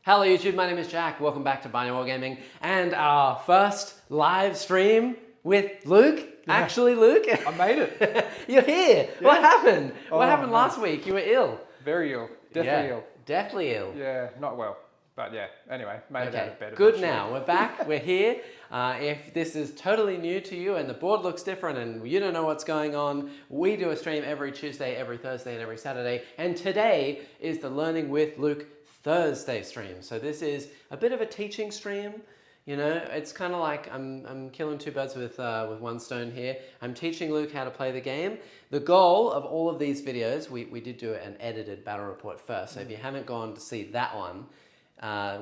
Hello YouTube, my name is Jack. Welcome back to Binary Wargaming and our first live stream with Luke. Yeah. Actually, Luke. I made it. You're here. Yeah. What happened? What happened man. last week? You were ill. Very ill. Definitely ill. Deathly ill. Yeah, not well. But yeah, anyway, made it out of bed. Good now. We're back. We're here. If this is totally new to you and the board looks different and you don't know what's going on, we do a stream every Tuesday, every Thursday, and every Saturday. And today is the Learning with Luke Thursday stream. So this is a bit of a teaching stream. You know, it's kind of like I'm killing two birds with one stone here. I'm teaching Luke how to play the game. The goal of all of these videos, we did do an edited battle report first. So if you haven't gone to see that one,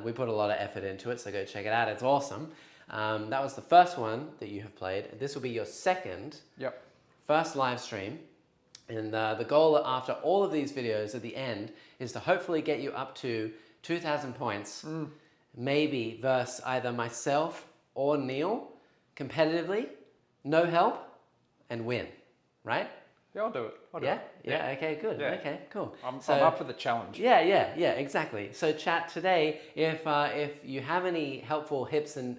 we put a lot of effort into it. So go check it out. It's awesome. That was the first one that you have played. This will be your second, first live stream. And the goal after all of these videos at the end is to hopefully get you up to 2,000 points. Maybe versus either myself or Neil competitively, no help, and win, right? Yeah, I'll do it. Yeah, okay, good. Yeah. Okay, cool. I'm up for the challenge. Yeah, exactly. So chat today, if you have any helpful hints and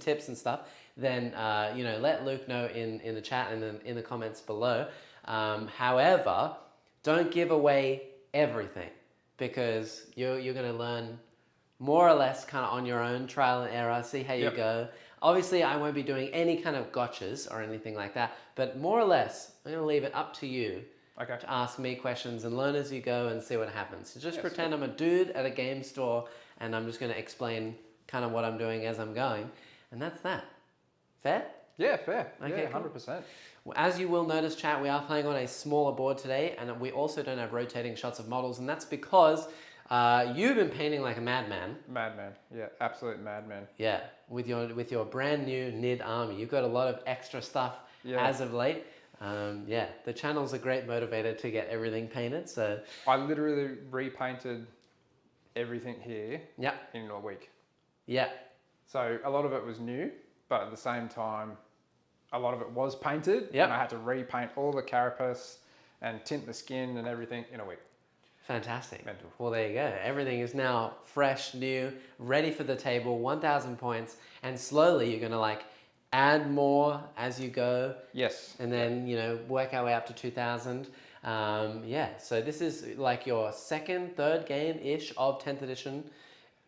tips and stuff, then you know, let Luke know in the chat and in the comments below. However, don't give away everything because you're going to learn more or less kind of on your own, trial and error, see how you go. Obviously, I won't be doing any kind of gotchas or anything like that, but more or less, I'm going to leave it up to you to ask me questions and learn as you go and see what happens. So just pretend I'm a dude at a game store and I'm just going to explain kind of what I'm doing as I'm going. And that's that. Fair? Yeah, fair. Okay, yeah, 100%. As you will notice, chat, we are playing on a smaller board today, and we also don't have rotating shots of models, and that's because you've been painting like a madman. Madman, yeah, absolute madman. Yeah, with your brand new NID army. You've got a lot of extra stuff as of late. Yeah, the channel's a great motivator to get everything painted. So I literally repainted everything here in a week. Yeah. So a lot of it was new, but at the same time, a lot of it was painted. And I had to repaint all the carapace and tint the skin and everything in a week. Fantastic. Mental. Well, there you go. Everything is now fresh, new, ready for the table, 1,000 points, and slowly you're going to like add more as you go. Yes. And then, you know, work our way up to 2,000. Yeah, so this is like your second, third game-ish of 10th edition.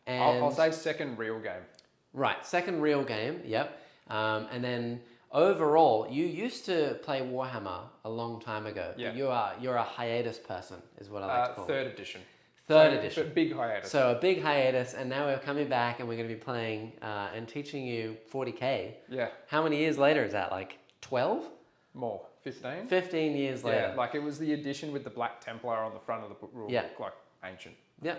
And I'll say second real game. Right, second real game, and then overall, you used to play Warhammer a long time ago. Yeah. You're a hiatus person, is what I like to call it. Third edition. Third edition. A big hiatus. So a big hiatus, and now we're coming back and we're going to be playing and teaching you 40k. Yeah. How many years later is that? Like 12? More. 15? 15 years later. Yeah, like it was the edition with the Black Templar on the front of the rule book, like ancient. Yeah.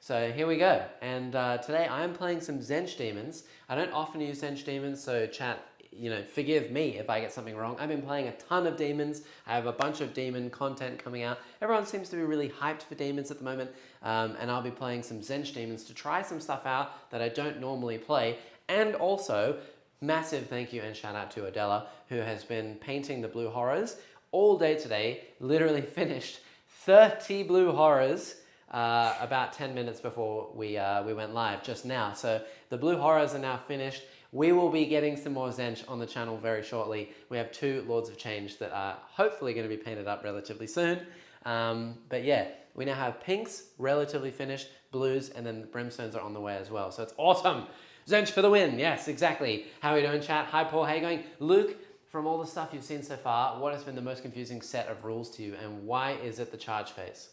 So here we go. And today I am playing some Zench Demons. I don't often use Zench Demons, so chat, you know, forgive me if I get something wrong. I've been playing a ton of Demons. I have a bunch of Demon content coming out. Everyone seems to be really hyped for Demons at the moment. And I'll be playing some Zench Demons to try some stuff out that I don't normally play. And also, massive thank you and shout out to Adela, who has been painting the Blue Horrors all day today. Literally finished 30 Blue Horrors about 10 minutes before we went live just now. So the Blue Horrors are now finished. We will be getting some more Zench on the channel very shortly. We have 2 Lords of Change that are hopefully going to be painted up relatively soon. But yeah, we now have pinks relatively finished, blues, and then the brimstones are on the way as well. So it's awesome. Zench for the win. Yes, exactly. How are we doing, chat? Hi, Paul. How are you going? Luke, from all the stuff you've seen so far, what has been the most confusing set of rules to you, and why is it the charge phase?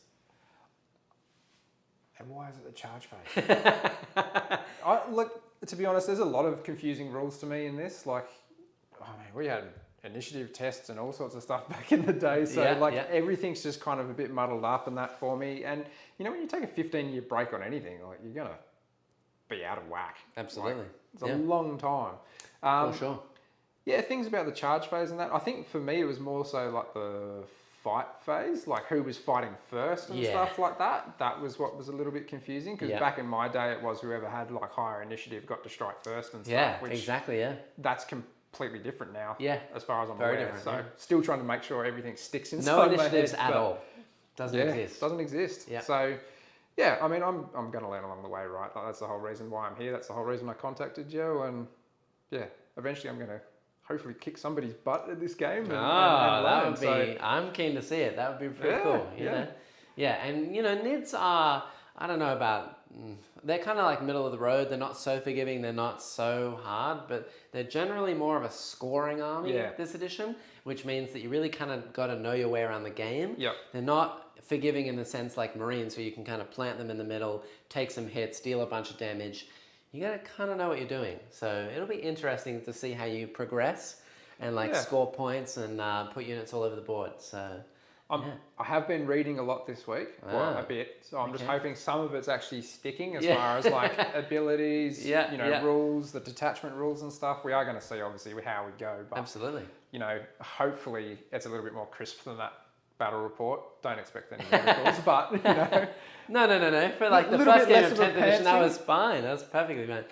And why is it the charge phase? Look, to be honest, there's a lot of confusing rules to me in this. Like, I mean, we had initiative tests and all sorts of stuff back in the day. So everything's just kind of a bit muddled up and that for me. And, you know, when you take a 15-year break on anything, like you're going to be out of whack. Absolutely. Like, it's a long time. For sure. Yeah, things about the charge phase and that. I think for me, it was more so like the fight phase, like who was fighting first and stuff like that. That was what was a little bit confusing because back in my day it was whoever had like higher initiative got to strike first and stuff. Yeah, exactly, That's completely different now. Yeah. As far as I'm Very aware. different, so still trying to make sure everything sticks inside no my initiatives head, at all. Doesn't exist. Doesn't exist. Yeah. So Yeah, I mean, I'm going to learn along the way, right? Like, that's the whole reason why I'm here. That's the whole reason I contacted you. And yeah, eventually I'm going to hopefully kick somebody's butt at this game and Ah, that learn. would be, I'm keen to see it. That would be pretty cool, you know? Yeah, and Nids are, I don't know about, they're kind of like middle of the road. They're not so forgiving, they're not so hard, but they're generally more of a scoring army this edition, which means that you really kind of got to know your way around the game. Yep. They're not forgiving in the sense like Marines, where you can kind of plant them in the middle, take some hits, deal a bunch of damage. You got to kind of know what you're doing. So it'll be interesting to see how you progress and like score points and put units all over the board. So I have been reading a lot this week, quite a bit. So I'm just hoping some of it's actually sticking as far as like abilities, rules, the detachment rules and stuff. We are going to see obviously how we go, but absolutely. Hopefully it's a little bit more crisp than that battle report. Don't expect any miracles, but No. For like the first game of 10th edition, that was fine. That was perfectly fine.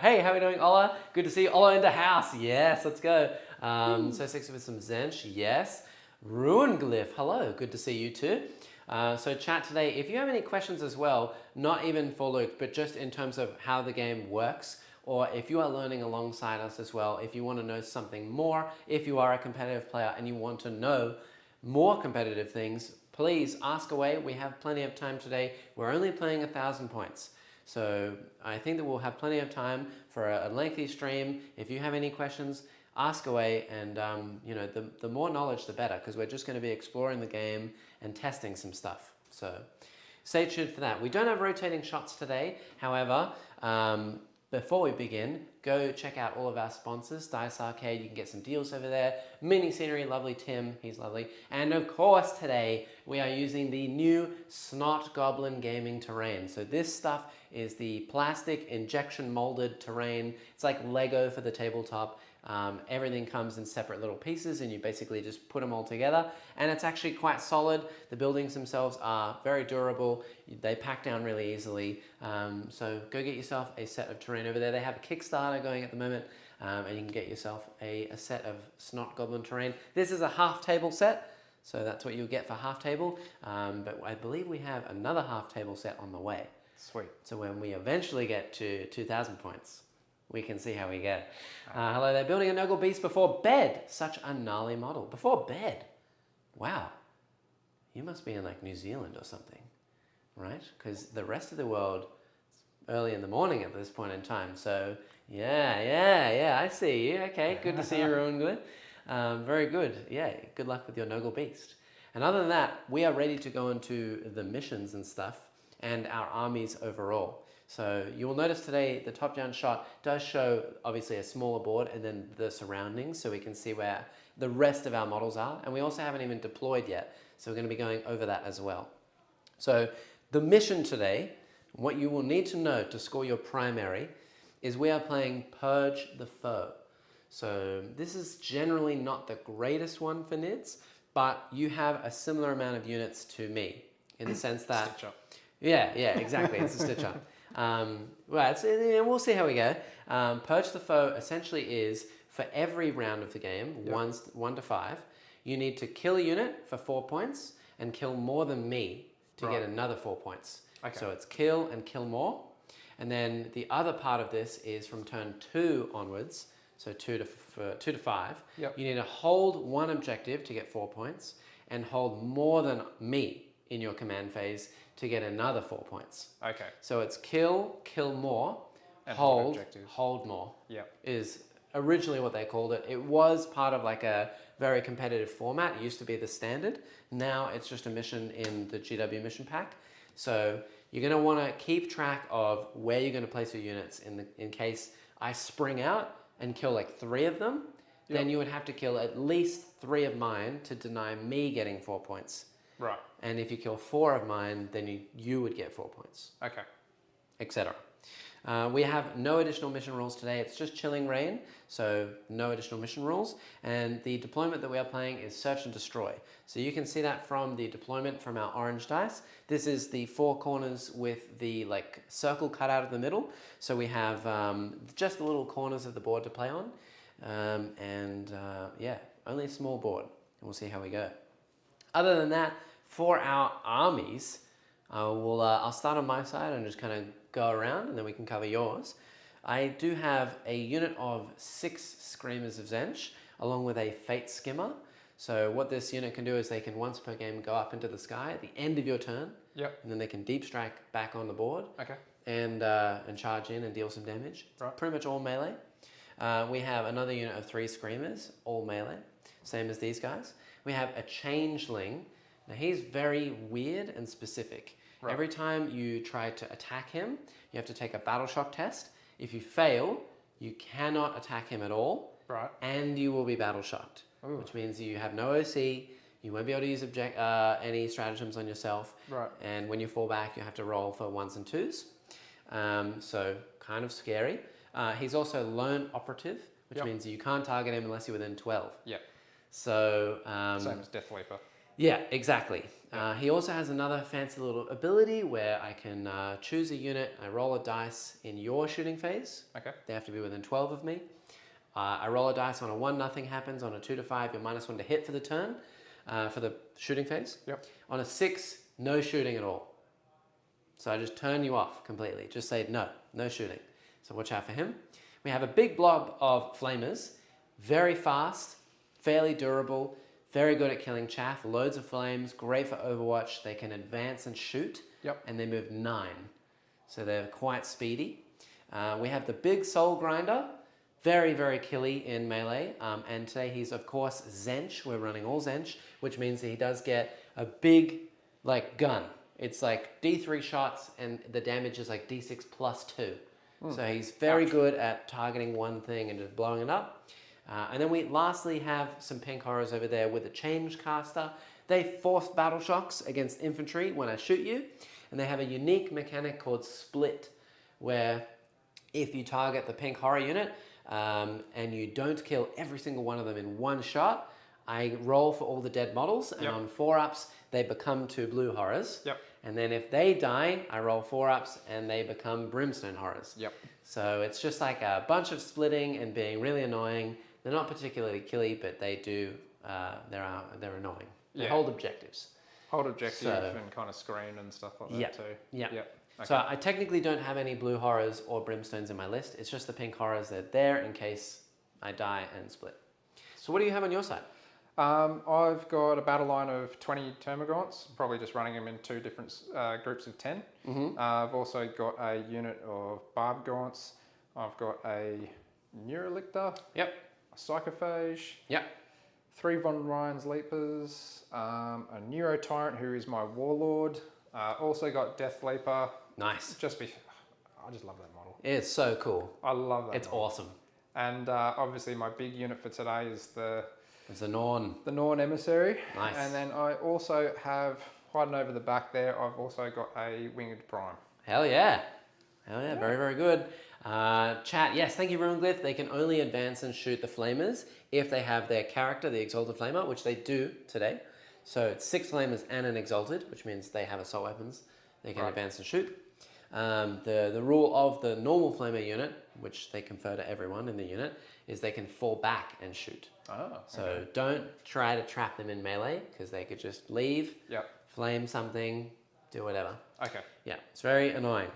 Hey, how are we doing, Ola? Good to see you. Ola in the house. Yes, let's go. So sexy with some Zench. Yes. Ruin Glyph. Hello. Good to see you too. So chat today. If you have any questions as well, not even for Luke, but just in terms of how the game works, or if you are learning alongside us as well, if you want to know something more, if you are a competitive player and you want to know more competitive things, please ask away. We have plenty of time today. We're only playing 1,000 points. So I think that we'll have plenty of time for a lengthy stream. If you have any questions, ask away, and the more knowledge the better, because we're just going to be exploring the game and testing some stuff. So stay tuned for that. We don't have rotating shots today. However, before we begin, go check out all of our sponsors. Dice Arcade, you can get some deals over there. Mini Scenery, lovely Tim, he's lovely. And of course today, we are using the new Snot Goblin Gaming terrain. So this stuff is the plastic injection molded terrain. It's like Lego for the tabletop. Everything comes in separate little pieces and you basically just put them all together, and it's actually quite solid. The buildings themselves are very durable. They pack down really easily. So go get yourself a set of terrain over there. They have a Kickstarter going at the moment, and you can get yourself a set of Snot Goblin terrain. This is a half table set, so that's what you'll get for half table. But I believe we have another half table set on the way. Sweet. So when we eventually get to 2,000 points, we can see how we get. Hello there, building a Nurgle Beast before bed. Such a gnarly model. Before bed. Wow. You must be in like New Zealand or something, right? Because the rest of the world, it's early in the morning at this point in time. So yeah, I see you. Okay, good to see you, Ruin Glyph. Very good. Yeah, good luck with your Nurgle Beast. And other than that, we are ready to go into the missions and stuff and our armies overall. So you will notice today the top-down shot does show obviously a smaller board and then the surroundings, so we can see where the rest of our models are. And we also haven't even deployed yet, so we're going to be going over that as well. So the mission today, what you will need to know to score your primary, is we are playing Purge the Foe. So this is generally not the greatest one for NIDS, but you have a similar amount of units to me, in the sense that... Stitch up. Yeah, exactly. It's a stitch up. We'll see how we go. Purge the Foe essentially is, for every round of the game, 1 to 5, you need to kill a unit for 4 points and kill more than me to get another 4 points. Okay. So it's kill and kill more. And then the other part of this is from turn 2 onwards, so 2 to 5, you need to hold 1 objective to get 4 points and hold more than me in your command phase to get another 4 points. Okay. So it's kill more, and hold more. Is originally what they called it. It was part of like a very competitive format. It used to be the standard. Now it's just a mission in the GW mission pack. So you're going to want to keep track of where you're going to place your units in case I spring out and kill like 3 of them. Then you would have to kill at least 3 of mine to deny me getting 4 points. Right. And if you kill 4 of mine, then you would get 4 points. Okay. Etc. We have no additional mission rules today. It's just Chilling Reign, so no additional mission rules. And the deployment that we are playing is Search and Destroy. So you can see that from the deployment from our orange dice. This is the 4 corners with the like circle cut out of the middle. So we have just the little corners of the board to play on. Only a small board. And we'll see how we go. Other than that, for our armies, I'll start on my side and just kind of go around, and then we can cover yours. I do have a unit of 6 Screamers of Zench, along with a Fate Skimmer. So what this unit can do is they can once per game go up into the sky at the end of your turn. Yep. And then they can deep strike back on the board. Okay. And charge in and deal some damage. Right. Pretty much all melee. We have another unit of 3 Screamers, all melee, same as these guys. We have a Changeling. Now he's very weird and specific. Right. Every time you try to attack him, you have to take a battle shock test. If you fail, you cannot attack him at all. Right. And you will be battle shocked. Ooh. Which means you have no OC, you won't be able to use any stratagems on yourself. Right. And when you fall back, you have to roll for 1s and 2s. So kind of scary. He's also lone operative, which means you can't target him unless you're within 12. Yep. So Same as Death Leaper. yeah, exactly. He also has another fancy little ability where I can choose a unit, I roll a dice in your shooting phase. Okay. They have to be within 12 of me. I roll a dice on a 1, nothing happens. On a 2 to 5, you're -1 to hit for the turn, for the shooting phase. Yep. On a 6, no shooting at all. So I just turn you off completely. Just say no shooting. So watch out for him. We have a big blob of flamers, very fast, fairly durable, very good at killing chaff, loads of flames, great for Overwatch. They can advance and shoot. Yep. And they move 9. So they're quite speedy. We have the big Soul Grinder, very, very killy in melee. And today he's, of course, Zench. We're running all Zench, which means that he does get a big, gun. It's like D3 shots, and the damage is like D6 +2. So he's very good at targeting one thing and just blowing it up. And then we lastly have some pink horrors over there with a change caster. They force battle shocks against infantry when I shoot you. And they have a unique mechanic called split, where if you target the pink horror unit and you don't kill every single one of them in one shot, I roll for all the dead models, and on 4-ups, they become 2 blue horrors. Yep. And then if they die, I roll 4-ups and they become brimstone horrors. Yep. So it's just like a bunch of splitting and being really annoying. They're not particularly killy, but they do, they're annoying. They hold objectives. Hold objective and kind of screen and stuff like that too. Yeah. Yep. Okay. So I technically don't have any blue horrors or brimstones in my list. It's just the pink horrors that are there in case I die and split. So what do you have on your side? I've got a battle line of 20 Termagants, probably just running them in 2 different groups of 10. I've also got a unit of Barb Gaunts. I've got a Neurolictor. Yep. A Psychophage. Yep. 3 Von Ryan's Leapers. A Neuro Tyrant, who is my Warlord. Also got Death Leaper. Nice. I just love that model. It's so cool. I love that It's model. awesome. And obviously my big unit for today is It's a Norn. the Norn Emissary. Nice. And then I also have, hiding over the back there, I've also got a Winged Prime. Hell yeah. Hell yeah. Very, very good. Chat, yes, thank you, Ruin Glyph. They can only advance and shoot the Flamers if they have their character, the Exalted Flamer, which they do today. So it's 6 Flamers and an Exalted, which means they have assault weapons. They can advance and shoot. The rule of the normal Flamer unit, which they confer to everyone in the unit, is they can fall back and shoot. Oh, So don't try to trap them in melee, because they could just leave, flame something, do whatever. Okay. Yeah, it's very annoying.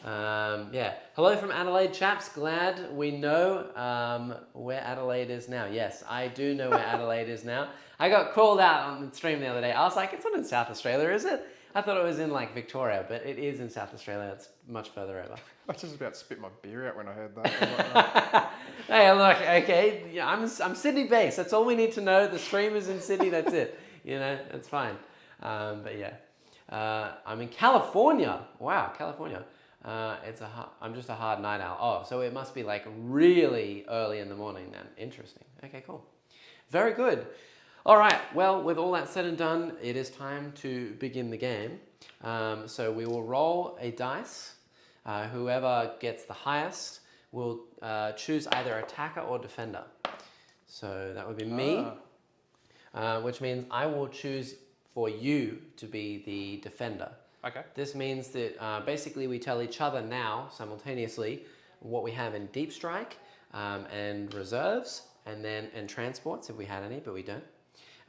Hello from Adelaide, chaps. Glad we know where Adelaide is now. Yes, I do know where Adelaide is now. I got called out on the stream the other day. I was like, it's not in South Australia, is it? I thought it was in Victoria, but it is in South Australia. It's much further over. I was just about to spit my beer out when I heard that. Hey, look, okay, yeah, I'm Sydney based. That's all we need to know. The stream is in Sydney. That's it. That's fine. I'm in California. Wow, California. I'm just a hard night owl. Oh, so it must be really early in the morning then. Interesting. Okay, cool. Very good. All right, well, with all that said and done, it is time to begin the game. So we will roll a dice. Whoever gets the highest will choose either attacker or defender. So that would be me, which means I will choose for you to be the defender. Okay. This means that basically we tell each other now, simultaneously, what we have in deep strike and reserves, and transports if we had any, but we don't.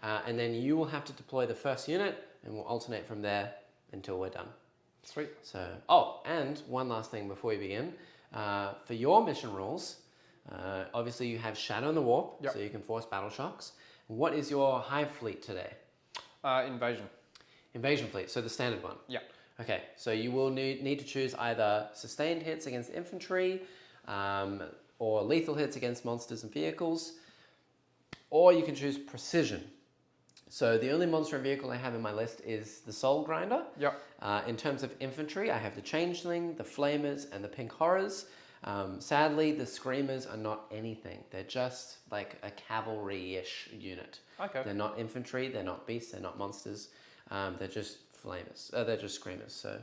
And then you will have to deploy the first unit, and we'll alternate from there until we're done. Sweet. So, oh, and one last thing before we begin. For your mission rules, obviously you have Shadow in the Warp, Yep. so you can force battle shocks. What is your hive fleet today? Invasion. Invasion fleet, so the standard one. Yeah. Okay, so you will need to choose either sustained hits against infantry, or lethal hits against monsters and vehicles, or you can choose precision. So the only monster and vehicle I have in my list is the Soul Grinder. Yep. In terms of infantry, I have the Changeling, the Flamers, and the Pink Horrors. Sadly, the Screamers are not anything. They're just like a cavalry-ish unit. Okay. They're not infantry, they're not beasts, they're not monsters. They're just Flamers. They're just Screamers. So,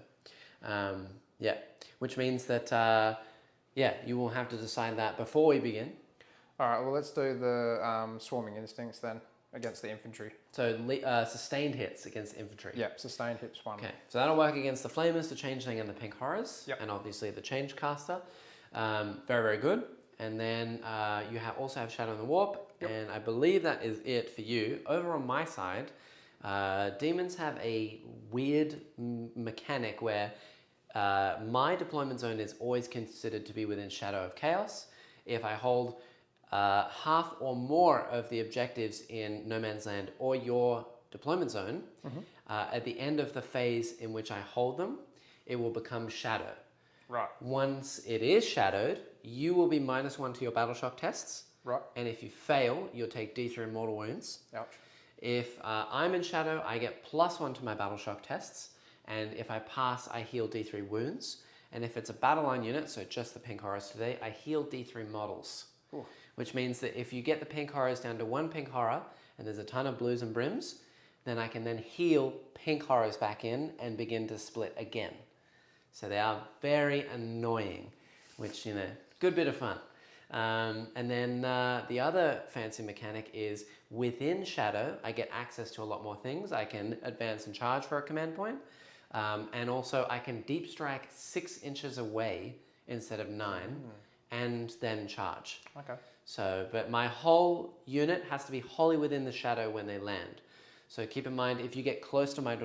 yeah. Which means that, yeah, you will have to decide that before we begin. All right, well, let's do the Swarming Instincts then against the infantry. So, sustained hits against infantry. Yep, sustained hits one. Okay, so that'll work against the Flamers, the Changeling, and the Pink Horrors. Yep. And obviously the Changecaster. Very, very good. And then you also have Shadow in the Warp. Yep. And I believe that is it for you. Over on my side, Demons have a weird mechanic where my deployment zone is always considered to be within Shadow of Chaos. If I hold half or more of the objectives in No Man's Land or your deployment zone, at the end of the phase in which I hold them, it will become Shadow. Right. Once it is shadowed, you will be -1 to your battle shock tests. Right. And if you fail, you'll take D3 mortal wounds. Ouch. If I'm in shadow, I get +1 to my battle shock tests. And if I pass, I heal D3 wounds. And if it's a battle line unit, so just the Pink Horrors today, I heal D3 models. Ooh. Which means that if you get the Pink Horrors down to 1 Pink Horror, and there's a ton of blues and brims, then I can then heal Pink Horrors back in and begin to split again. So they are very annoying, which, you know, good bit of fun. And then the other fancy mechanic is within Shadow, I get access to a lot more things. I can advance and charge for a command point. And also I can deep strike 6 inches away instead of 9 and then charge. Okay. So, but my whole unit has to be wholly within the shadow when they land. So keep in mind, if you get close to my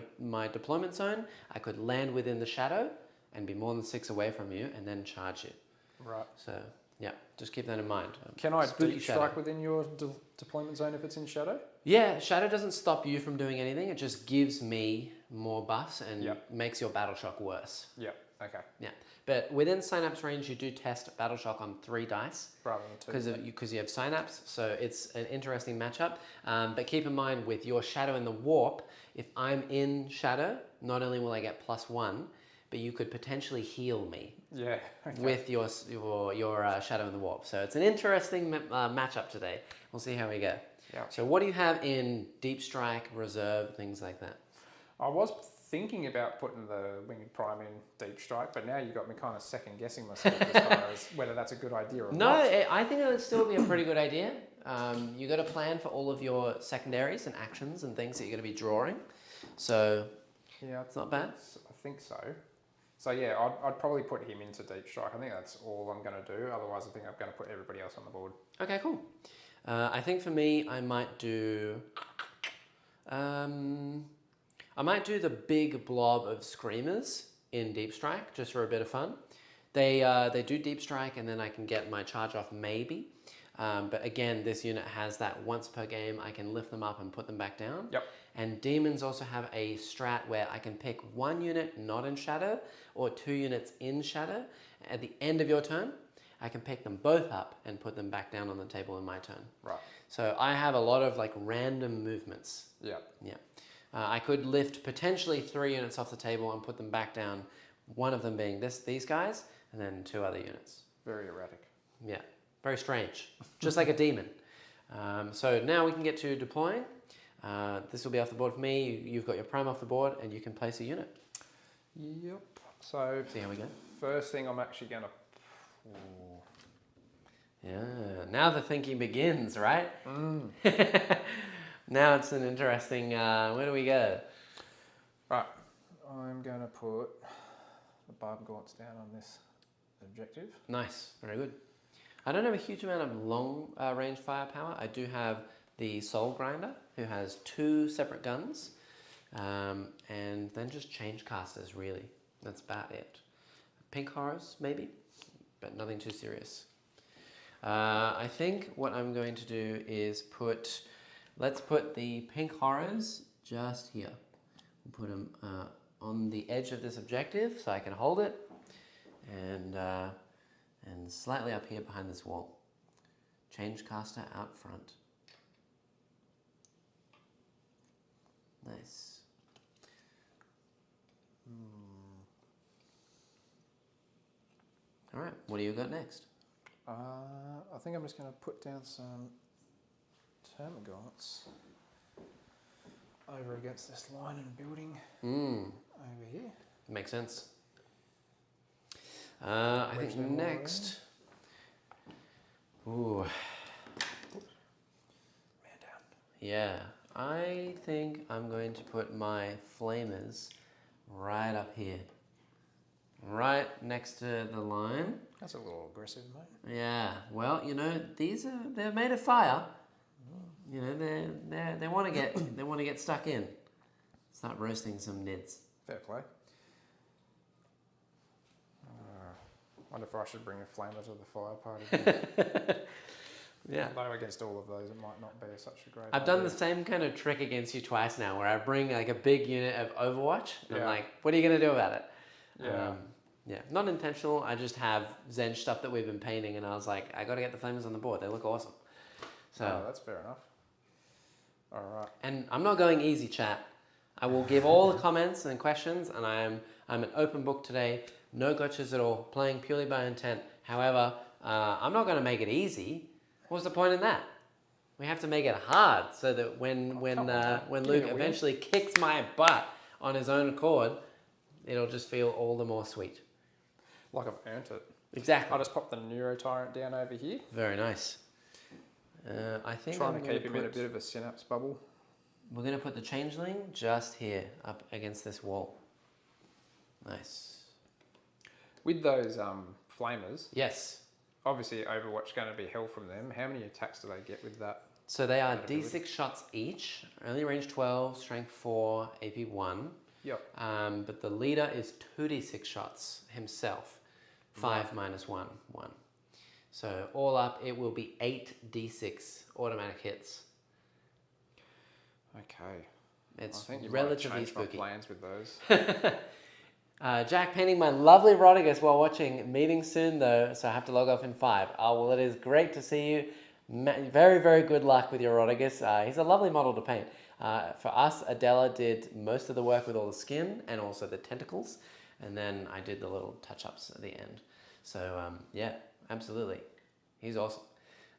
deployment zone, I could land within the shadow and be more than 6 away from you and then charge you. Right. So, yeah, just keep that in mind. Can I Spooky deep shadow. strike within your deployment zone if it's in shadow? Yeah, shadow doesn't stop you from doing anything. It just gives me more buffs and Yep. makes your battle shock worse. Yeah. Okay. Yeah, but within synapse range, you do test battle shock on 3 dice. Rather than 2. Because you have synapse, so it's an interesting matchup. But keep in mind with your shadow in the warp, if I'm in shadow, not only will I get +1, but you could potentially heal me Yeah. Okay. with your shadow in the warp. So it's an interesting matchup today. We'll see how we go. Yeah. So what do you have in deep strike, reserve, things like that? I was thinking about putting the Winged Prime in deep strike, but now you got me kind of second guessing myself as far as whether that's a good idea or No, not. I think it would still be a pretty good idea. You got to plan for all of your secondaries and actions and things that you're going to be drawing. So Yeah, it's not bad. I think so. So yeah, I'd probably put him into deep strike. I think that's all I'm going to do. Otherwise, I think I'm going to put everybody else on the board. Okay, cool. I think for me, I might do the big blob of Screamers in Deep Strike, just for a bit of fun. They do Deep Strike, and then I can get my charge off maybe. But again, this unit has that once per game, I can lift them up and put them back down. Yep. And Demons also have a strat where I can pick 1 unit not in shadow or 2 units in shadow. At the end of your turn, I can pick them both up and put them back down on the table in my turn. Right. So I have a lot of like random movements. Yeah. Yeah. I could lift potentially 3 units off the table and put them back down. One of them being these guys, and then 2 other units. Very erratic. Yeah. Very strange. Just like a demon. So now we can get to deploying. This will be off the board for me. You've got your prime off the board, and you can place a unit. Yep. So See how we go. first thing I'm actually going to... Yeah. Now the thinking begins, right? Now it's an interesting. Where do we go? Right. I'm going to put the Barb Gaunts down on this objective. Nice. Very good. I don't have a huge amount of long range firepower. I do have the Soul Grinder, who has 2 separate guns, and then just change casters, really. That's about it. Pink horrors, maybe, but nothing too serious. I think what I'm going to do is let's put the pink horrors just here. We'll put them on the edge of this objective so I can hold it, and slightly up here behind this wall. Change caster out front. Nice. All right, what do you got next? I think I'm just going to put down some termagants over against this line and building over here. Makes sense. I think next. Ooh. Man down. Yeah, I think I'm going to put my flamers right up here. Right next to the line. That's a little aggressive, mate. Yeah, well, you know, they're made of fire. You know, they want to get stuck in. Start roasting some nids. Fair play. Wonder if I should bring a flamer to the fire party. Yeah. Although against all of those, it might not be such a great I've idea. done the same kind of trick against you twice now, where I bring like a big unit of Overwatch, and I'm like, what are you gonna do about it? Yeah, not intentional. I just have Zen stuff that we've been painting, and I was like, I got to get the flamers on the board. They look awesome. So that's fair enough. All right. And I'm not going easy, chat. I will give all the comments and questions, and I'm an open book today. No gotchas at all. Playing purely by intent. However, I'm not going to make it easy. What's the point in that? We have to make it hard so that when Luke eventually kicks my butt on his own accord, it'll just feel all the more sweet. Like I've earned it. Exactly. I'll just pop the Neuro Tyrant down over here. Very nice. I think trying to keep him in a bit of a synapse bubble. We're going to put the Changeling just here, up against this wall. Nice. With those flamers, Yes. obviously Overwatch going to be hell from them. How many attacks do they get with that? So they are D6 shots each, only range 12, strength 4, AP 1. Yep. But the leader is 2d6 shots himself, 5 minus 1, 1. So all up, it will be 8d6 automatic hits. Okay. It's I think you relatively might change my spooky. plans with those. Jack painting my lovely Rodigus while watching. Meeting soon though, so I have to log off in 5. Oh, well, it is great to see you. Very, very good luck with your Rodigus. He's a lovely model to paint. For us, Adela did most of the work with all the skin and also the tentacles, and then I did the little touch-ups at the end. So yeah, absolutely. He's awesome.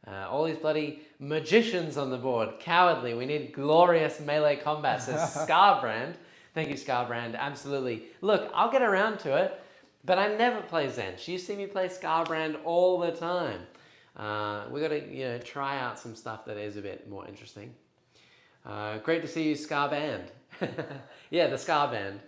All these bloody magicians on the board. Cowardly. We need glorious melee combat, says Scarbrand. Thank you, Scarbrand. Absolutely. Look, I'll get around to it, but I never play Zench. You see me play Scarbrand all the time. We got to try out some stuff that is a bit more interesting. Great to see you, Scarband. Yeah, the Scarband.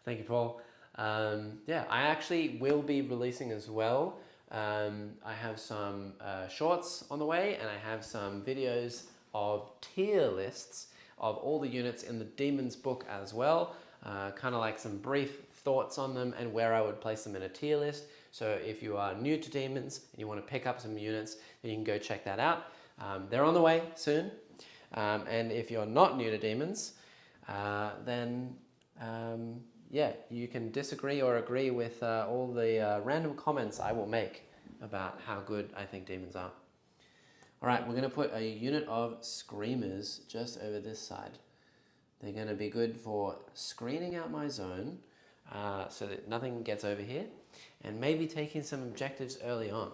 Thank you, Paul. Yeah, I actually will be releasing as well. I have some shorts on the way, and I have some videos of tier lists of all the units in the Demons book as well. Kind of like some brief thoughts on them and where I would place them in a tier list. So if you are new to Demons and you want to pick up some units, then you can go check that out. They're on the way soon. And if you're not new to Demons, then yeah, you can disagree or agree with all the random comments I will make about how good I think Demons are. All right, we're going to put a unit of Screamers just over this side. They're going to be good for screening out my zone so that nothing gets over here, and maybe taking some objectives early on.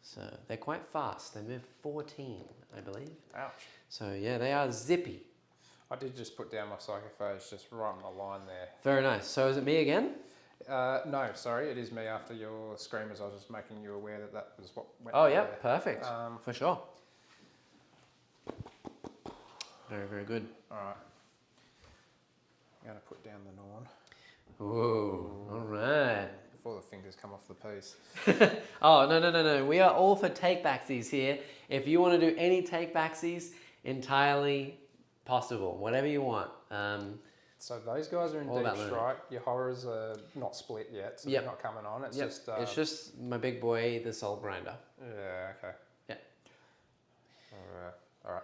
So they're quite fast. They move 14, I believe. Ouch. So yeah, they are zippy. I did just put down my Psychophage just right on the line there. Very nice. So is it me again? No, sorry, it is me after your Screamers. I was just making you aware that that was what went Oh, there. yeah, perfect. For sure. Very, very good. All right. I'm going to put down the Norn. Ooh, all right. Before the fingers come off the piece. Oh, no. We are all for take-backsies here. If you want to do any take-backsies, entirely possible. Whatever you want. So those guys are in All deep about learning. strike. Your horrors are not split yet, so Yep. they're not coming on. It's Yep. just... It's just my big boy, the Soul Grinder. Yeah, okay. Yeah. All right.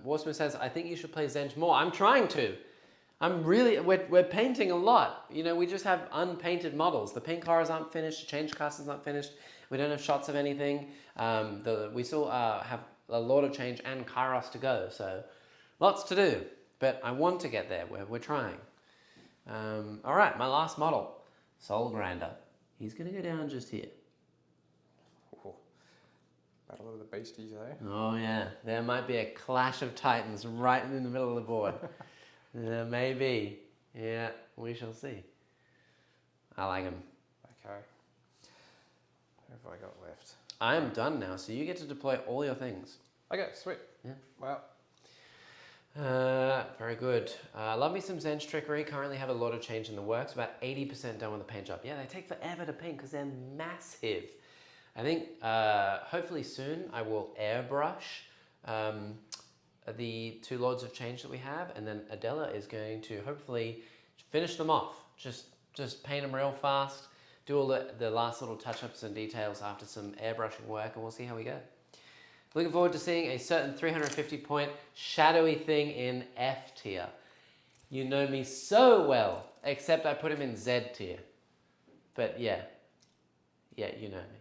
Warsmith says, I think you should play Zench more. I'm trying to. We're painting a lot. You know, we just have unpainted models. The pink horrors aren't finished. The change casters aren't finished. We don't have shots of anything. We still have a lot of change and Kairos to go. So lots to do. But I want to get there. We're trying. All right, my last model, Soul Grinder. He's going to go down just here. Ooh. Battle of the Beasties, eh? Oh yeah, there might be a clash of titans right in the middle of the board. Maybe. Yeah, we shall see. I like him. Okay. What have I got left? I am done now, so you get to deploy all your things. Okay, sweet. Yeah. Well, very good. Love me some Zench Trickery. Currently have a lot of change in the works. About 80% done with the paint job. Yeah, they take forever to paint because they're massive. I think hopefully soon I will airbrush the 2 Lords of Change that we have, and then Adela is going to hopefully finish them off. Just paint them real fast, do all the last little touch-ups and details after some airbrushing work, and we'll see how we go. Looking forward to seeing a certain 350-point shadowy thing in F tier. You know me so well, except I put him in Z tier. But yeah, you know me.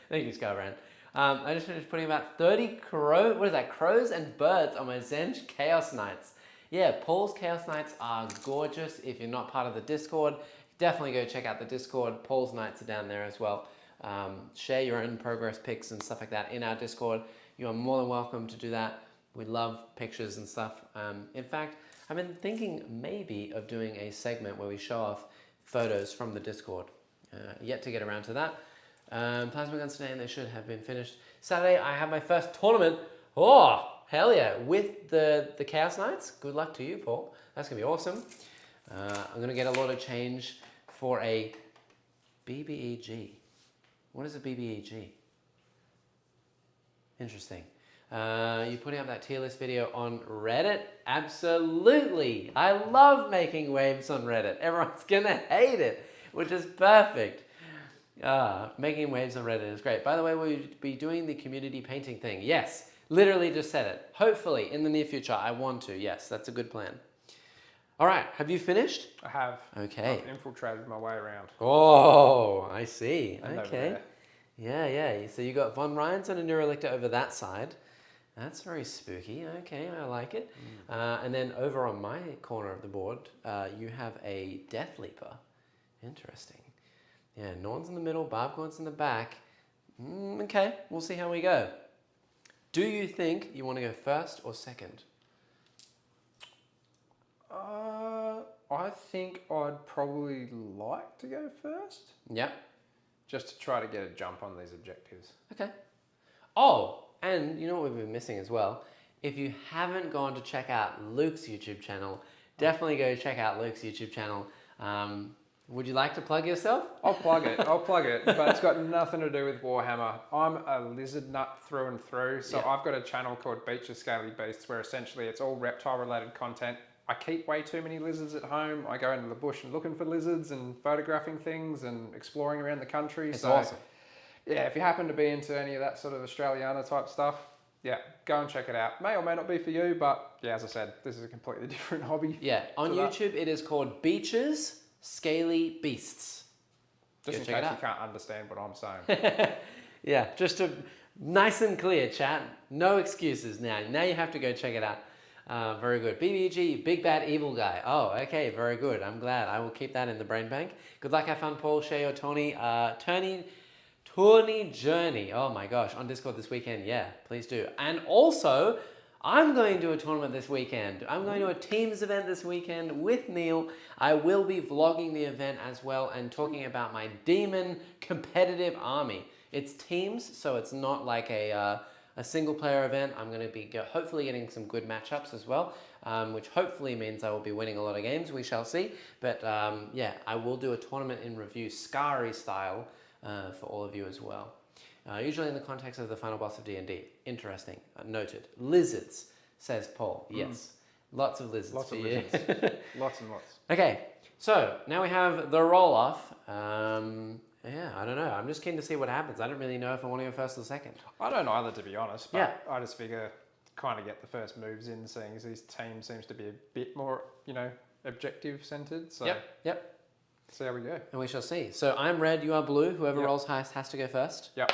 Thank you, Skybrand. I just finished putting about 30 crows and birds on my Zench Chaos Knights. Yeah, Paul's Chaos Knights are gorgeous. If you're not part of the Discord, definitely go check out the Discord. Paul's Knights are down there as well. Share your own progress pics and stuff like that in our Discord. You are more than welcome to do that. We love pictures and stuff. In fact, I've been thinking maybe of doing a segment where we show off photos from the Discord. Yet to get around to that. Plasma guns today, and they should have been finished. Saturday, I have my first tournament. Oh, hell yeah. With the Chaos Knights. Good luck to you, Paul. That's going to be awesome. I'm going to get a lot of change for a BBEG. What is a BBEG? Interesting. You putting up that tier list video on Reddit? Absolutely. I love making waves on Reddit. Everyone's going to hate it, which is perfect. Making waves on Reddit is great. By the way, we'll be doing the community painting thing. Yes, literally just said it. Hopefully, in the near future, I want to. Yes, that's a good plan. All right, have you finished? I have. Okay. I've infiltrated my way around. Oh, I see. And over Okay. Yeah. So you got Von Ryans and a Neurolictor over that side. That's very spooky. Okay, I like it. And then over on my corner of the board, you have a Death Leaper. Interesting. Yeah, Norn's in the middle, Barbcorn's in the back. Okay, we'll see how we go. Do you think you want to go first or second? I think I'd probably like to go first. Yeah. Just to try to get a jump on these objectives. Okay. Oh, and you know what we've been missing as well? If you haven't gone to check out Luke's YouTube channel, definitely go check out Luke's YouTube channel. Would you like to plug yourself? I'll plug it, but it's got nothing to do with Warhammer. I'm a lizard nut through and through, so Yeah. I've got a channel called Beach of Scaly Beasts where essentially it's all reptile related content. I keep way too many lizards at home. I go into the bush and looking for lizards and photographing things and exploring around the country. It's so, awesome. Yeah, if you happen to be into any of that sort of Australiana type stuff, yeah, go and check it out. May or may not be for you, but yeah, as I said, this is a completely different hobby. Yeah, on to that. YouTube it is called Beaches Scaly Beasts. Just Go in check it case you out. can't understand what I'm saying. Yeah, just to nice and clear, chat. No excuses now. Now you have to go check it out. Very good. BBG, Big Bad Evil Guy. Oh, okay, very good. I'm glad. I will keep that in the brain bank. Good luck, have fun, Paul. Share your tourney journey. Oh my gosh, on Discord this weekend. Yeah, please do. And also, I'm going to a tournament this weekend. I'm going to a Teams event this weekend with Neil. I will be vlogging the event as well and talking about my Demon competitive army. It's Teams, so it's not like a single player event. I'm going to be hopefully getting some good matchups as well, which hopefully means I will be winning a lot of games. We shall see. But yeah, I will do a tournament in review, Scary style, for all of you as well. Usually in the context of the final boss of D&D. Interesting. Noted. Lizards, says Paul. Yes. Lots of lizards Lots for of you. lizards. Lots and lots. Okay, so now we have the roll-off. Yeah, I don't know. I'm just keen to see what happens. I don't really know if I want to go first or second. I don't either, to be honest. But Yeah. I just figure kind of get the first moves in, seeing as his team seems to be a bit more, objective centered. So Yep. see how we go. And we shall see. So I'm red, you are blue. Whoever Yep. rolls highest has to go first. Yep.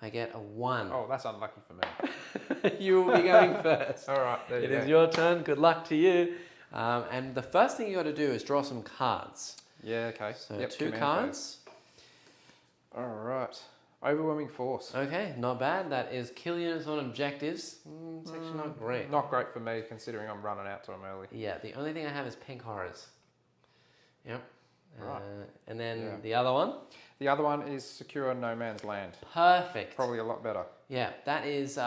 I get a 1. Oh, that's unlucky for me. You will be going first. All right, there you It go. is your turn. Good luck to you. And the first thing you got to do is draw some cards. Yeah, okay. So Yep, 2 command cards. phase. All right. Overwhelming force. Okay, not bad. That is kill units on objectives. It's actually not great. Not great for me, considering I'm running out to him early. Yeah, the only thing I have is pink horrors. Yep. Right. And then Yeah. the other one. The other one is secure no man's land. Perfect. Probably a lot better. Yeah, that is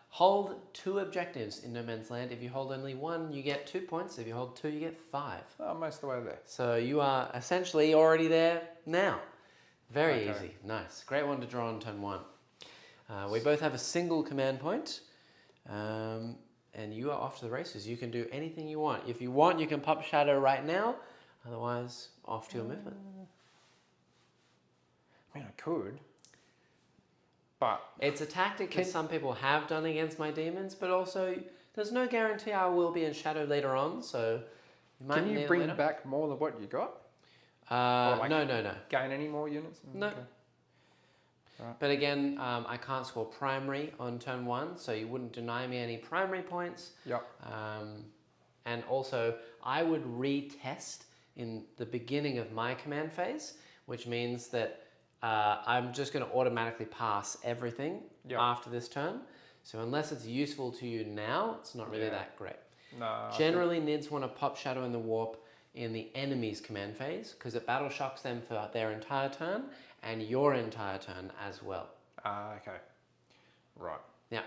hold 2 objectives in no man's land. If you hold only 1, you get 2 points. If you hold 2, you get 5. Oh, most of the way there. So you are essentially already there now. Very Okay. easy. Nice. Great one to draw on turn 1. We both have a single command point. And you are off to the races. You can do anything you want. If you want, you can pop shadow right now. Otherwise, off to your movement. I mean, I could. But It's a tactic that some people have done against my demons, but also there's no guarantee I will be in shadow later on, so you might can need you it bring later. back more than what you got? like- No. Gain any more units? No. Okay. But again, I can't score primary on turn 1, so you wouldn't deny me any primary points. Yep. And also, I would retest in the beginning of my command phase, which means that I'm just going to automatically pass everything Yep. after this turn. So unless it's useful to you now, it's not really Yeah. that great. No. I Generally, Nids want to pop Shadow in the Warp in the enemy's command phase because it battle shocks them for their entire turn and your entire turn as well. Okay. Right. Yeah.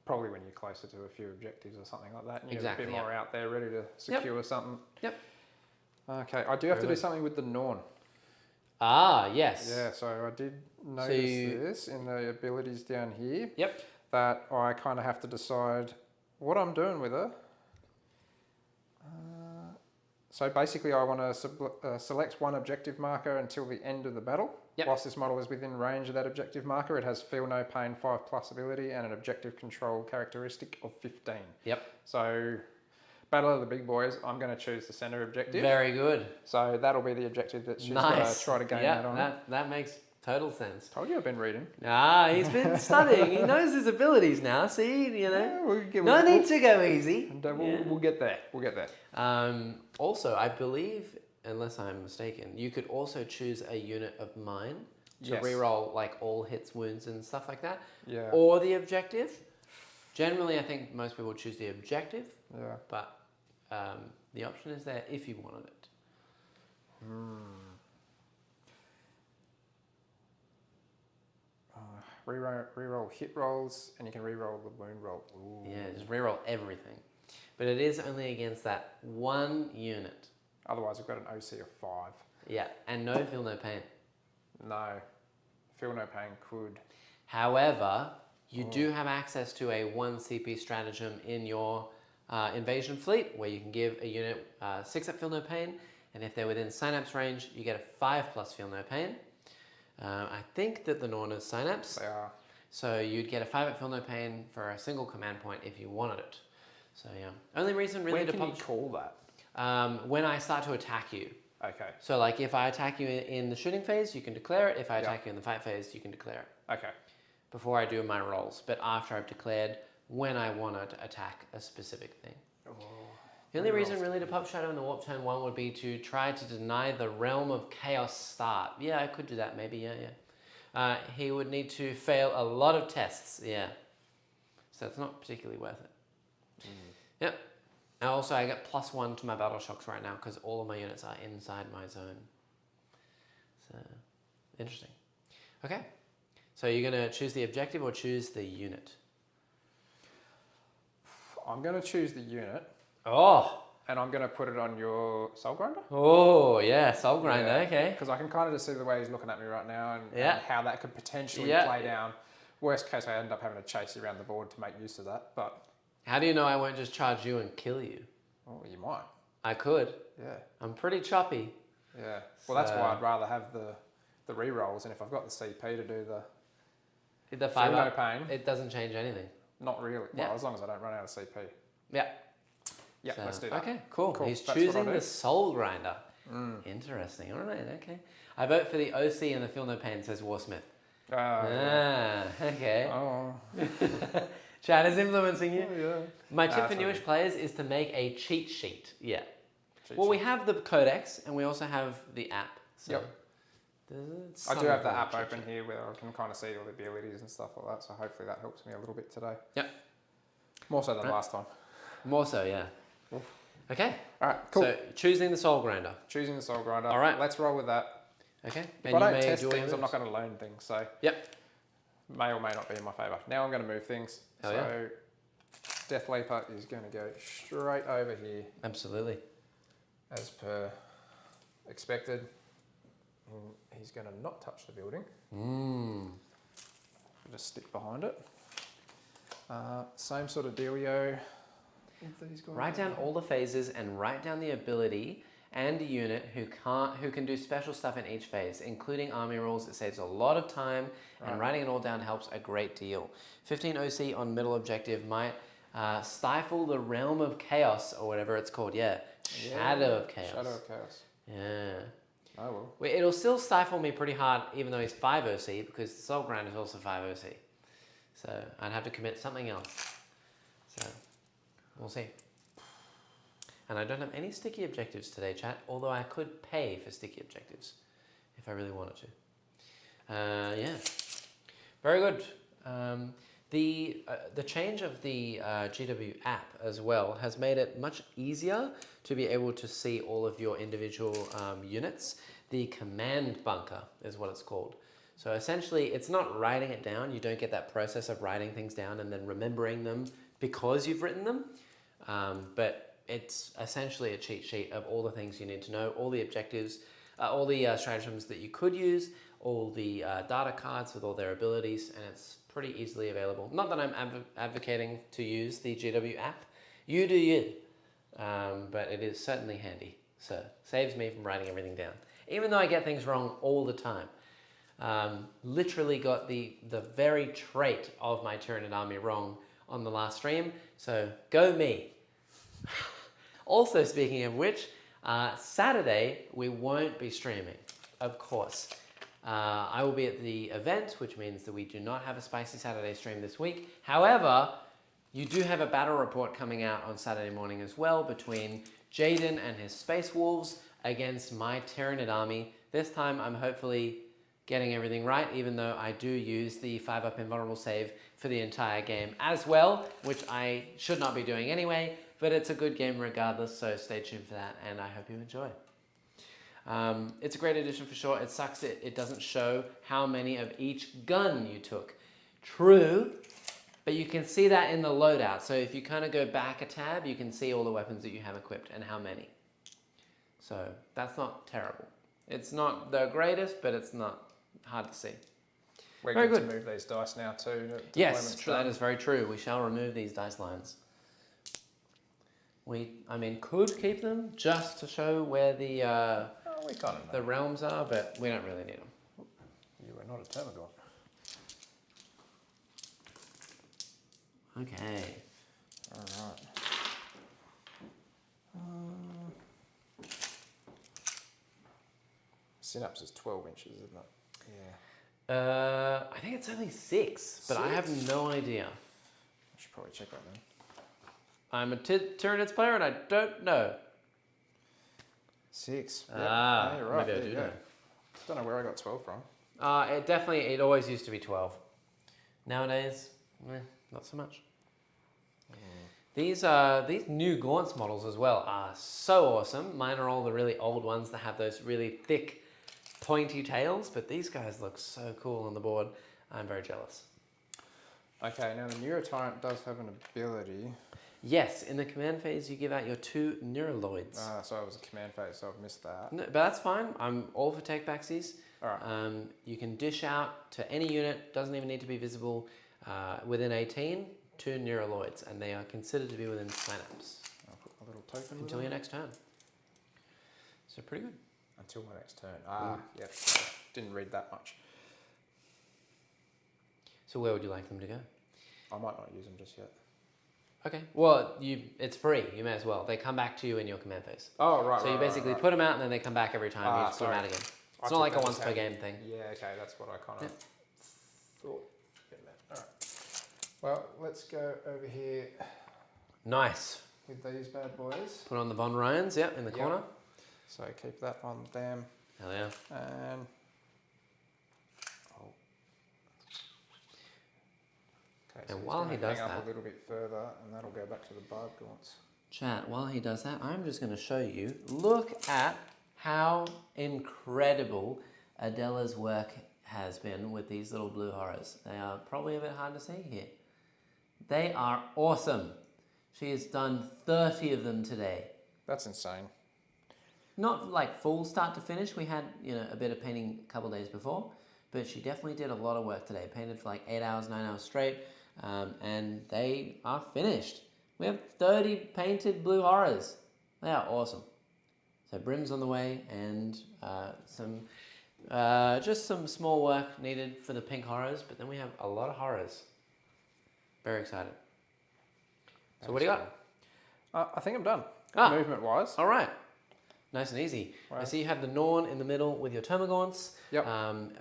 Probably when you're closer to a few objectives or something like that. And you're Exactly, a bit more out there ready to secure something. Yep. Okay. I do have to Very do good. something with the Norn. Ah, yes. Yeah, so I did notice this in the abilities down here. Yep. That I kind of have to decide what I'm doing with her. So basically I want to select one objective marker until the end of the battle. Yep. Whilst this model is within range of that objective marker, it has Feel No Pain 5+ ability and an objective control characteristic of 15. Yep. So, Battle of the Big Boys, I'm going to choose the center objective. Very good. So that'll be the objective that she's Nice. going to try to gain that on. That makes total sense. Told you I've been reading. Ah, he's been studying. He knows his abilities now. See, you know. Yeah, No need to go easy. And, we'll get there. We'll get there. Also, I believe, unless I'm mistaken, you could also choose a unit of mine to Yes. reroll like all hits, wounds, and stuff like that, Yeah. or the objective. Generally, I think most people choose the objective, Yeah. but the option is there if you wanted it. Reroll hit rolls, and you can reroll the wound roll. Ooh. Yeah, just reroll everything. But it is only against that one unit. Otherwise, we've got an OC of 5. Yeah, and no feel no pain. No. Feel No Pain could. However, you do have access to a 1 CP stratagem in your invasion fleet where you can give a unit 6 at feel no pain, and if they're within synapse range, you get a 5+ feel no pain. I think that the Norn is synapse, They are. so you'd get a 5 at feel no pain for a single command point if you wanted it. So yeah, only reason really When to can you pop call that? when I start to attack you. Okay. So like if I attack you in the shooting phase, you can declare it. If I attack you in the fight phase, you can declare it. Okay. Before I do my rolls, but after I've declared when I want to attack a specific thing. Oh, The only reason really to pop Shadow in the Warp turn 1 would be to try to deny the Realm of Chaos start. Yeah, I could do that maybe, yeah. He would need to fail a lot of tests, yeah. So it's not particularly worth it. Yep. And also I get +1 to my battle shocks right now because all of my units are inside my zone. So, interesting. Okay. So you're going to choose the objective or choose the unit? I'm going to choose the unit, Oh! and I'm going to put it on your Soul Grinder. Oh, yeah, Soul Grinder, okay. Because I can kind of just see the way he's looking at me right now and how that could potentially play down. Worst case, I end up having to chase you around the board to make use of that. But How do you know I won't just charge you and kill you? Oh, you might. I could. Yeah. I'm pretty choppy. Yeah. Well, that's why I'd rather have the re-rolls, and if I've got the CP to do the feel 5 no up, pain, it doesn't change anything. not really. Well, Yeah. as long as I don't run out of CP. Yeah. Yeah, So, let's do that. Okay, cool. He's That's what choosing I'll the do. Soul Grinder. Interesting. All right, okay. I vote for the OC and the Feel No Pain, says Warsmith. Okay. Oh. Chat is influencing you. Oh, yeah. My tip for newish players is to make a cheat sheet. Yeah. Cheat We have the codex and we also have the app. So Yep. there's I do some have the form of app cheat open sheet. here where I can kind of see all the abilities and stuff like that, so hopefully that helps me a little bit today. Yep. More so than last time. More so, yeah. Oof. Okay. All right, cool. So choosing the Soul Grinder. Choosing the Soul Grinder. All right. Let's roll with that. Okay. If I don't test things, I'm not going to learn things, so Yep. may or may not be in my favour. Now I'm going to move things. Hell so yeah. Death Leaper is going to go straight over here Absolutely. as per expected. And he's going to not touch the building. Just stick behind it. Same sort of dealio. with these guys. Write down all the phases and write down the ability and unit who can do special stuff in each phase, including army rules. It saves a lot of time, and writing it all down helps a great deal. 15 OC on middle objective might stifle the realm of chaos, or whatever it's called. Yeah, Shadow of Chaos. Shadow of Chaos. Yeah. Oh well. It'll still stifle me pretty hard, even though he's 5 OC, because the Soul Grind is also 5 OC. So I'd have to commit something else. So we'll see. And I don't have any sticky objectives today, chat, although I could pay for sticky objectives if I really wanted to. Yeah, very good. The change of the GW app as well has made it much easier to be able to see all of your individual units. The command bunker is what it's called. So essentially, it's not writing it down. You don't get that process of writing things down and then remembering them because you've written them. But it's essentially a cheat sheet of all the things you need to know, all the objectives, all the stratagems that you could use, all the data cards with all their abilities, and it's pretty easily available. Not that I'm advocating to use the GW app. You do you. But it is certainly handy. So saves me from writing everything down. Even though I get things wrong all the time. Literally got the very trait of my Tyranid army wrong on the last stream. So go me. Also, speaking of which, Saturday we won't be streaming, of course. I will be at the event, which means that we do not have a Spicy Saturday stream this week. However, you do have a battle report coming out on Saturday morning as well between Jaden and his Space Wolves against my Tyranid army. This time I'm hopefully getting everything right, even though I do use the 5-up invulnerable save for the entire game as well, which I should not be doing anyway, but it's a good game regardless, so stay tuned for that, and I hope you enjoy. It's a great addition for sure. It sucks it doesn't show how many of each gun you took. True, but you can see that in the loadout. So if you kind of go back a tab, you can see all the weapons that you have equipped and how many. So that's not terrible. It's not the greatest, but it's not hard to see. We're Very good good. to move these dice now too. Yes, that is very true. We shall remove these dice lines. Could keep them just to show where the we kind of the realms are, but we don't really need them. You were not a Termagant. Okay. All right. Synapse is 12 inches, isn't it? Yeah. I think it's only 6, but I have no idea. I should probably check that then. I'm a Tyranids player and I don't know. 6. Ah, you're right. maybe I There do you go. know. Don't know where I got 12 from. It always used to be 12. Nowadays, not so much. These new Gaunts models as well are so awesome. Mine are all the really old ones that have those really thick, pointy tails, but these guys look so cool on the board. I'm very jealous. Okay, now the Neurotyrant does have an ability. Yes, in the command phase, you give out your 2 Neuraloids. So it was a command phase, so I've missed that. No, but that's fine. I'm all for take backsies. All right. You can dish out to any unit, doesn't even need to be visible, within 18, 2 Neuraloids, and they are considered to be within synapse. I'll put my little token. Until your next turn. So pretty good. Until my next turn. Yep. Didn't read that much. So where would you like them to go? I might not use them just yet. Okay. Well, it's free. You may as well. They come back to you in your command phase. Oh, right. So you basically put them out and then they come back every time. You just put them out again. It's not like a once per game thing. Yeah, okay, that's what I kind of thought. All right. Well, let's go over here Nice. with these bad boys. Put on the Von Ryans, in the corner. So keep that on them. Hell yeah. And okay, And while he does hang that, up a little bit further, and that'll go back to the barb gaunts. Chat, while he does that, I'm just going to show you. Look at how incredible Adela's work has been with these little blue horrors. They are probably a bit hard to see here. They are awesome. She has done 30 of them today. That's insane. Not like full start to finish. We had, a bit of painting a couple days before, but she definitely did a lot of work today. Painted for like 8 hours, 9 hours straight, and they are finished. We have 30 painted blue horrors. They are awesome. So Brim's on the way, and just some small work needed for the pink horrors, but then we have a lot of horrors. Very excited. So what do you got? I think I'm done. Ah. Movement-wise. All right. Nice and easy. Right. I see you have the Norn in the middle with your Termagants. Yep.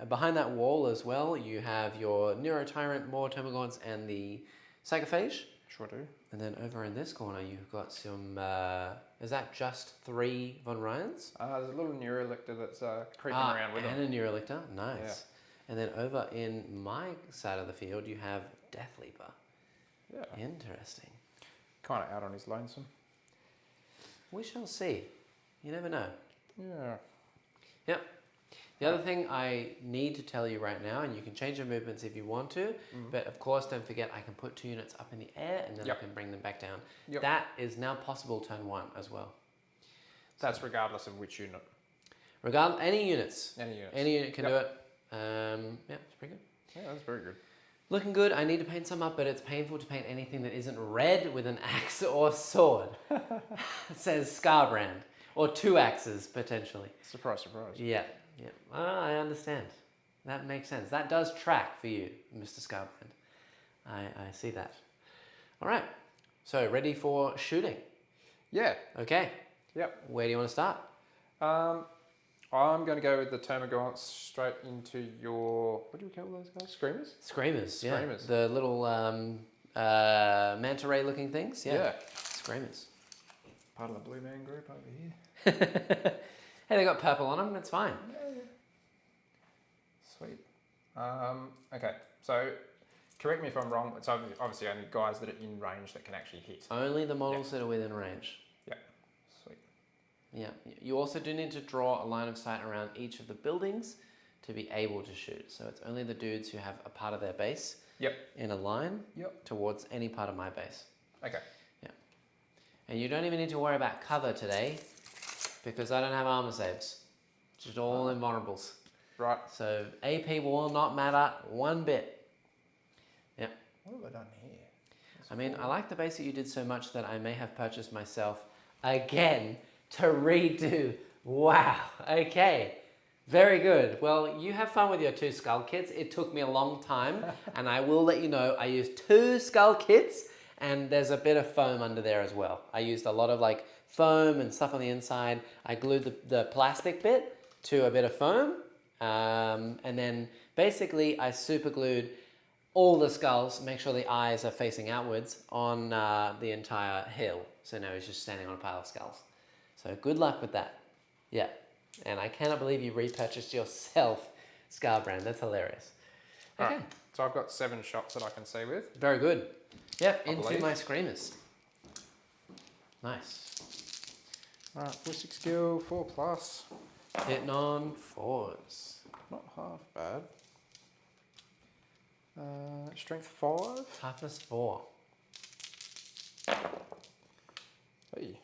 Behind that wall as well, you have your Neurotyrant, more Termagants, and the Psychophage. Sure do. And then over in this corner, you've got some, is that just 3 Von Ryans? There's a little Neurolictor that's creeping around with and them. a Neurolictor. Nice. Yeah. And then over in my side of the field, you have Death Leaper. Yeah. Interesting. Kind of out on his lonesome. We shall see. You never know. Yeah. Yep. The other thing I need to tell you right now, and you can change your movements if you want to, but of course don't forget I can put 2 units up in the air and then I can bring them back down. Yep. That is now possible turn 1 as well. That's regardless of which unit. Any units. Any units. Any unit can do it. It's pretty good. Yeah, that's very good. Looking good. I need to paint some up, but it's painful to paint anything that isn't red with an axe or sword. It says Scarbrand. Or 2 axes, potentially. Surprise, surprise. Yeah. I understand. That makes sense. That does track for you, Mr. Scarbrand. I see that. All right. So, ready for shooting? Yeah. Okay. Yep. Where do you want to start? I'm going to go with the Termagants straight into your... What do we call those guys? Screamers? Screamers, yeah. Screamers. The little manta ray looking things? Yeah. Screamers. Part of the Blue Man group over here. Hey, they got purple on them. That's fine. Yeah. Sweet. Okay, so correct me if I'm wrong. It's obviously only guys that are in range that can actually hit. Only the models that are within range. Yeah. Sweet. Yeah. You also do need to draw a line of sight around each of the buildings to be able to shoot. So it's only the dudes who have a part of their base in a line towards any part of my base. Okay. Yeah. And you don't even need to worry about cover today because I don't have armor saves. It's just all invulnerables. Right. So AP will not matter one bit. Yeah. What have I done here? I mean, I like the base that you did so much that I may have purchased myself again to redo. Wow. Okay. Very good. Well, you have fun with your 2 skull kits. It took me a long time, and I will let you know I used 2 skull kits, and there's a bit of foam under there as well. I used a lot of like foam and stuff on the inside. I glued the plastic bit to a bit of foam, and then basically I super glued all the skulls, make sure the eyes are facing outwards on the entire hill. So now he's just standing on a pile of skulls. So good luck with that. Yeah. And I cannot believe you repurchased yourself Scarbrand. That's hilarious. Okay. Right. So I've got 7 shots that I can see with. Very good. Yep, I into believe. my screamers. Nice. Right, ballistic skill 4+. Hitting on 4s. Not half bad. Strength 5. Toughness 4. Hey.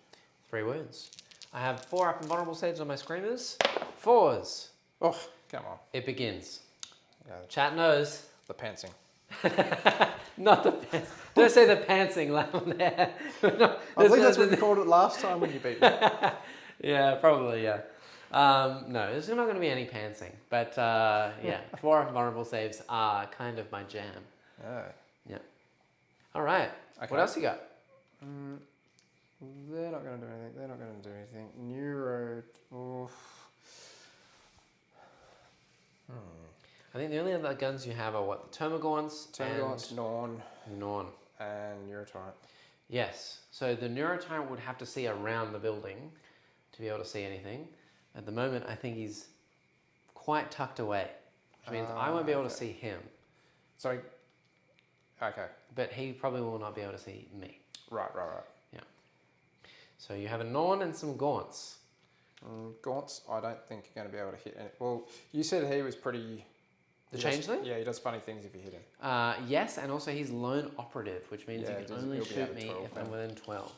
3 wounds. I have 4 up and vulnerable saves on my screamers. 4s. Oh, come on. It begins. Yeah, Chat knows. the pantsing. Not the pants. Don't say the pantsing on there. I believe that's what you called it last time when you beat me. Yeah, probably, yeah. No, there's not going to be any pantsing. But yeah, 4 vulnerable saves are kind of my jam. Oh. Yeah. All right. Okay. What else you got? They're not going to do anything. They're not going to do anything. Neuro. Oof. I think the only other guns you have are what? The Termagants, Termagants, Norn, Norn. and Neurotyrant. Yes. So the Neurotyrant would have to see around the building to be able to see anything. At the moment, I think he's quite tucked away, which means I won't be able to see him. So, okay. But he probably will not be able to see me. Right. Yeah. So you have a Norn and some Gaunts. Gaunts, I don't think you're going to be able to hit any. Well, you said he was pretty... The changeling? Yeah, he does funny things if you hit him. Yes, and also he's lone operative, which means Yeah, you can he'll only be shoot out me of 12 if I'm within 12.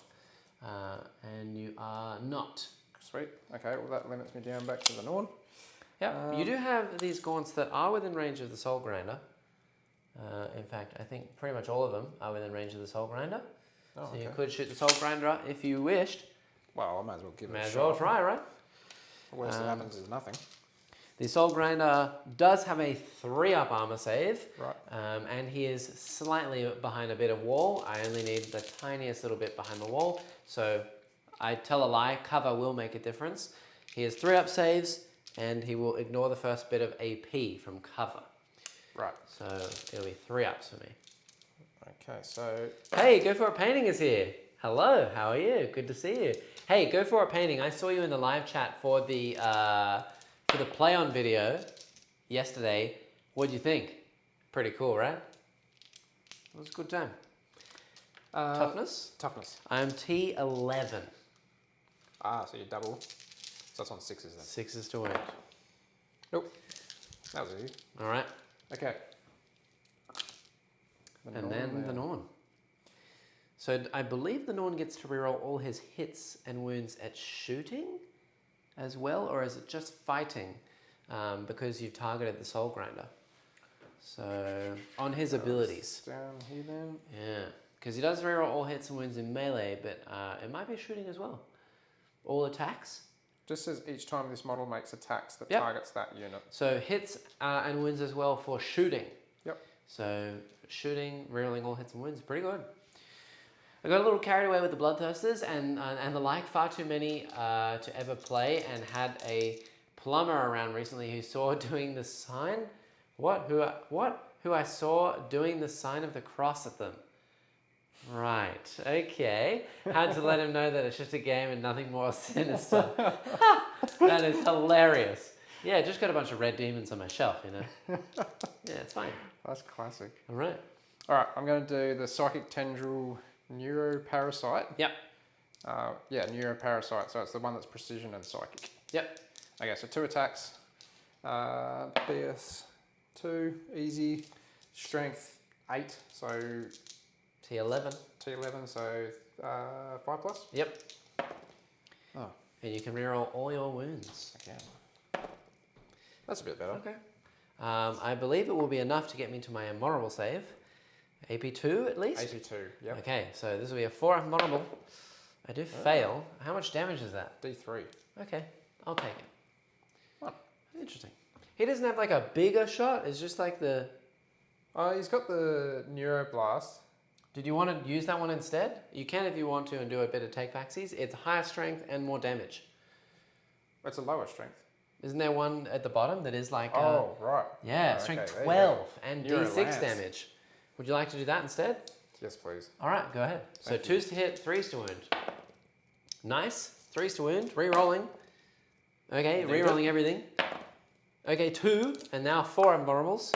And you are not. Sweet. Okay, well that limits me down back to the Norn. Yeah, you do have these Gaunts that are within range of the Soul Grinder. In fact, I think pretty much all of them are within range of the Soul Grinder. Oh, so okay. you could shoot the Soul Grinder if you wished. Well, I might as well give it a shot. May as well try, right? The worst that happens is nothing. The Soul Grinder does have a 3-up armor save. Right. And he is slightly behind a bit of wall. I only need the tiniest little bit behind the wall. So I tell a lie, cover will make a difference. He has 3-up saves, and he will ignore the first bit of AP from cover. Right. So it'll be 3-ups for me. Okay, so... Hey, Go For It Painting is here. Hello, how are you? Good to see you. Hey, Go For It Painting, I saw you in the live chat for the play on video yesterday. What'd you think? Pretty cool, right? It was a good time. Toughness? Toughness. I'm T11. Ah, so you double. So that's on 6s then. 6s to wound. Nope. That was easy. All right. Okay. And then the Norn. So I believe the Norn gets to reroll all his hits and wounds at shooting as well, or is it just fighting because you've targeted the Soul Grinder? So on his abilities. Down here then. Yeah, because he does reroll all hits and wounds in melee, but it might be shooting as well. All attacks. Just says each time this model makes attacks that Yep. targets that unit. So hits and wounds as well for shooting. Yep. So shooting, rerolling all hits and wounds, pretty good. I got a little carried away with the Bloodthirsters and the like, far too many to ever play, and had a plumber around recently who saw doing the sign. Who I saw doing the sign of the cross at them. Right, okay. Had to let him know that it's just a game and nothing more sinister. That is hilarious. Yeah, just got a bunch of red demons on my shelf, you know. Yeah, it's fine. That's classic. All right. All right, I'm going to do the Psychic Tendril Neuroparasite. Yep. Yeah, Neuroparasite. So it's the one that's precision and psychic. Yep. Okay, so 2 attacks. BS 2, easy. Strength 8, so T11. T11, so 5 plus. Yep. Oh, And you can reroll all your wounds. okay. That's a bit better. Okay. I believe it will be enough to get me to my immoral save. AP2 at least? AP2, yep. Okay, so this will be a 4 immoral. I do fail. How much damage is that? D3. Okay, I'll take it. Oh. Interesting. He doesn't have like a bigger shot. It's just like the... He's got the Neuroblast. Did you want to use that one instead? You can if you want to and do a bit of take-backsies. It's higher strength and more damage. It's a lower strength. Isn't there one at the bottom that is like... Oh, right. Yeah, Oh, strength okay, there you 12 go. and Neuro D6 Lance. damage. Would you like to do that instead? Yes, please. All right, go ahead. So Thank you. 2s to hit, 3s to wound. Nice. 3s to wound. Re-rolling. Okay, Nailed re-rolling everything. Okay, 2, and now 4 invulnerables.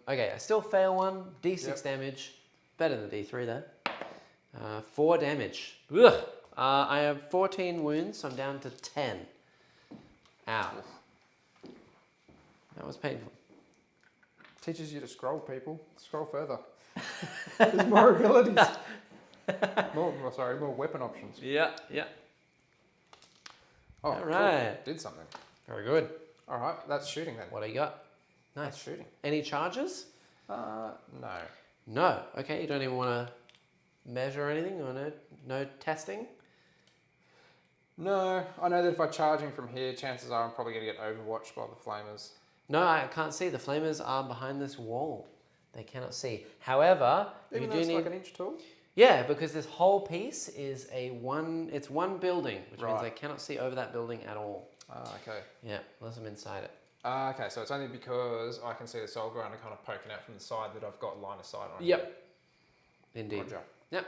Okay, I still fail one. D6 Yep. damage. Better than D3 though. 4 damage. Ugh. I have 14 wounds, so I'm down to 10. Ow. That was painful. Teaches you to scroll, people. Scroll further. There's more abilities. more weapon options. Yeah, yeah. Oh, All right. Cool. Did something. Very good. All right, that's shooting then. What do you got? That's Nice. shooting. Any charges? No. No. Okay, you don't even want to measure anything or no testing? No, I know that if I charge him from here, chances are I'm probably going to get overwatched by the flamers. No, I can't see. The flamers are behind this wall. They cannot see. However, Even though it's like an inch tall? Yeah, because this whole piece is it's one building, which means they cannot see over that building at all. Ah, okay. Yeah, unless I'm inside it. Ah, okay, so it's only because I can see the soul grinder kind of poking out from the side that I've got line of sight on. Yep. Indeed. Roger. Yep.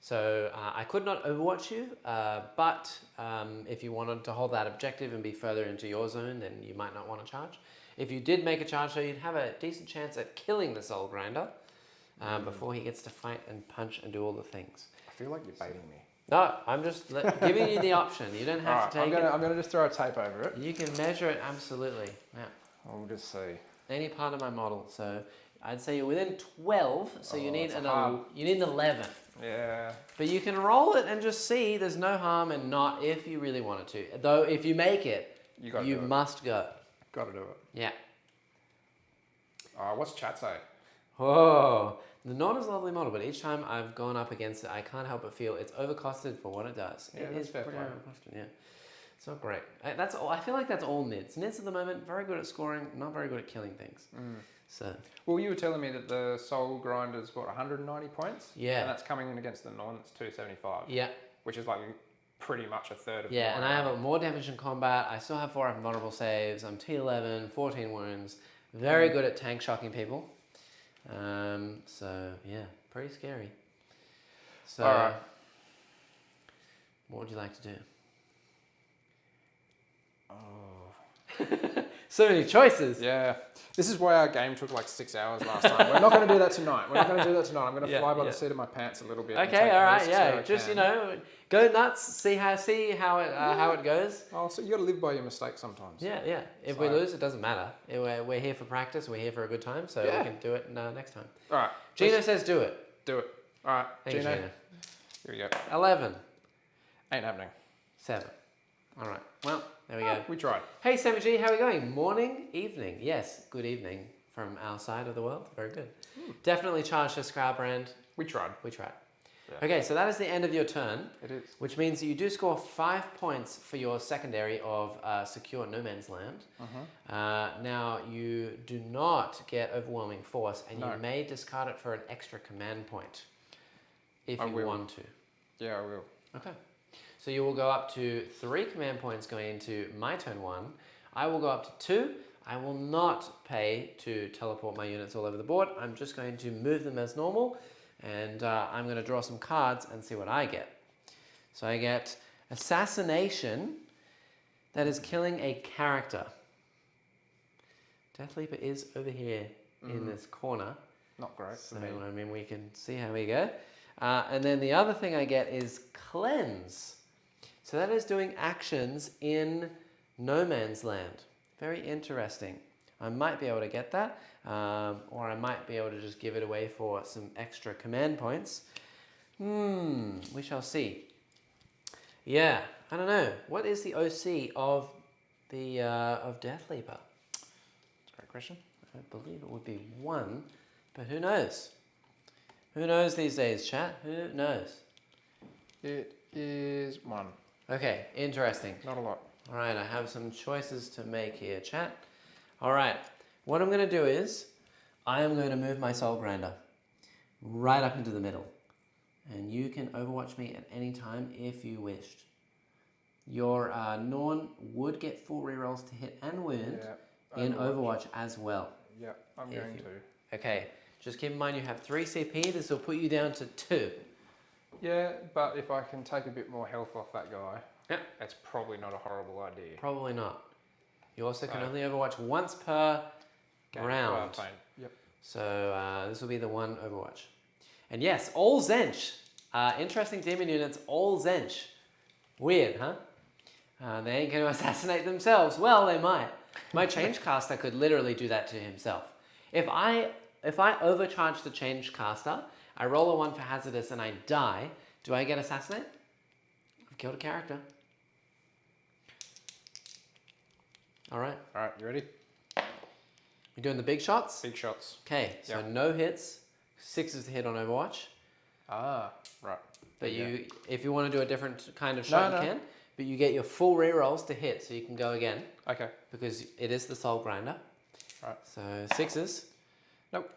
So I could not overwatch you, but if you wanted to hold that objective and be further into your zone, then you might not want to charge. If you did make a charge, though, you'd have a decent chance at killing the soul grinder before he gets to fight and punch and do all the things. I feel like you're baiting me. No, I'm just giving you the option. You don't have to take it. I'm going to just throw a tape over it. You can measure it, absolutely. Yeah. We'll just see. Any part of my model. So I'd say you're within 12, so you need an 11. Yeah. But you can roll it and just see there's no harm in not if you really wanted to. Though if you make it, you must go. Got to do it. Yeah. What's chat say? Oh, not as lovely model, but each time I've gone up against it, I can't help but feel it's overcosted for what it does. Yeah, it is pretty overcosted, yeah. It's not great. That's all. I feel like that's all Nids. Nids at the moment, very good at scoring, not very good at killing things. So. Well, you were telling me that the soul grinder's what, 190 points? Yeah. And that's coming in against the non, it's 275. Yeah. Which is like pretty much a third of and I have more damage in combat. I still have 4 invulnerable saves. I'm T11, 14 wounds. Very good at tank shocking people. So yeah, pretty scary. So, what would you like to do? So many choices. Yeah. This is why our game took like 6 hours last time. We're not going to do that tonight. We're not going to do that tonight. I'm going to fly by the seat of my pants a little bit. Okay, all right, yeah. Just go nuts. See how it goes. Oh, so you got to live by your mistakes sometimes. Yeah. If we lose, it doesn't matter. We're here for practice. We're here for a good time. So we can do it next time. All right. Gino says do it. Do it. All right. Thank Gino. you, Gino. Here we go. 11. Ain't happening. 7. All right. Well, there we go. We tried. Hey, Sammy G, how are we going? Morning, evening. Yes, good evening from our side of the world. Very good. Definitely charge this crowd brand. We tried. Yeah. Okay, so that is the end of your turn. It is. Which means that you do score 5 points for your secondary of secure no man's land. Now, you do not get overwhelming force, and you may discard it for an extra command point if you want to. Yeah, I will. Okay. So you will go up to 3 command points going into my turn 1. I will go up to 2. I will not pay to teleport my units all over the board. I'm just going to move them as normal, and I'm going to draw some cards and see what I get. So I get Assassination, that is killing a character. Death Leaper is over here in this corner. Not great for me. I mean, we can see how we go. And then the other thing I get is Cleanse. So that is doing actions in no man's land. Very interesting. I might be able to get that, or I might be able to just give it away for some extra command points. We shall see. Yeah, I don't know. What is the OC of the of Death Leaper? That's a great question. I believe it would be 1, but who knows? Who knows these days, chat? Who knows? It is 1. Okay, interesting. Not a lot. All right, I have some choices to make here, chat. All right, what I'm going to do is I am going to move my soul grinder right up into the middle. And you can overwatch me at any time if you wished. Your Norn would get 4 rerolls to hit and wound in Overwatch as well. Yeah, I'm going to. Okay, just keep in mind you have 3 CP. This will put you down to 2. Yeah, but if I can take a bit more health off that guy, that's probably not a horrible idea. Probably not. You also can only overwatch once per round. Yep. So this will be the 1 overwatch. And yes, all Zench. Interesting demon units, all Zench. Weird, huh? They ain't going to assassinate themselves. Well, they might. My change caster could literally do that to himself. If I overcharge the change caster, I roll a 1 for hazardous and I die, do I get assassinate? I've killed a character. All right. All right, you ready? You're doing the big shots? Big shots. Okay, so Yep. no hits. 6 is the hit on Overwatch. Ah, right. But Yeah. if you want to do a different kind of shot, No. you can. But you get your full rerolls to hit, so you can go again. Okay. Because it is the Soul Grinder. Right. So 6s. Nope.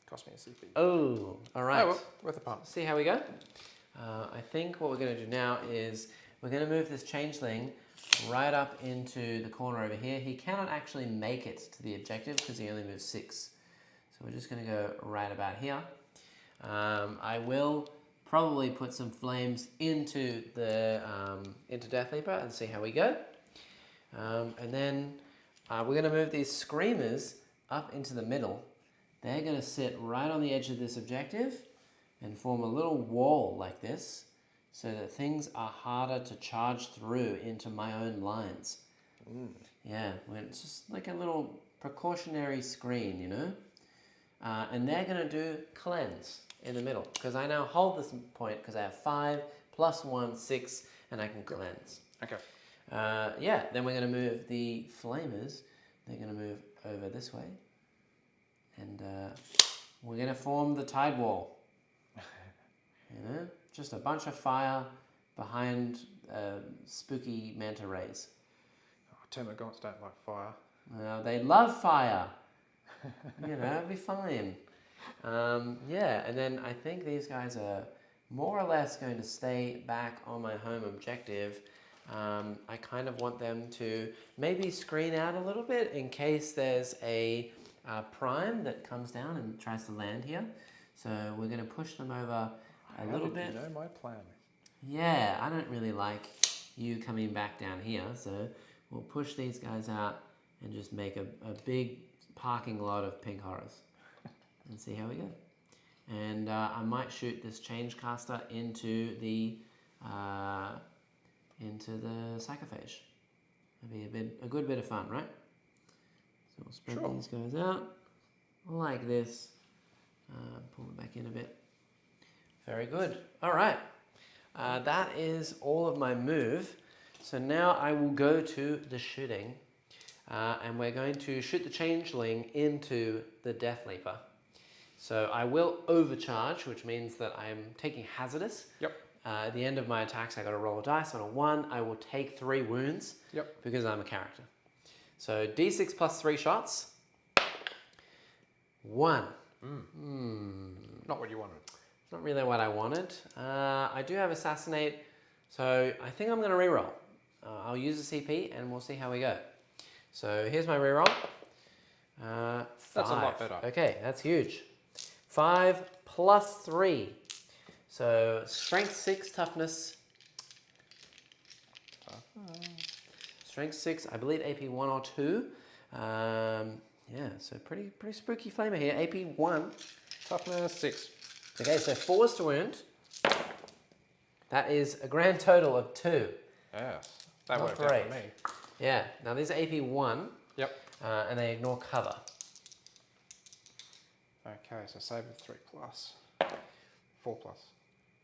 Cost me a CP. Oh, all right. Oh, well, worth a pump. See how we go? I think what we're going to do now is we're going to move this changeling right up into the corner over here. He cannot actually make it to the objective because he only moves 6. So we're just going to go right about here. I will probably put some flames into the into Death Leaper and see how we go. And then we're going to move these screamers up into the middle. They're going to sit right on the edge of this objective and form a little wall like this so that things are harder to charge through into my own lines. Yeah, it's just like a little precautionary screen, you know? And they're going to do cleanse in the middle because I now hold this point because I have 5 plus 1, 6, and I can cleanse. Okay. Yeah, then we're going to move the flamers. They're going to move over this way. And we're going to form the tide wall. You know, just a bunch of fire behind spooky manta rays. Oh, Termagants don't like fire. They love fire. You know, it'll be fine. Yeah, and then I think these guys are more or less going to stay back on my home objective. I kind of want them to maybe screen out a little bit in case there's a prime that comes down and tries to land here. So we're going to push them over a little bit. You know my plan. Yeah, I don't really like you coming back down here, so we'll push these guys out and just make a big parking lot of pink horrors and see how we go. And I might shoot this change caster into the sarcophage. That'd be a good bit of fun, right? So we'll spread these guys out like this. Pull it back in a bit. Very good. All right. That is all of my move. So now I will go to the shooting. And we're going to shoot the changeling into the Death Leaper. So I will overcharge, which means that I'm taking hazardous. Yep. At the end of my attacks, I got to roll a dice. On a 1, I will take 3 wounds. Yep. Because I'm a character. So d6 plus 3 shots. 1. Not what you wanted. It's not really what I wanted. I do have Assassinate, so I think I'm going to reroll. I'll use the CP and we'll see how we go. So here's my reroll. 5. That's a lot better. Okay, that's huge. 5 plus 3. So strength 6, toughness. Strength 6, I believe AP 1 or 2. Yeah, so pretty spooky flamer here. AP 1. Toughness 6. Okay, so 4 to wound. That is a grand total of 2. Yes, that Not worked out great. for me. Yeah, now these are AP 1. Yep. And they ignore cover. Okay, so save of 3 plus. 4 plus.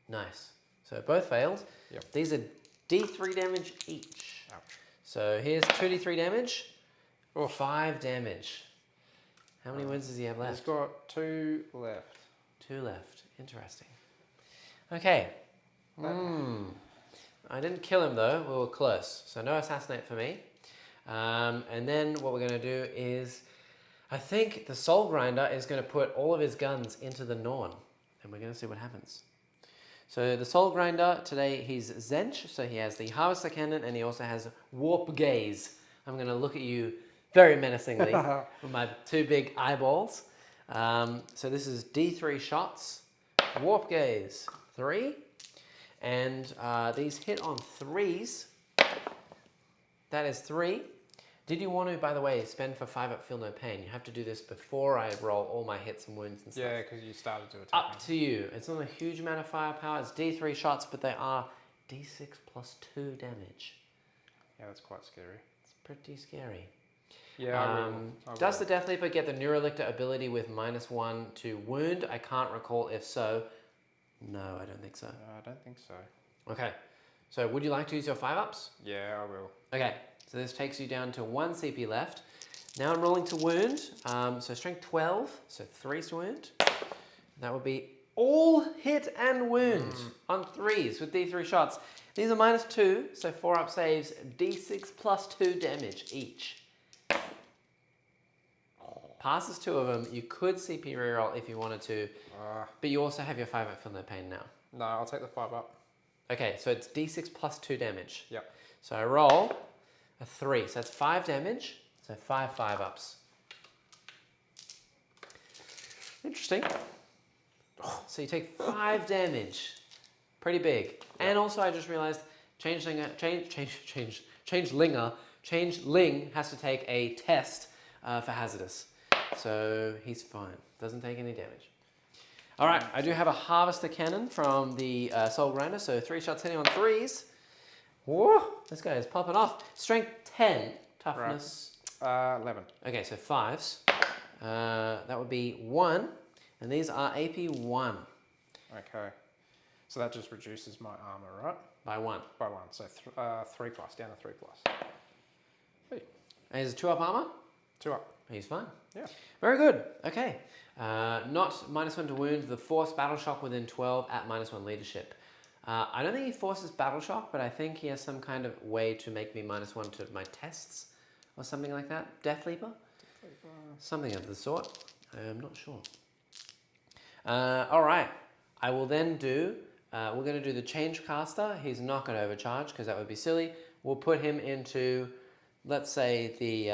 Nice. So both failed. Yep. These are D3 damage each. Ouch. So here's 2d3 damage. Or 5 damage. How many wounds does he have He's left? got 2 left. 2 left. Interesting. Okay. I didn't kill him though. We were close. So no assassinate for me. And then what we're going to do is, I think the Soul Grinder is going to put all of his guns into the Norn. And we're going to see what happens. So the Soul Grinder, today he's Zench. So he has the Harvester Cannon and he also has Warp Gaze. I'm going to look at you very menacingly with my 2 big eyeballs. So this is D3 shots. Warp Gaze, 3. And these hit on 3s. That is 3. Did you want to, by the way, spend for 5 up Feel No Pain? You have to do this before I roll all my hits and wounds and stuff. Yeah, because you started to attack. Up to you. It's not a huge amount of firepower. It's D3 shots, but they are D6 plus 2 damage. Yeah, that's quite scary. It's pretty scary. Yeah, I will. Does the Death Leaper get the Neurolictor ability with -1 to wound? I can't recall if so. No, I don't think so. I don't think so. Okay. So would you like to use your 5-ups? Yeah, I will. Okay. So this takes you down to 1 CP left. Now I'm rolling to wound. So strength 12, so 3's to wound. That would be all hit and wound on 3s with D3 shots. These are -2, so 4-up saves, D6 plus 2 damage each. Passes 2 of them. You could CP reroll if you wanted to, but you also have your 5-up feel no pain now. No, I'll take the 5-up. Okay, so it's D6 plus 2 damage. Yep. So I roll a 3, so that's 5 damage. So 5 5-ups. Interesting. So you take 5 damage. Pretty big. Yep. And also I just realized Changeling has to take a test for hazardous. So he's fine. Doesn't take any damage. All right, I do have a Harvester Cannon from the Soul Grinder, so 3 shots hitting on 3s. Whoa, this guy is popping off. Strength 10, toughness. Right. 11. Okay, so 5s. That would be 1, and these are AP 1. Okay. So that just reduces my armor, right? By 1. By 1, so 3 plus, down to 3 plus. Hey. And he's a 2-up armor? 2 up. He's fine. Yeah. Very good. Okay. Not -1 to wound, the force battle shock within 12 at -1 leadership. I don't think he forces battle shock, but I think he has some kind of way to make me -1 to my tests or something like that. Death Leaper? Something of the sort. I'm not sure. All right. I will then do, we're going to do the Change Caster. He's not going to overcharge because that would be silly. We'll put him into, let's say, the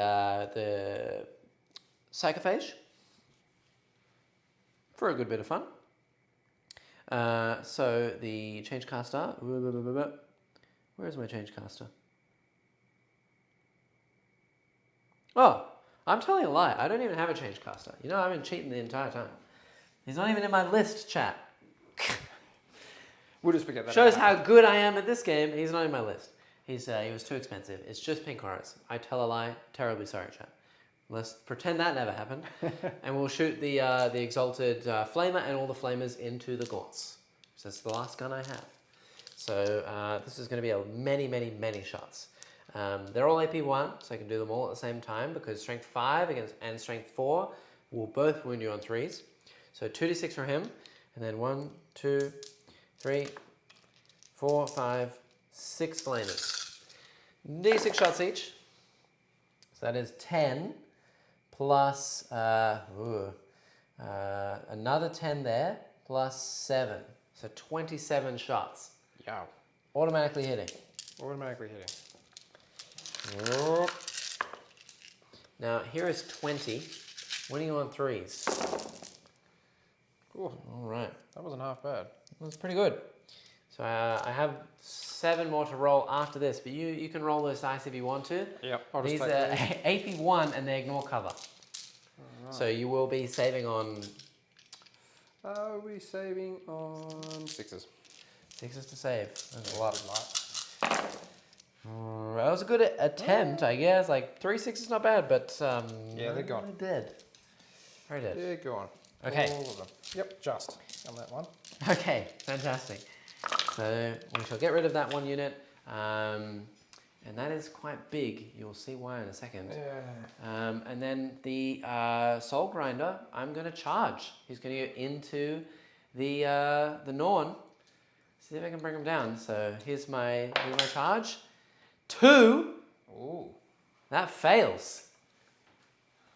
Psychophage for a good bit of fun. So the Change Caster, where is my Change Caster? Oh, I'm telling a lie. I don't even have a Change Caster. You know, I've been cheating the entire time. He's not even in my list, chat. We'll just forget that. Shows how good I am at this game. He's not in my list. He was too expensive. It's just pink horrors. I tell a lie. Terribly sorry, chat. Let's pretend that never happened. And we'll shoot the Exalted Flamer and all the Flamers into the Gaunts. So that's the last gun I have. So this is going to be a many shots. They're all AP1, so I can do them all at the same time because Strength 5 and Strength 4 will both wound you on 3s. So 2d6 for him, and then 1, 2, 3, 4, 5, 6 Flamers. D6 shots each. So that is 10 plus another 10 there, plus 7. So 27 shots. Yeah. Automatically hitting. Automatically hitting. Now here is 20. Winning on 3s. Ooh, all right. That wasn't half bad. That's pretty good. So I have 7 more to roll after this, but you can roll those dice if you want to. Yep. I'll just these take are these. AP1 and they ignore cover. Right. So you will be saving on... Are we saving on 6s? 6s to save. That's a lot. That was a good attempt, I guess. Like 3 6s not bad, but yeah, they're gone. They're dead. Very dead. They're gone. Okay. All of them. Yep, just on that one. Okay, fantastic. So we shall get rid of that 1 unit, and that is quite big. You'll see why in a second. Yeah. And then the Soul Grinder, I'm going to charge. He's going to go into the Norn. See if I can bring him down. So here's my charge. 2. Ooh. That fails.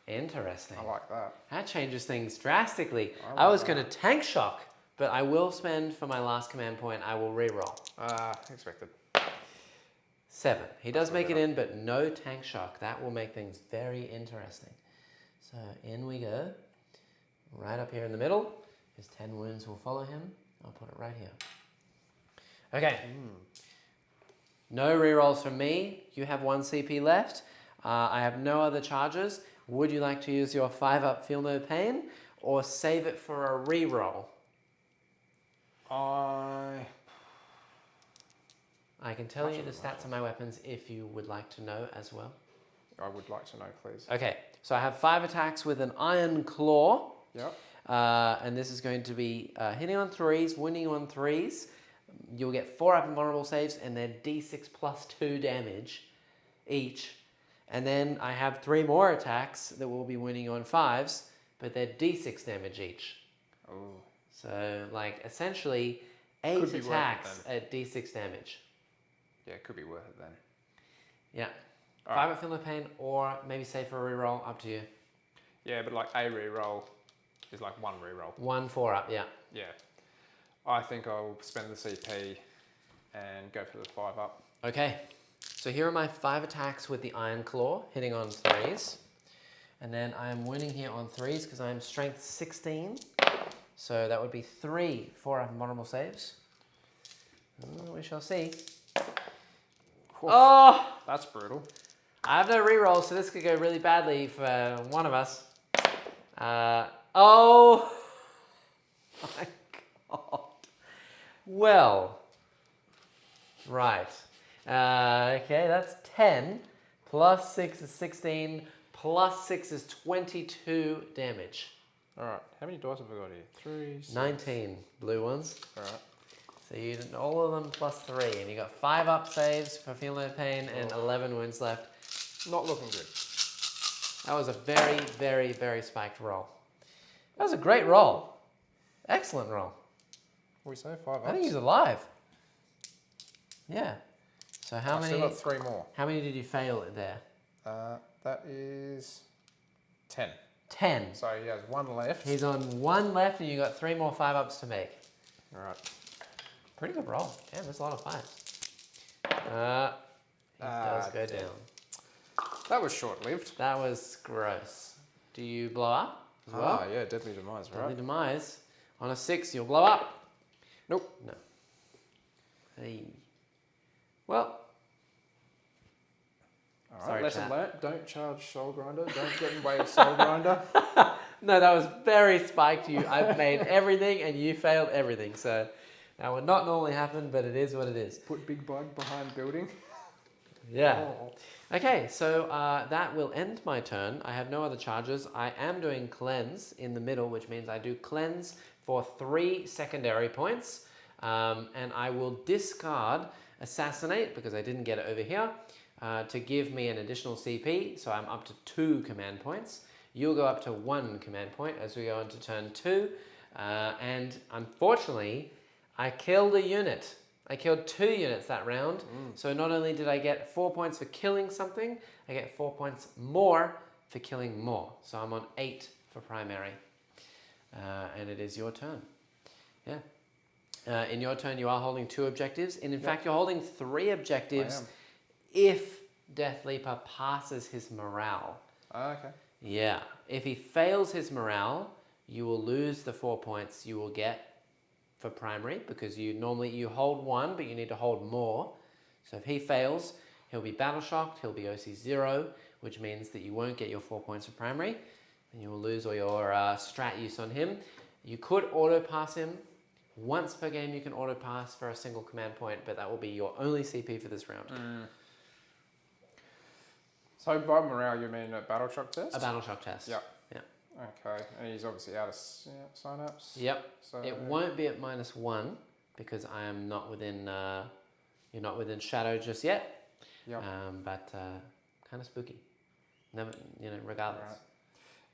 Interesting. I like that. That changes things drastically. I was going to tank shock, but I will spend for my last command point. I will reroll. Expected. 7. He does make it in, but no tank shock. That will make things very interesting. So in we go. Right up here in the middle. His 10 wounds will follow him. I'll put it right here. Okay. No rerolls from me. You have 1 CP left. I have no other charges. Would you like to use your 5-up Feel No Pain or save it for a reroll? I can tell you the stats of my weapons if you would like to know as well. I would like to know, please. Okay, so I have 5 attacks with an Iron Claw. Yep. And this is going to be hitting on 3s, wounding on 3s. You'll get 4 up invulnerable saves and they're D6 plus 2 damage each. And then I have 3 more attacks that will be winning on 5s, but they're d6 damage each. Oh. So, like, essentially, 8 Could be worth it attacks then. at d6 damage. Yeah, it could be worth it then. Yeah. All 5 at Feel No Pain, or maybe save for a reroll, up to you. Yeah, but like a reroll is like 1 reroll. 1 4-up, yeah. Yeah. I think I'll spend the CP and go for the 5-up. Okay. So here are my 5 attacks with the Iron Claw, hitting on 3s. And then I am winning here on 3s because I am strength 16. So that would be 3 4-up and bottom roll saves. We shall see. Whew. Oh! That's brutal. I have no reroll, so this could go really badly for one of us. Oh my god. Well, right. Okay, that's 10. Plus 6 is 16. Plus 6 is 22 damage. All right. How many dice have I got here? 3, 6. 19 blue ones. All right. So you did all of them plus 3, and you got 5 up saves for Feel No Pain and 11 wounds left. Not looking good. That was a very, very, very spiked roll. That was a great roll. Excellent roll. What do we say? 5 ups? I think he's alive. Yeah. So how I've many? still got 3 more. How many did you fail there? That is 10. 10. So he has 1 left. He's on 1 left, and you got 3 more 5-ups to make. All right. Pretty good roll. Yeah, that's a lot of 5s. It does go dead. down. That was short-lived. That was gross. Do you blow up as well? Ah, yeah, deadly demise, right? Deadly demise. On a 6, you'll blow up. Nope. No. Hey. Well. All right, Sorry, lesson chat. learnt. Don't charge Soul Grinder. Don't get in the way of Soul Grinder. No, that was very spiked. I've made everything and you failed everything. So that would not normally happen, but it is what it is. Put Big Bug behind building. Yeah. Oh. Okay, so that will end my turn. I have no other charges. I am doing cleanse in the middle, which means I do cleanse for 3 secondary points. And I will discard Assassinate, because I didn't get it over here, to give me an additional CP. So I'm up to 2 command points. You'll go up to 1 command point as we go into turn 2. And unfortunately, I killed a unit. I killed 2 units that round. So not only did I get 4 points for killing something, I get 4 points more for killing more. So I'm on 8 for primary. And it is your turn. Yeah. In your turn, you are holding 2 objectives. And in fact, you're holding 3 objectives if Death Leaper passes his morale. Okay. Yeah. If he fails his morale, you will lose the 4 points you will get for primary, because you hold 1, but you need to hold more. So if he fails, he'll be battle shocked, he'll be OC 0, which means that you won't get your 4 points for primary, and you will lose all your strat use on him. You could auto pass him. Once per game you can auto pass for a single command point, but that will be your only CP for this round. So by morale you mean a battle shock test? A battle shock test. Yep. Yeah. Okay, and he's obviously out of synapse. Yep. So It won't be at -1 because I am not within. You're not within shadow just yet. Yep. But kind of spooky. Never, regardless. Right.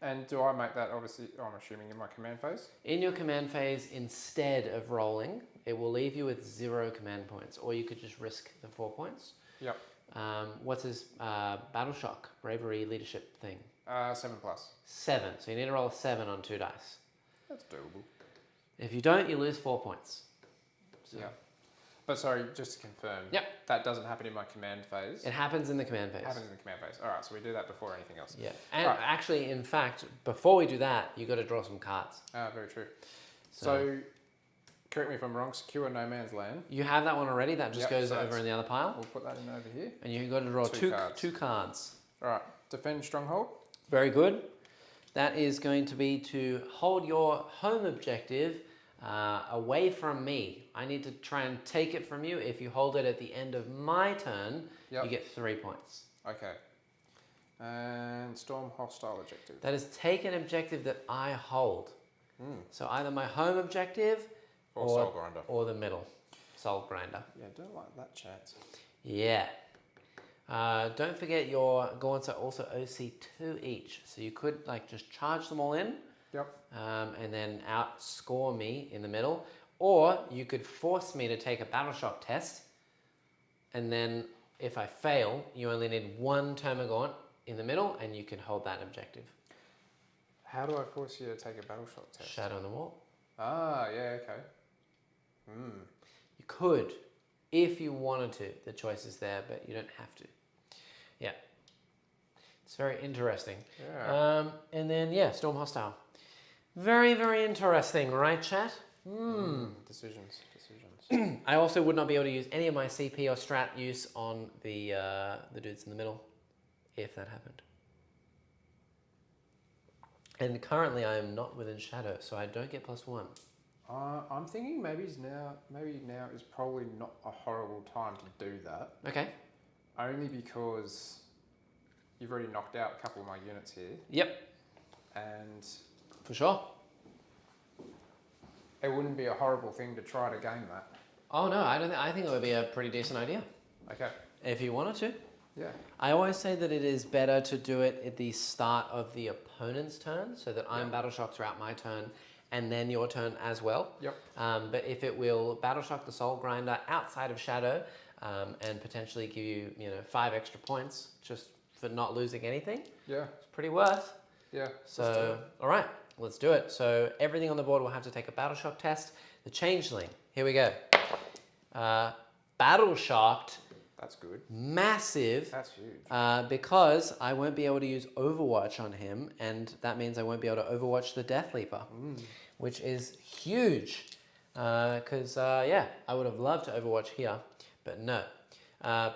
And do I make that, obviously, I'm assuming in my command phase? In your command phase, instead of rolling, it will leave you with 0 command points, or you could just risk the 4 points. Yep. What's his battle shock, bravery, leadership thing? 7+. 7. So you need to roll a 7 on 2 dice. That's doable. If you don't, you lose 4 points. So Yeah. But sorry, just to confirm. Yep. That doesn't happen in my command phase. It happens in the command phase. It happens in the command phase. All right, so we do that before anything else. Yeah. And Right. actually, in fact, before we do that, you got to draw some cards. Very true. So, correct me if I'm wrong, secure no man's land. You have that one already. That just Yep, goes so over in the other pile. We'll put that in over here. And you've got to draw Two cards. 2 cards. All right, defend stronghold. Very good. That is going to be to hold your home objective away from me. I need to try and take it from you. If you hold it at the end of my turn, Yep. you get 3 points. Okay. And storm hostile objective. That is take an objective that I hold. So either my home objective Or soul grinder. or the middle. Soul grinder. Yeah, don't like that chance. Yeah. Don't forget your gaunts are also OC2 each, so you could like just charge them all in, and then outscore me in the middle, or you could force me to take a battle shock test, and then if I fail, you only need one Termagaunt in the middle, and you can hold that objective. How do I force you to take a battle shock test? Shadow on the wall. Ah, yeah, okay. You could, if you wanted to. The choice is there, but you don't have to. Yeah. It's very interesting. Yeah. And then, yeah, Storm Hostile. Very, very interesting, right, chat? Decisions. I also would not be able to use any of my CP or strat use on the dudes in the middle, if that happened. And currently I am not within shadow, so I don't get +1. I'm thinking maybe now is probably not a horrible time to do that. Okay. Only because you've already knocked out a couple of my units here. Yep. And for sure. It wouldn't be a horrible thing to try to gain that. Oh no, I think it would be a pretty decent idea. Okay. If you wanted to. Yeah. I always say that it is better to do it at the start of the opponent's turn, so that I'm battle shocked throughout my turn, and then your turn as well. Yep. But if it will battle shock the Soul Grinder outside of Shadow, and potentially give you 5 extra points just for not losing anything. Yeah. It's pretty worth. Yeah. So all right, let's do it. So everything on the board will have to take a battle shock test. The Changeling. Here we go. Battle shocked. That's good. Massive. That's huge. Because I won't be able to use Overwatch on him, and that means I won't be able to Overwatch the Death Leaper, which is huge. Because, yeah, I would have loved to Overwatch here, but no.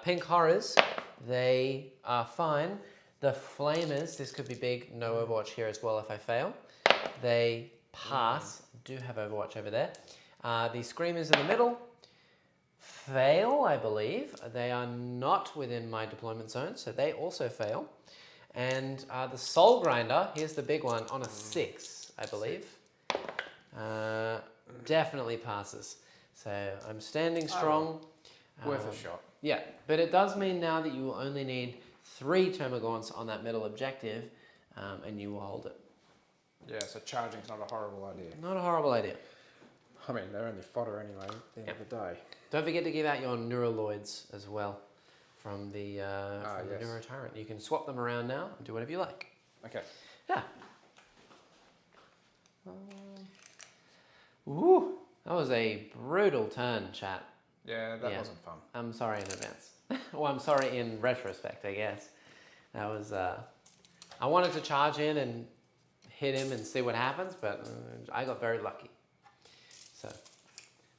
Pink Horrors, they are fine. The Flamers, this could be big. No Overwatch here as well if I fail. They pass. Do have Overwatch over there. The Screamers in the middle. Fail, I believe. They are not within my deployment zone, so they also fail. And the Soul Grinder, here's the big one, on a 6, I believe. Definitely passes. So I'm standing strong. Worth a shot. Yeah, but it does mean now that you will only need 3 Termagants on that middle objective, and you will hold it. Yeah, so charging's not a horrible idea. Not a horrible idea. I mean, they're only fodder anyway at the end of the day. Don't forget to give out your Neuraloids as well from the yes. Neuro Tyrant. You can swap them around now and do whatever you like. Okay. Yeah. Ooh, that was a brutal turn, chat. Yeah, that wasn't fun. I'm sorry in advance. Well, I'm sorry in retrospect, I guess. That was, I wanted to charge in and hit him and see what happens, but I got very lucky. So,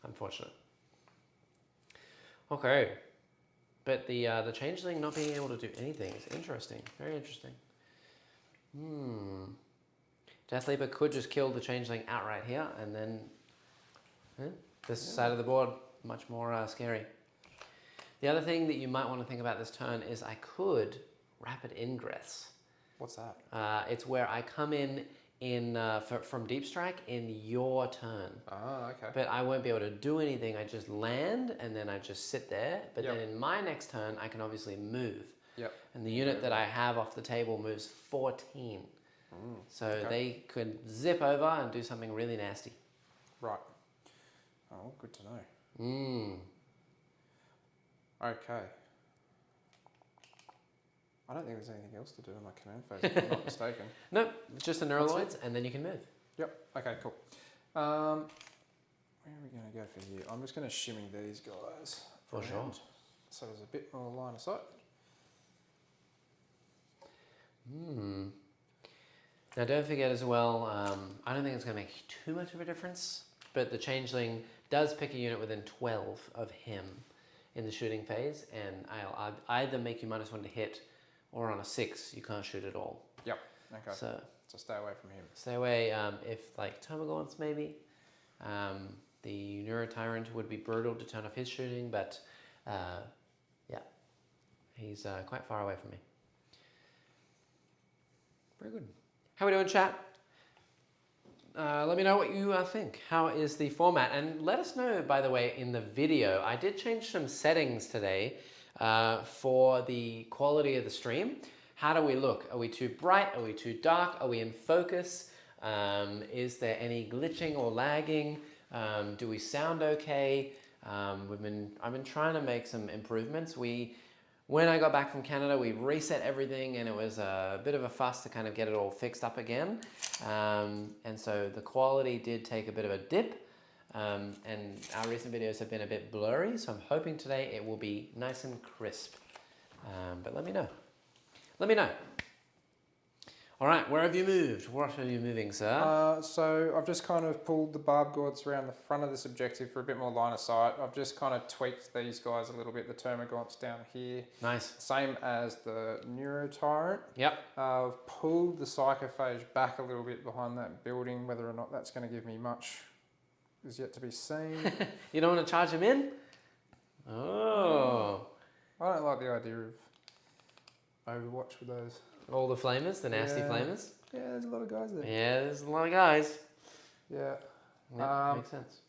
unfortunate. Okay. But the Changeling not being able to do anything is interesting. Very interesting. Death Leaper could just kill the Changeling outright here, and then this side of the board, much more scary. The other thing that you might want to think about this turn is I could Rapid Ingress. What's that? It's where I come in from Deep Strike in your turn. Ah, okay. But I won't be able to do anything. I just land and then I just sit there. But then in my next turn, I can obviously move. Yep. And the unit that I have off the table moves 14. So they could zip over and do something really nasty. Right. Oh, good to know. Okay. I don't think there's anything else to do in my command phase, if I'm not mistaken. Nope, just the Neuraloids, and then you can move. Yep, okay, cool. Where are we going to go for here? I'm just going to shimmy these guys. For sure. So there's a bit more line of sight. Now don't forget as well, I don't think it's going to make too much of a difference, but the Changeling does pick a unit within 12 of him in the shooting phase, and I'll either make you -1 to hit, or on a 6, you can't shoot at all. Yep, okay. So stay away from him. Stay away, if like Termagants maybe. The Neuro Tyrant would be brutal to turn off his shooting, but yeah, he's quite far away from me. Very good. How are we doing, chat? Let me know what you think. How is the format? And let us know, by the way, in the video. I did change some settings today for the quality of the stream. How do we look? Are we too bright? Are we too dark? Are we in focus? Is there any glitching or lagging? Do we sound okay? I've been trying to make some improvements. When I got back from Canada, we reset everything, and it was a bit of a fuss to kind of get it all fixed up again. And so the quality did take a bit of a dip. And our recent videos have been a bit blurry, so I'm hoping today it will be nice and crisp. But let me know. Let me know. All right, where have you moved? What are you moving, sir? So I've just kind of pulled the barb gourds around the front of this objective for a bit more line of sight. I've just kind of tweaked these guys a little bit, the termagants down here. Nice. Same as the Neurotyrant. Yep. I've pulled the Psychophage back a little bit behind that building. Whether or not that's going to give me much is yet to be seen. You don't want to charge him in? Oh. I don't like the idea of Overwatch with those. All the flamers, the nasty flamers? Yeah, there's a lot of guys there. Yeah, there's a lot of guys. Yeah. Makes sense.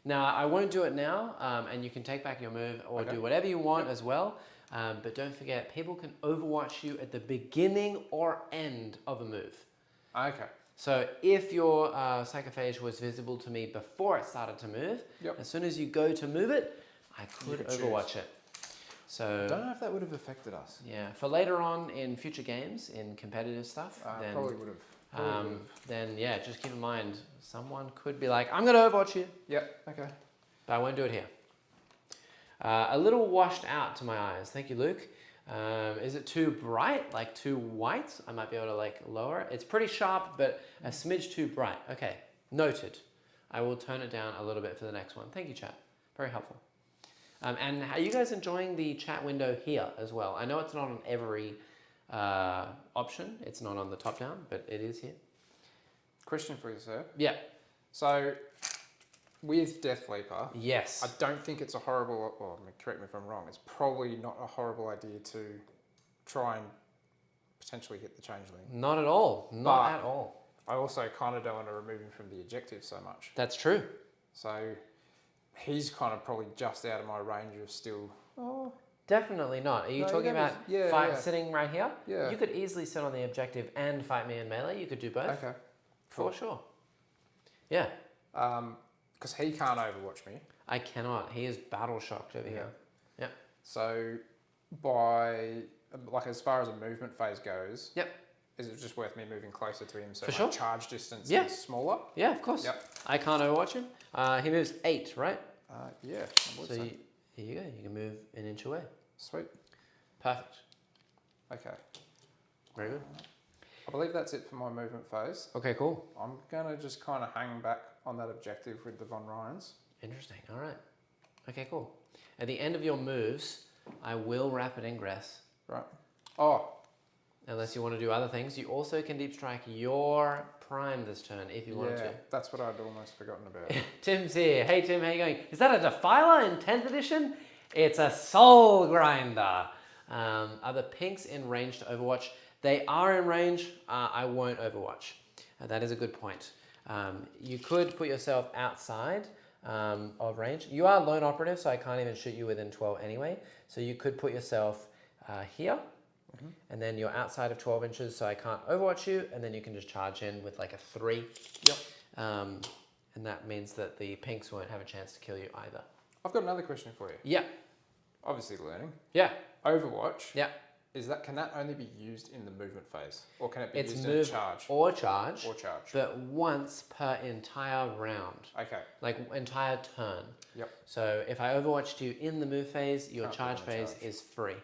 Now, I won't do it now, and you can take back your move or do whatever you want as well. But don't forget, people can overwatch you at the beginning or end of a move. Okay. So if your Psychophage was visible to me before it started to move, as soon as you go to move it, I could overwatch it. So I don't know if that would have affected us. Yeah, for later on in future games, in competitive stuff, then probably would have. Then yeah, just keep in mind, someone could be like, I'm going to overwatch you. Yep, okay. But I won't do it here. A little washed out to my eyes. Thank you, Luke. Is it too bright, like too white? I might be able to like lower it. It's pretty sharp, but a smidge too bright. Okay, noted. I will turn it down a little bit for the next one. Thank you, chat. Very helpful. And are you guys enjoying the chat window here as well? I know it's not on every option. It's not on the top down, but it is here. Question for you, sir. Yeah. So, with Death Leaper, yes, I don't think it's a horrible, well, I mean, correct me if I'm wrong, it's probably not a horrible idea to try and potentially hit the Changeling. Not at all. Not at all. I also kind of don't want to remove him from the objective so much. That's true. So, he's kind of probably just out of my range of still. Oh, definitely not. Are you talking about sitting right here? Yeah. You could easily sit on the objective and fight me in melee. You could do both. Okay. Cool. For sure. Yeah. Because he can't overwatch me. I cannot. He is battle shocked over here. Yeah. So, as far as a movement phase goes. Yep. Is it just worth me moving closer to him so For my sure. charge distance is smaller? Yeah, of course. Yep. I can't overwatch him. He moves 8, right? Yeah. So here you go. You can move an inch away. Sweet. Perfect. Okay. Very good. I believe that's it for my movement phase. Okay, cool. I'm going to just kind of hang back on that objective with the Von Ryans. Interesting. All right. Okay, cool. At the end of your moves, I will rapid ingress. Right. Oh. Unless you want to do other things. You also can deep strike your prime this turn if you want to. Yeah, that's what I'd almost forgotten about. Tim's here. Hey Tim, how you going? Is that a Defiler in 10th edition? It's a Soul Grinder. Are the pinks in range to overwatch? They are in range. I won't overwatch. That is a good point. You could put yourself outside of range. You are lone operative, so I can't even shoot you within 12 anyway. So you could put yourself here. And then you're outside of 12 inches, so I can't overwatch you, and then you can just charge in with like a 3. Yep. And that means that the pinks won't have a chance to kill you either. I've got another question for you. Yeah. Obviously learning. Yeah. Overwatch. Yeah. Can that only be used in the movement phase? Or can it be It's used move in charge? or charge. Or charge. But once per entire round. Okay. Like entire turn. Yep. So if I overwatched you in the move phase, your Can't charge put it on phase charge. is free.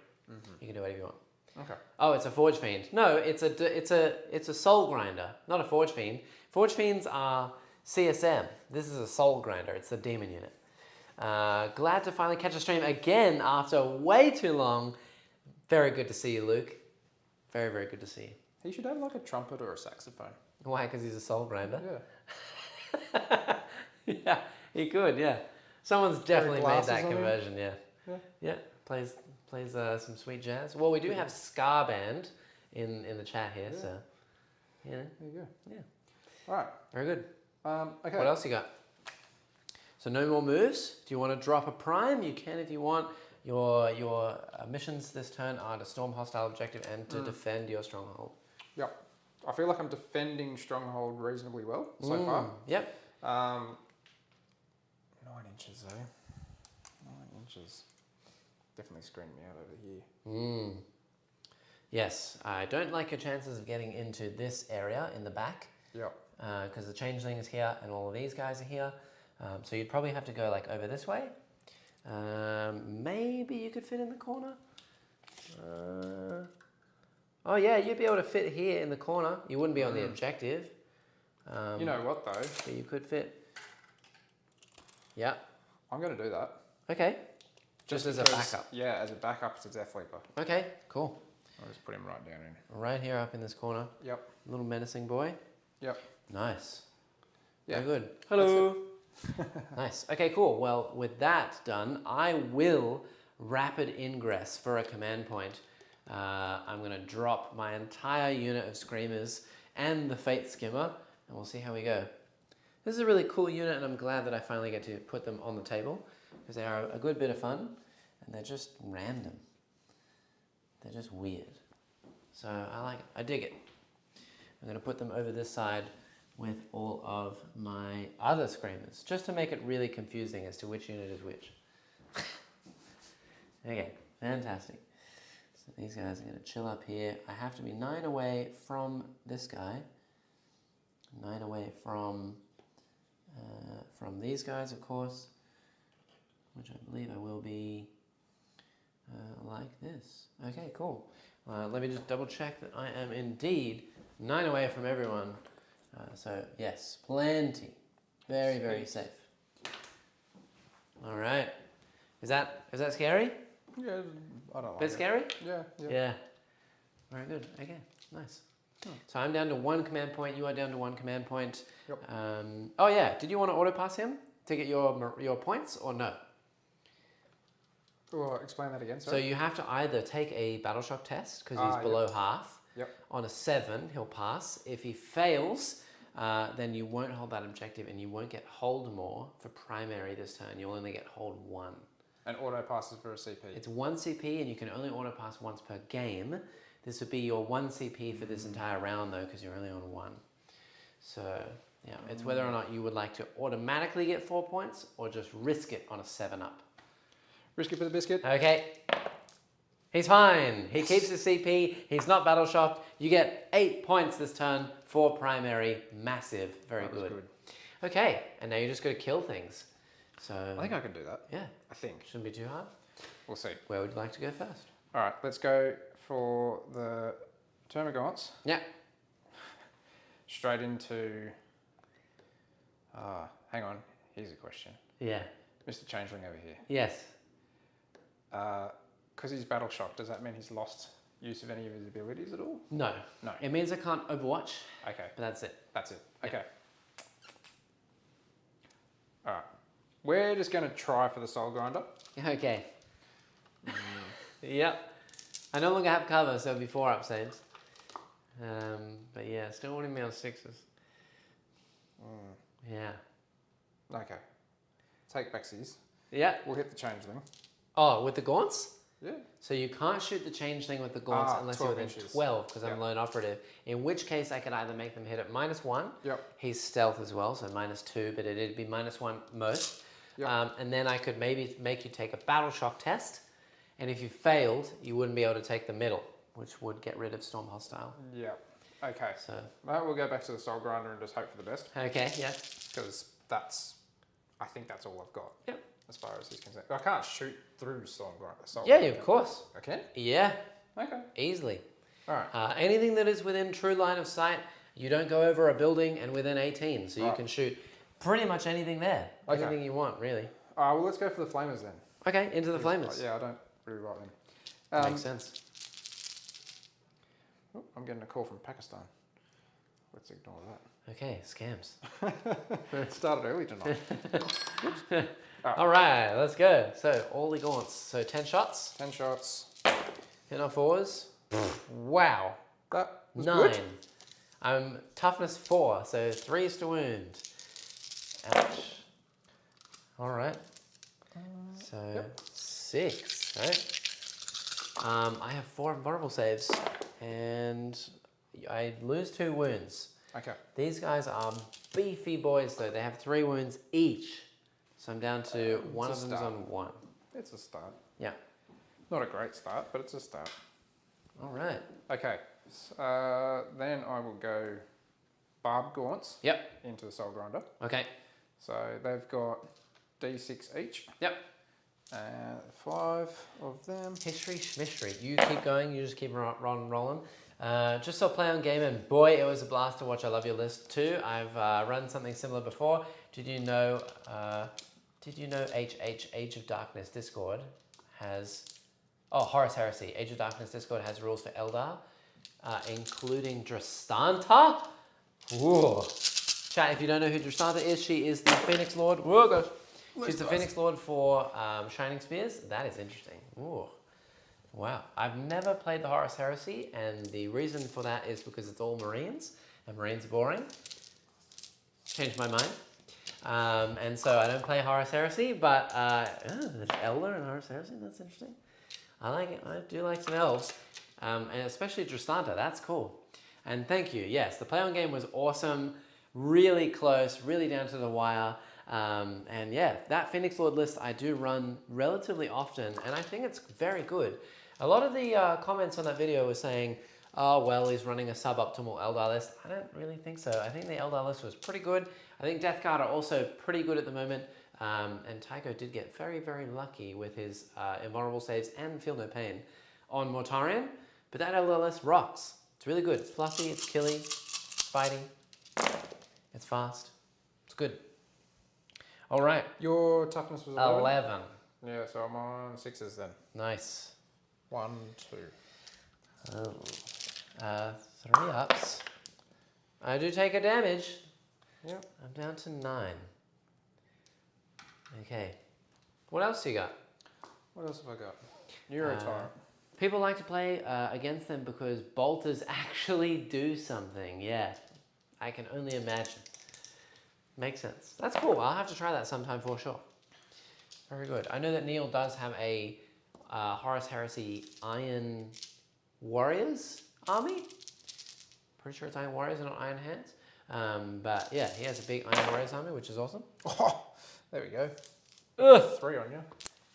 You can do whatever you want. Okay. Oh, it's a Forge Fiend. No, it's a Soul Grinder, not a Forge Fiend. Forge Fiends are CSM. This is a Soul Grinder. It's the Demon unit. Glad to finally catch a stream again after way too long. Very good to see you, Luke. Very, very good to see you. He should have like a trumpet or a saxophone. Why? Because he's a Soul Grinder? Yeah. Yeah, he could, yeah. Someone's definitely made that on him. conversion, yeah. Yeah, plays some sweet jazz. Well, we do have Scar Band in the chat here, so, you know. There you go. Yeah. All right. Very good. Okay. What else you got? So no more moves. Do you want to drop a prime? You can if you want. Your missions this turn are to storm hostile objective and to defend your stronghold. Yep. I feel like I'm defending stronghold reasonably well so far. Yep. 9 inches though. 9 inches. Definitely screened me out over here. Yes, I don't like your chances of getting into this area in the back. Yep. Because the changeling is here and all of these guys are here. So you'd probably have to go like over this way. Maybe you could fit in the corner. Oh yeah, you'd be able to fit here in the corner. You wouldn't be on the objective. You know what though? But you could fit. Yeah. I'm going to do that. Okay. Just as a because- backup. Yeah, as a backup to Death Leaper. Okay, cool. I'll just put him right down in. Right here up in this corner. Yep. Little menacing boy. Yep. Nice. Yeah. Very good. Hello. Nice. Okay, cool. Well, with that done, I will rapid ingress for a command point. I'm going to drop my entire unit of Screamers and the Fate Skimmer, and we'll see how we go. This is a really cool unit, and I'm glad that I finally get to put them on the table, because they are a good bit of fun, and they're just random. They're just weird. So I like it. I dig it. I'm going to put them over this side with all of my other Screamers, just to make it really confusing as to which unit is which. Okay, fantastic. So these guys are going to chill up here. I have to be 9 away from this guy. 9 away from these guys, of course, which I believe I will be like this. Okay, cool. Let me just double check that I am indeed 9 away from everyone. So yes, plenty. Very, very safe. All right. Is that scary? Yeah, I don't like Bit it. scary? Yeah. Yeah. Very good. Okay, nice. So I'm down to 1 command point. You are down to 1 command point. Yep. Oh yeah. Did you want to auto pass him to get your points or no? Well, explain that again, So sorry. you have to either take a battle shock test because he's Yep. below half. Yep. On a 7, he'll pass. If he fails, then you won't hold that objective and you won't get hold more for primary this turn. You'll only get hold 1. And auto passes for a CP. It's 1 CP and you can only auto pass once per game. This would be your 1 CP for this entire round though, because you're only on 1. So yeah, it's whether or not you would like to automatically get 4 points or just risk it on a 7-up. Risk it for the biscuit. Okay. He's fine. He keeps his CP. He's not battle shocked. You get 8 points this turn for primary. Massive. Very That was good. Okay, and now you just got to kill things. So I think I can do that. yeah, I think. shouldn't be too hard. We'll see. Where would you like to go first? All right, let's go for the Termagants. Yeah. Straight into... hang on. Here's a question. Yeah. Mr. Changeling over here. Yes. Because he's battle shocked, does that mean he's lost use of any of his abilities at all? No. No. It means I can't Overwatch, Okay, but that's it. that's it. Yeah. Okay. All right. We're just going to try for the Soul Grinder. Okay. Yep. I no longer have cover, so it'll be 4 up saves. But yeah, still wanting me on 6s. Yeah. Okay. Take backsies. Yeah. We'll hit the Changeling. Oh, with the gaunts? Yeah. So you can't shoot the changeling with the gaunts unless you're 12 within inches. 12, because I'm Yep. lone operative. In which case, I could either make them hit at -1. Yep. He's stealth as well, so -2, but it'd be -1 most. Yep. And then I could maybe make you take a battle shock test, and if you failed, you wouldn't be able to take the middle, which would get rid of storm hostile. Yeah. Okay. So Well, we'll go back to the Soul Grinder and just hope for the best. okay, yeah, Because I think that's all I've got. Yep. As far as he's concerned. I can't shoot through Soul Grinder. yeah, of course, I can? yeah, Okay. easily. All right. Anything that is within true line of sight, you don't go over a building and within 18, so you Right. can shoot pretty much anything there, Okay. anything you want, really. All right, well, let's go for the Flamers then. Okay, into the flamers. Yeah, I don't really like them. Makes sense. Oh, I'm getting a call from Pakistan. Let's ignore that. Okay, scams. It started early tonight. All right, let's go. So all the gaunts. So 10 shots. 10 shots. Hit on 4s. Wow. That was 9. good. I'm toughness 4, so 3s to wound. Ouch. All right. So Yep. 6. Okay. I have 4 invulnerable saves, and I lose 2 wounds. Okay. These guys are beefy boys, though. They have 3 wounds each. So I'm down to one of them's on 1. It's a start. Yeah. Not a great start, but it's a start. All right. Okay. Then I will go Barb Gaunts into the Soul Grinder. Okay. So they've got D6 each. Yep. 5 of them. History schmistery. You keep going. You just keep rolling. Just saw Play on Game, and boy, it was a blast to watch. I love your list too. I've run something similar before. Did you know Age of Darkness Discord has... Oh, Horus Heresy. Age of Darkness Discord has rules for Eldar, including Drastanta. Whoa. Chat, if you don't know who Drastanta is, she is the Phoenix Lord. Whoa, gosh. She's the Phoenix Lord for Shining Spears. That is interesting. Ooh. Wow. I've never played the Horus Heresy, and the reason for that is because it's all Marines, and Marines are boring. Changed my mind. And so I don't play Horus Heresy, but there's Elder and Horus Heresy. That's interesting. I like it. I do like some elves, and especially Drastanta. That's cool. And thank you. Yes, the Play on Game was awesome. Really close, really down to the wire. And yeah, that Phoenix Lord list I do run relatively often, and I think it's very good. A lot of the comments on that video were saying, oh, well, he's running a suboptimal Eldar list. I don't really think so. I think the Eldar list was pretty good. I think Death Guard are also pretty good at the moment. And Tycho did get very, very lucky with his invulnerable saves and Feel No Pain on Mortarion. But that Eldar list rocks. It's really good. It's fluffy, it's killy, it's fighting, it's fast. It's good. All right. Your toughness was 11? 11. Yeah, so I'm on 6s then. Nice. 1, 2. Oh. 3 ups. I do take a damage. Yep. I'm down to 9. Okay. What else you got? What else have I got? Neurotyrant. People like to play against them because bolters actually do something. Yeah. I can only imagine. Makes sense. That's cool. I'll have to try that sometime for sure. Very good. I know that Neil does have a Horus Heresy Iron Warriors army. Pretty sure it's Iron Warriors and not Iron Hands. But yeah, he has a big Iron Warriors army, which is awesome. Oh, there we go. Ugh. 3 on you.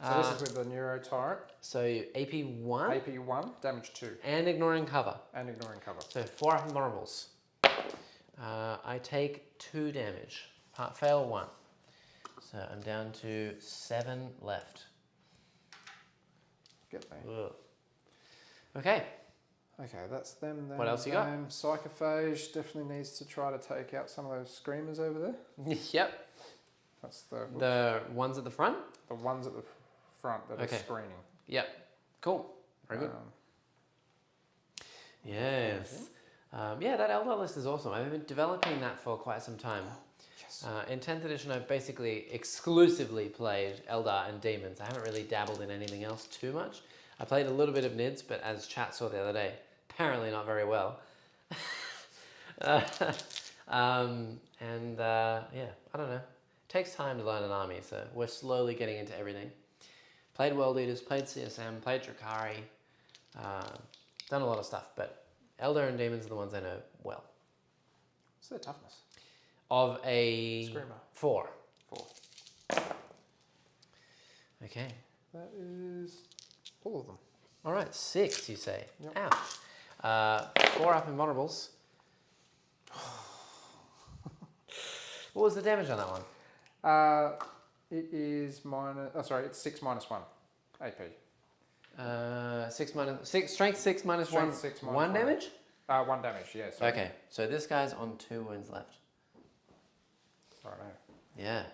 So this is with the Neurotyrant. So AP 1. AP 1, damage 2. And ignoring cover. And ignoring cover. So 4 up invulnerables. I take 2 damage. Fail 1. So I'm down to 7 left. Get me. Ugh. Okay. Okay, that's them. What else you got? Psychophage definitely needs to try to take out some of those screamers over there. Yep. That's the ones at the front? The ones at the front that are screening. Yep. Cool. Very good. Yes. Yeah, that Eldar list is awesome. I've been developing that for quite some time. Yes. In 10th edition, I've basically exclusively played Eldar and Daemons. I haven't really dabbled in anything else too much. I played a little bit of Nids, but as chat saw the other day, apparently not very well. Yeah, I don't know. It takes time to learn an army, so we're slowly getting into everything. Played World Eaters, played CSM, played Drakari, done a lot of stuff, but Eldar and Daemons are the ones I know well. What's their toughness? Of a... Screamer. 4. 4. Okay. That is all of them. All right, 6, you say? Yep. Ouch. 4 up invulnerables. What was the damage on that one? It is minus... Oh, sorry, it's 6 minus 1 AP. 6 minus... Strength 6 minus Strength 1. 6 minus 1 damage? 1 damage, yeah. Sorry. Okay, so this guy's on 2 wounds left. Right. Yeah.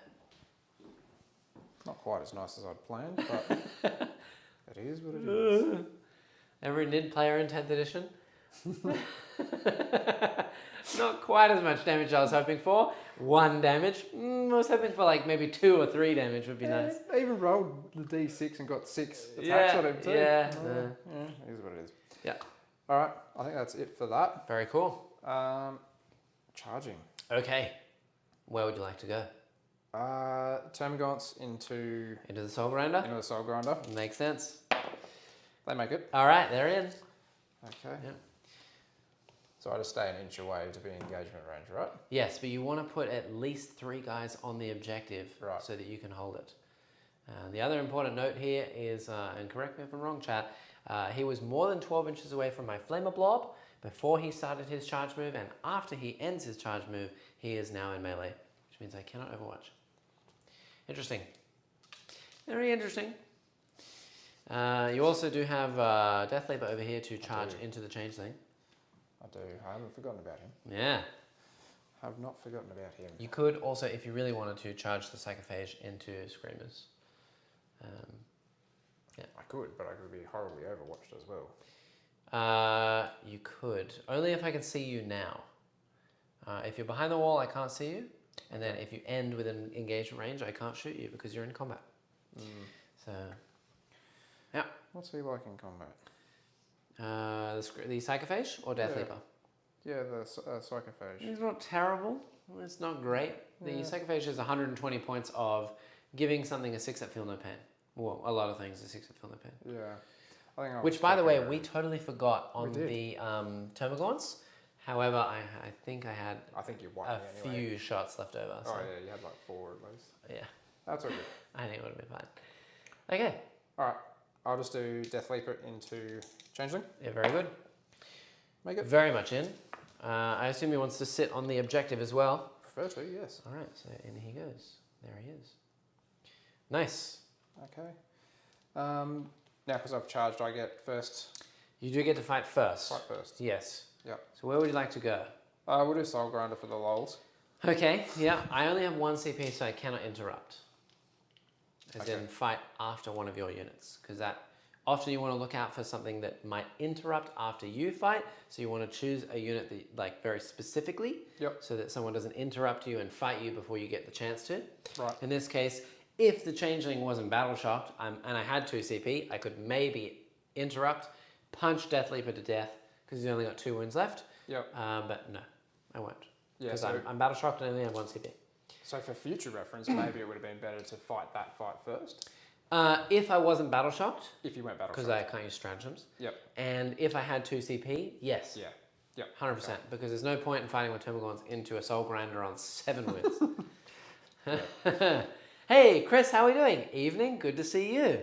Not quite as nice as I'd planned, but it is what it is. Every Nid player in 10th edition. Not quite as much damage I was hoping for. 1 damage. I was hoping for like maybe 2 or 3 damage would be nice. I even rolled the D6 and got 6 attacks on him too. Yeah. It is what it is. Yeah. All right, I think that's it for that. Very cool. Charging. Okay. Where would you like to go? Termagants into the Soul Grinder? Into the Soul Grinder. Makes sense. They make it. All right, they're in. Okay. Yep. So I just stay an inch away to be in engagement range, right? Yes, but you want to put at least 3 guys on the objective so that you can hold it. The other important note here is, and correct me if I'm wrong, chat, he was more than 12 inches away from my flamer blob before he started his charge move, and after he ends his charge move, he is now in melee, which means I cannot overwatch. Interesting. Very interesting. You also do have Death Leaper over here to charge into the changeling. I do. I haven't forgotten about him. Yeah. Have not forgotten about him. You could also, if you really wanted to, charge the Psychophage into Screamers. Yeah. I could, but I could be horribly overwatched as well. You could. Only if I can see you now. If you're behind the wall, I can't see you. And then if you end within engagement range, I can't shoot you because you're in combat. So, yeah. What's he like in combat? The Psychophage or Death Leaper? Yeah, the Psychophage. It's not terrible. It's not great. The Psychophage is 120 points of giving something a 6 at feel no pain. Well, a lot of things a 6 at feel no pain. Yeah. I think Which, by the way, we totally forgot on the Termagants. However, I think I had you a few shots left over. So. Oh, yeah, you had like 4 at least. Yeah. That's all good. I think it would have been fine. Okay. All right. I'll just do Death Leaper into Changeling. Yeah, very good. Make it. Very much in. I assume he wants to sit on the objective as well. Prefer to, yes. All right, so in he goes. There he is. Nice. Okay. Now, because I've charged, I get first. You do get to fight first. Fight first. Yes. Yep. So where would you like to go? We'll do Soul Grinder for the lols. Okay, yeah. I only have 1 CP, so I cannot interrupt. As in fight after one of your units. Because that often you want to look out for something that might interrupt after you fight. So you want to choose a unit that, like, very specifically. Yep. So that someone doesn't interrupt you and fight you before you get the chance to. Right. In this case, if the Changeling wasn't battle shocked and I had 2 CP, I could maybe interrupt, punch Death Leaper to death because he's only got 2 wounds left. Yep. But no, I won't. Yeah, Because so I'm battle shocked and I only have 1 CP. So for future reference, maybe it would have been better to fight that fight first. If I wasn't battle shocked, If you went battle shocked. because I can't use stratagems. Yep. And if I had 2 CP, yes. Yeah. Yep. 100%. Okay. Because there's no point in fighting with Termagants into a Soul Grinder on 7 wins. Hey, Chris, how are we doing? Evening, good to see you.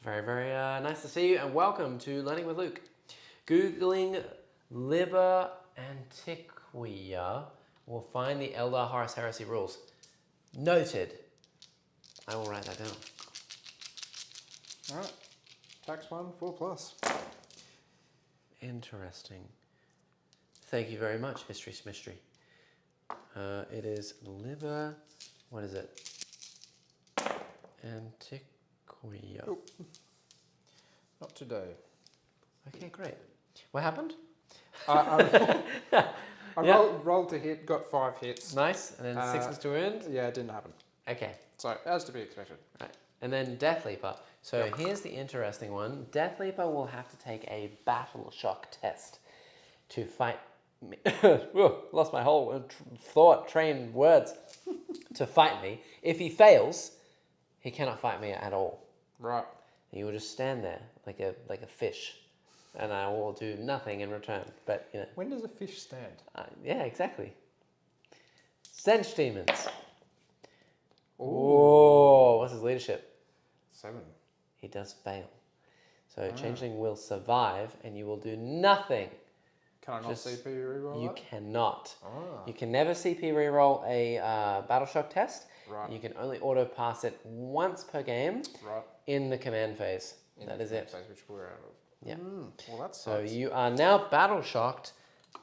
Very, very nice to see you, and welcome to Learning with Luke. Googling Liber Antiquia will find the Eldar Horus Heresy rules. Noted. I will write that down. All right. Tax 1, 4+. Interesting. Thank you very much, History Smistry. It is Liber... What is it? Antiquia. Oh. Not today. Okay, great. What happened? I rolled to hit, got 5 hits. Nice, and then 6s to wound? Yeah, it didn't happen. Okay. So, as to be expected. Right. And then Death Leaper. So here's the interesting one. Death Leaper will have to take a battle shock test to fight me. Lost my whole train words. To fight me. If he fails, he cannot fight me at all. Right. He will just stand there like a fish, and I will do nothing in return. But you know. When does a fish stand? Yeah, exactly. Stench Demons. Oh, what's his leadership? 7. He does fail. So Changeling will survive, and you will do nothing. Can I not CP reroll You that? cannot. Ah. You can never CP reroll a battle shock test. Right. You can only auto pass it once per game. Right. In the command phase. That is it. Phase, which we're out of. Yeah. Well, that's So you are now battle shocked,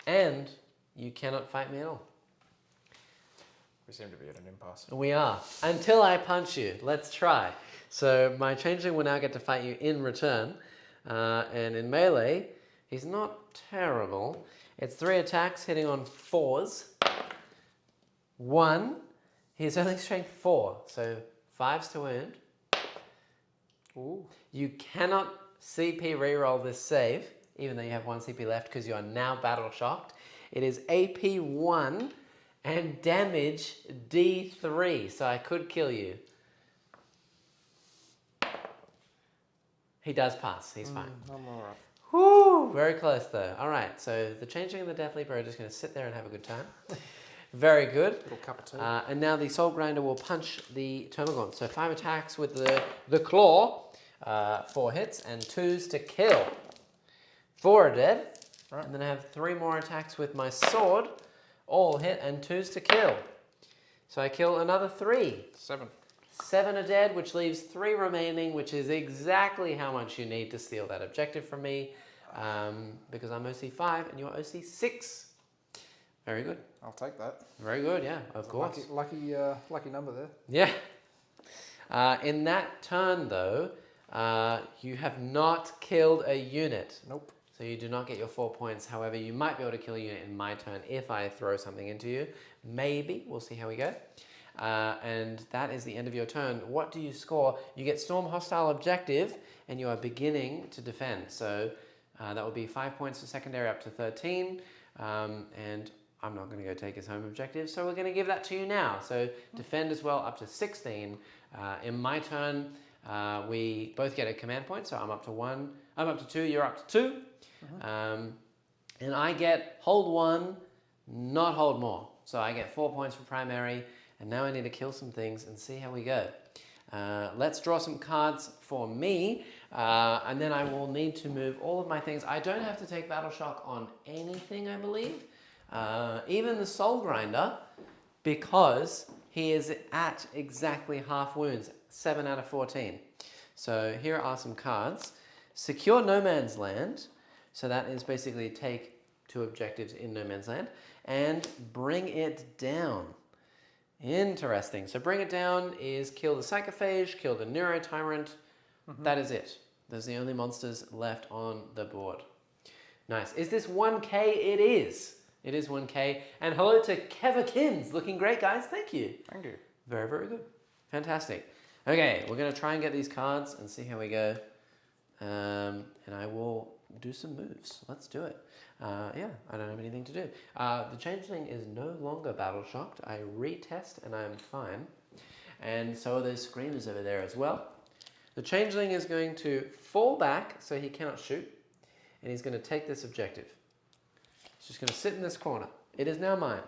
and you cannot fight me at all. We seem to be at an impasse. We are. Until I punch you. Let's try. So my Changeling will now get to fight you in return. And in melee, he's not terrible. It's 3 attacks hitting on 4s. 1. He's only strength 4. So 5s to wound. Ooh. You cannot CP reroll this save, even though you have 1 CP left, because you are now battle shocked. It is AP 1 and damage D3, so I could kill you. He does pass. He's fine. I'm all right. Whoo! Very close though. All right, so the Changeling and the Death Leaper are just going to sit there and have a good time. Very good. Little cup of tea. And now the Soul Grinder will punch the Termagant. So 5 attacks with the claw, 4 hits, and 2s to kill. 4 are dead. Right. And then I have 3 more attacks with my sword, all hit, and 2s to kill. So I kill another 3. 7. 7 are dead, which leaves 3 remaining, which is exactly how much you need to steal that objective from me, because I'm OC 5 and you're OC 6. Very good. I'll take that. Very good, yeah, of course. Lucky number there. Yeah. In that turn, though, you have not killed a unit. Nope. So you do not get your 4 points. However, you might be able to kill a unit in my turn if I throw something into you. Maybe. We'll see how we go. And that is the end of your turn. What do you score? You get Storm Hostile Objective, and you are beginning to defend. So that will be 5 points for secondary up to 13. And I'm not going to go take his home objective, so we're going to give that to you now. So defend as well up to 16. In my turn, we both get a command point, so I'm up to 1. I'm up to 2, you're up to 2. And I get hold 1, not hold more. So I get 4 points for primary, and now I need to kill some things and see how we go. Let's draw some cards for me, and then I will need to move all of my things. I don't have to take Battle Shock on anything, I believe. Even the Soul Grinder, because he is at exactly half wounds, 7 out of 14. So here are some cards. Secure No Man's Land. So that is basically take 2 objectives in No Man's Land and bring it down. Interesting. So bring it down is kill the Psychophage, kill the Neurotyrant. That is it. Those are the only monsters left on the board. Nice. Is this 1K? It is. It is 1K. And hello to Kevakins. Looking great, guys. Thank you. Thank you. Very, very good. Fantastic. Okay, we're going to try and get these cards and see how we go. And I will do some moves. Let's do it. Yeah, I don't have anything to do. The Changeling is no longer battle shocked. I retest and I'm fine. And so are those Screamers over there as well. The Changeling is going to fall back so he cannot shoot. And he's going to take this objective. He's just going to sit in this corner. It is now mine.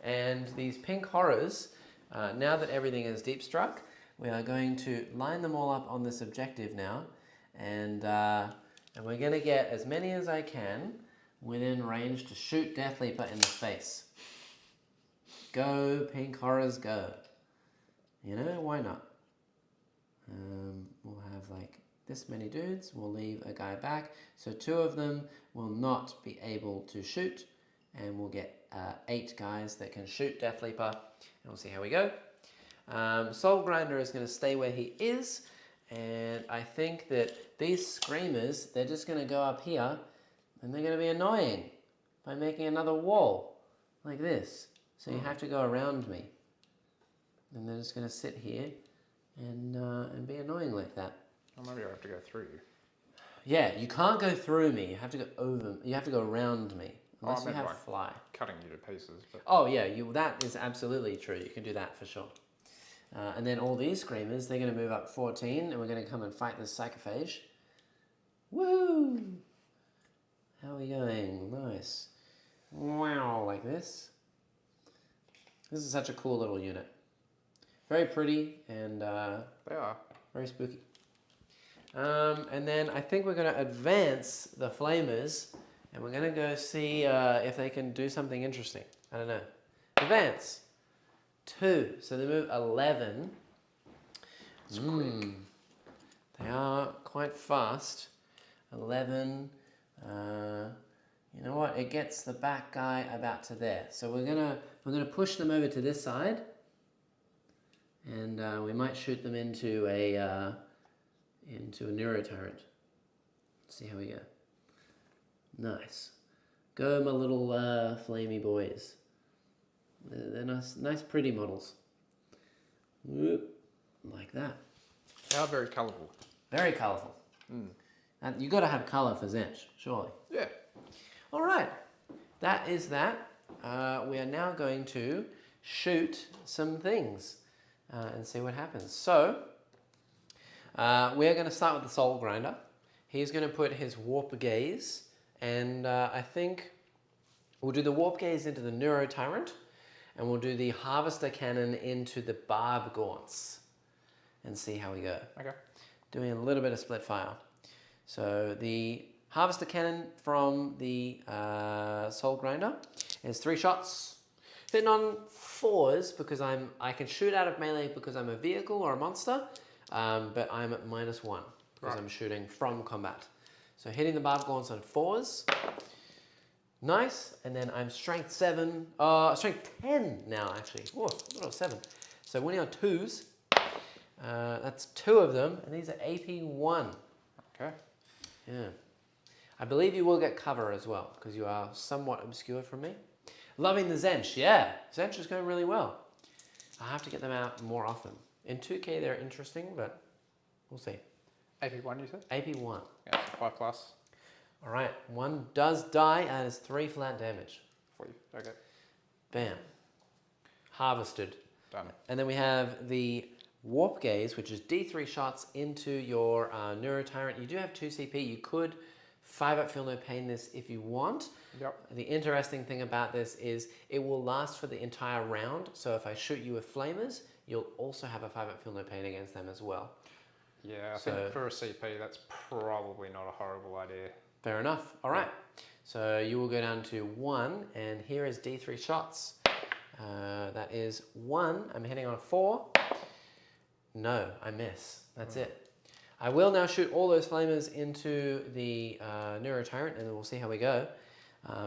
And these pink horrors, now that everything is deep struck, we are going to line them all up on this objective now. And we're going to get as many as I can within range to shoot Death Leaper in the face. Go, pink horrors, go. You know, why not? We'll have like this many dudes. We'll leave a guy back. So 2 of them will not be able to shoot. And we'll get 8 guys that can shoot Death Leaper. And we'll see how we go. Soul Grinder is going to stay where he is. And I think that these Screamers, they're just going to go up here. And they're going to be annoying by making another wall like this. So you have to go around me. And they're just going to sit here and be annoying like that. Or maybe I have to go through you. Yeah, you can't go through me. You have to go over. You have to go around me. Unless you have like fly. Cutting you to pieces. But... Oh yeah, that is absolutely true. You can do that for sure. And then all these Screamers, they're going to move up 14, and we're going to come and fight this Psychophage. Woo! How are we going? Nice. Wow, like this. This is such a cool little unit. Very pretty and they are very spooky. And then I think we're going to advance the Flamers, and we're going to go see if they can do something interesting. I don't know. Advance. 2. So they move 11. They are quite fast. 11. You know what? It gets the back guy about to there. So we're gonna push them over to this side, and we might shoot them into a Neurotyrant. See how we go. Nice. Go, my little flamey boys. They're nice, pretty models. Whoop, like that. They are very colourful. Very colourful. And you got to have colour for Zench, surely. Yeah. All right. That is that. We are now going to shoot some things and see what happens. So, We're going to start with the Soul Grinder. He's going to put his Warp Gaze, and I think we'll do the Warp Gaze into the Neuro Tyrant, and we'll do the Harvester Cannon into the Barb Gaunts, and see how we go. Okay. Doing a little bit of split fire. So the Harvester Cannon from the Soul Grinder is 3 shots. Hitting on 4s because I can shoot out of melee because I'm a vehicle or a monster, but I'm at -1 because I'm shooting from combat. So hitting the Barb Gaunts on 4s. Nice, and then I'm strength 7, strength 10 now actually. Whoa, I thought it was 7. So winning on 2s, that's 2 of them, and these are AP 1. Okay. Yeah. I believe you will get cover as well, because you are somewhat obscured from me. Loving the Zench, yeah. Zench is going really well. I have to get them out more often. In 2K they're interesting, but we'll see. AP1 you said? AP1. Yeah, so 5+. Alright, 1 does die, and it's 3 flat damage. For you. Okay. Bam. Harvested. Done. And then we have the Warp Gaze, which is D3 shots into your Neuro Tyrant. You do have 2 CP. You could 5-up Feel No Pain this if you want. Yep. The interesting thing about this is it will last for the entire round. So if I shoot you with Flamers, you'll also have a 5-up Feel No Pain against them as well. Yeah, I think for a CP, that's probably not a horrible idea. Fair enough. All right. So you will go down to 1, and here is D3 shots. That is 1. I'm hitting on a 4. No, I miss. That's it. I will now shoot all those flamers into the Neuro Tyrant, and then we'll see how we go.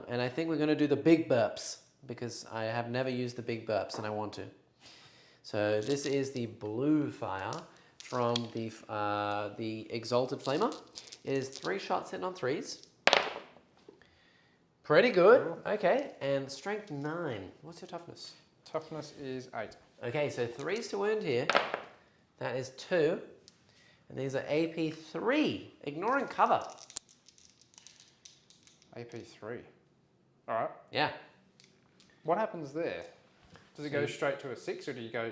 And I think we're going to do the big burps, because I have never used the big burps, and I want to. So this is the blue fire from the Exalted Flamer. It is 3 shots hitting on 3s. Pretty good. Okay, and strength 9. What's your toughness? Toughness is 8. Okay, so 3s to wound here. That is 2. And these are AP 3, ignoring cover. AP 3. All right. Yeah. What happens there? Does it go straight to a 6, or do you go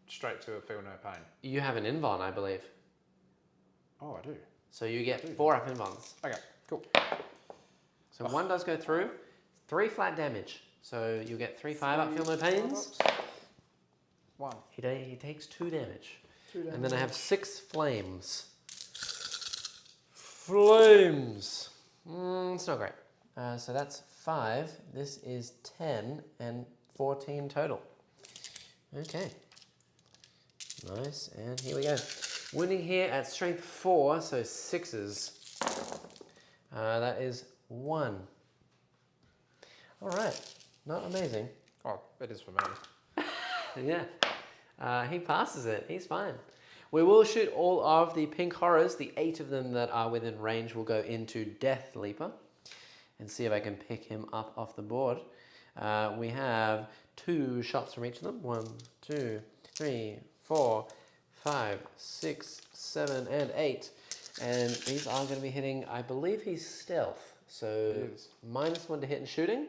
straight to a Feel No Pain? You have an invuln, I believe. Oh, I do. So you get 4-up invulns. Okay, cool. So 1 does go through, 3 flat damage. So you get 3 5-up Feel No Pains. 1. He takes 2 damage. And then I have 6 flames. Flames! It's not great. So that's 5. This is 10 and 14 total. Okay. Nice, and here we go. Winning here at strength 4, so 6s. That is 1. All right, not amazing. Oh, it is for me. Yeah, he passes it. He's fine. We will shoot all of the pink horrors. The 8 of them that are within range will go into Death Leaper, and see if I can pick him up off the board. We have 2 shots from each of them. 1, 2, 3, 4, 5, 6, 7, and 8. And these are going to be hitting, I believe he's stealth. So -1 to hit and shooting.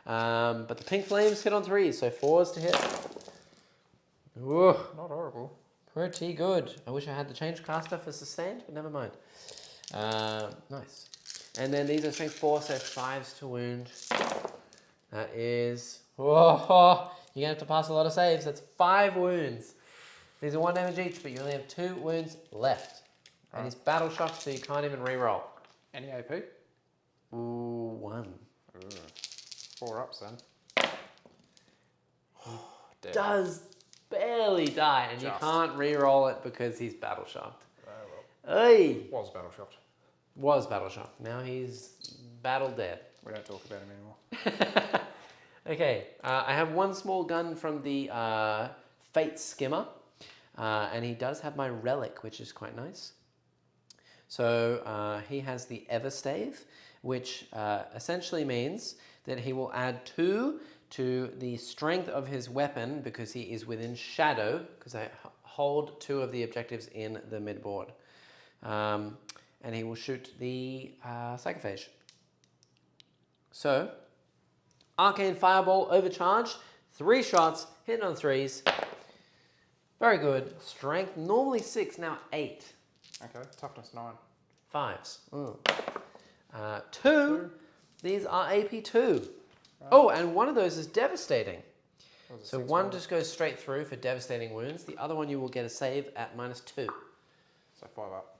But the pink flames hit on 3s, so 4s to hit. Whoa. Not horrible. Pretty good. I wish I had the change caster for sustained, but never mind. Nice. And then these are strength 4, so 5s to wound. That is... Whoa, you're going to have to pass a lot of saves. That's 5 wounds. These are 1 damage each, but you only have 2 wounds left. And he's battle shocked, so you can't even reroll. Any AP? Ooh, 1. 4 ups then. He does barely die, and you can't reroll it because he's battle shocked. Hey! Was battle shocked. Was battle shocked. Now he's battle dead. We don't talk about him anymore. Okay, I have 1 small gun from the Fate Skimmer, and he does have my relic, which is quite nice. So he has the Everstave, which essentially means that he will add 2 to the strength of his weapon because he is within shadow, because I hold 2 of the objectives in the mid-board. And he will shoot the Psychophage. So, Arcane Fireball overcharged, 3 shots, hitting on 3s. Very good. Strength, normally 6, now 8. Okay, toughness 9. 5s. 2. These are AP 2. Oh, and one of those is devastating. So one just goes straight through for devastating wounds. The other one you will get a save at -2. So 5 up.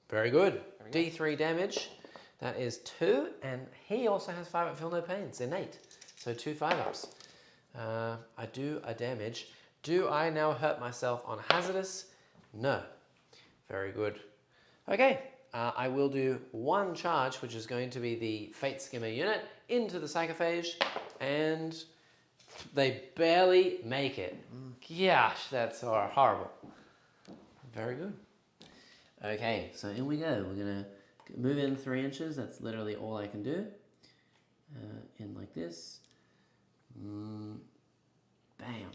Very good. D3 damage. That is 2, and he also has 5 at Feel No Pains, innate. So 2 5-ups. I do a damage. Do I now hurt myself on hazardous? No. Very good. Okay, I will do 1 charge, which is going to be the Fate Skimmer unit, into the Psychophage, and they barely make it. Gosh, that's horrible. Very good. Okay, so in we go. We're going to move in 3 inches. That's literally all I can do. In like this. Bam.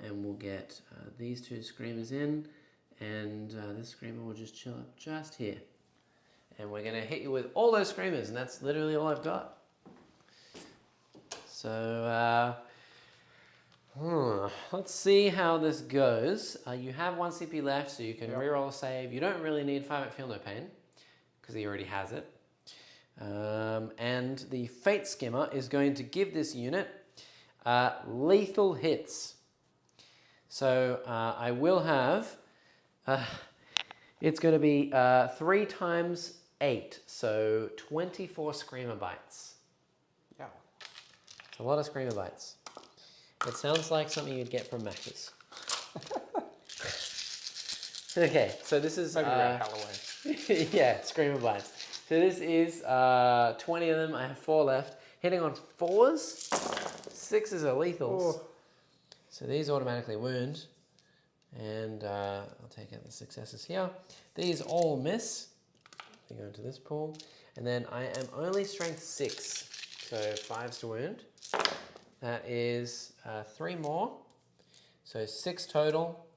And we'll get these 2 screamers in, and this screamer will just chill up just here. And we're going to hit you with all those screamers, and that's literally all I've got. So, let's see how this goes. You have 1 CP left, so you can reroll a save. You don't really need 5 at Feel No Pain, because he already has it. And the Fate Skimmer is going to give this unit lethal hits. So I will have, it's going to be 3 times 8, so 24 Screamer Bites. Yeah. It's a lot of Screamer Bites. It sounds like something you'd get from Macca's. Okay, so this is... Maybe around Halloween. Yeah, Screamer Bites. So this is 20 of them. I have 4 left. Hitting on 4s. 6s are lethals. Oh. So these automatically wound. And I'll take out the successes here. These all miss. They go into this pool. And then I am only strength 6. So 5s to wound. That is 3 more. So 6 total.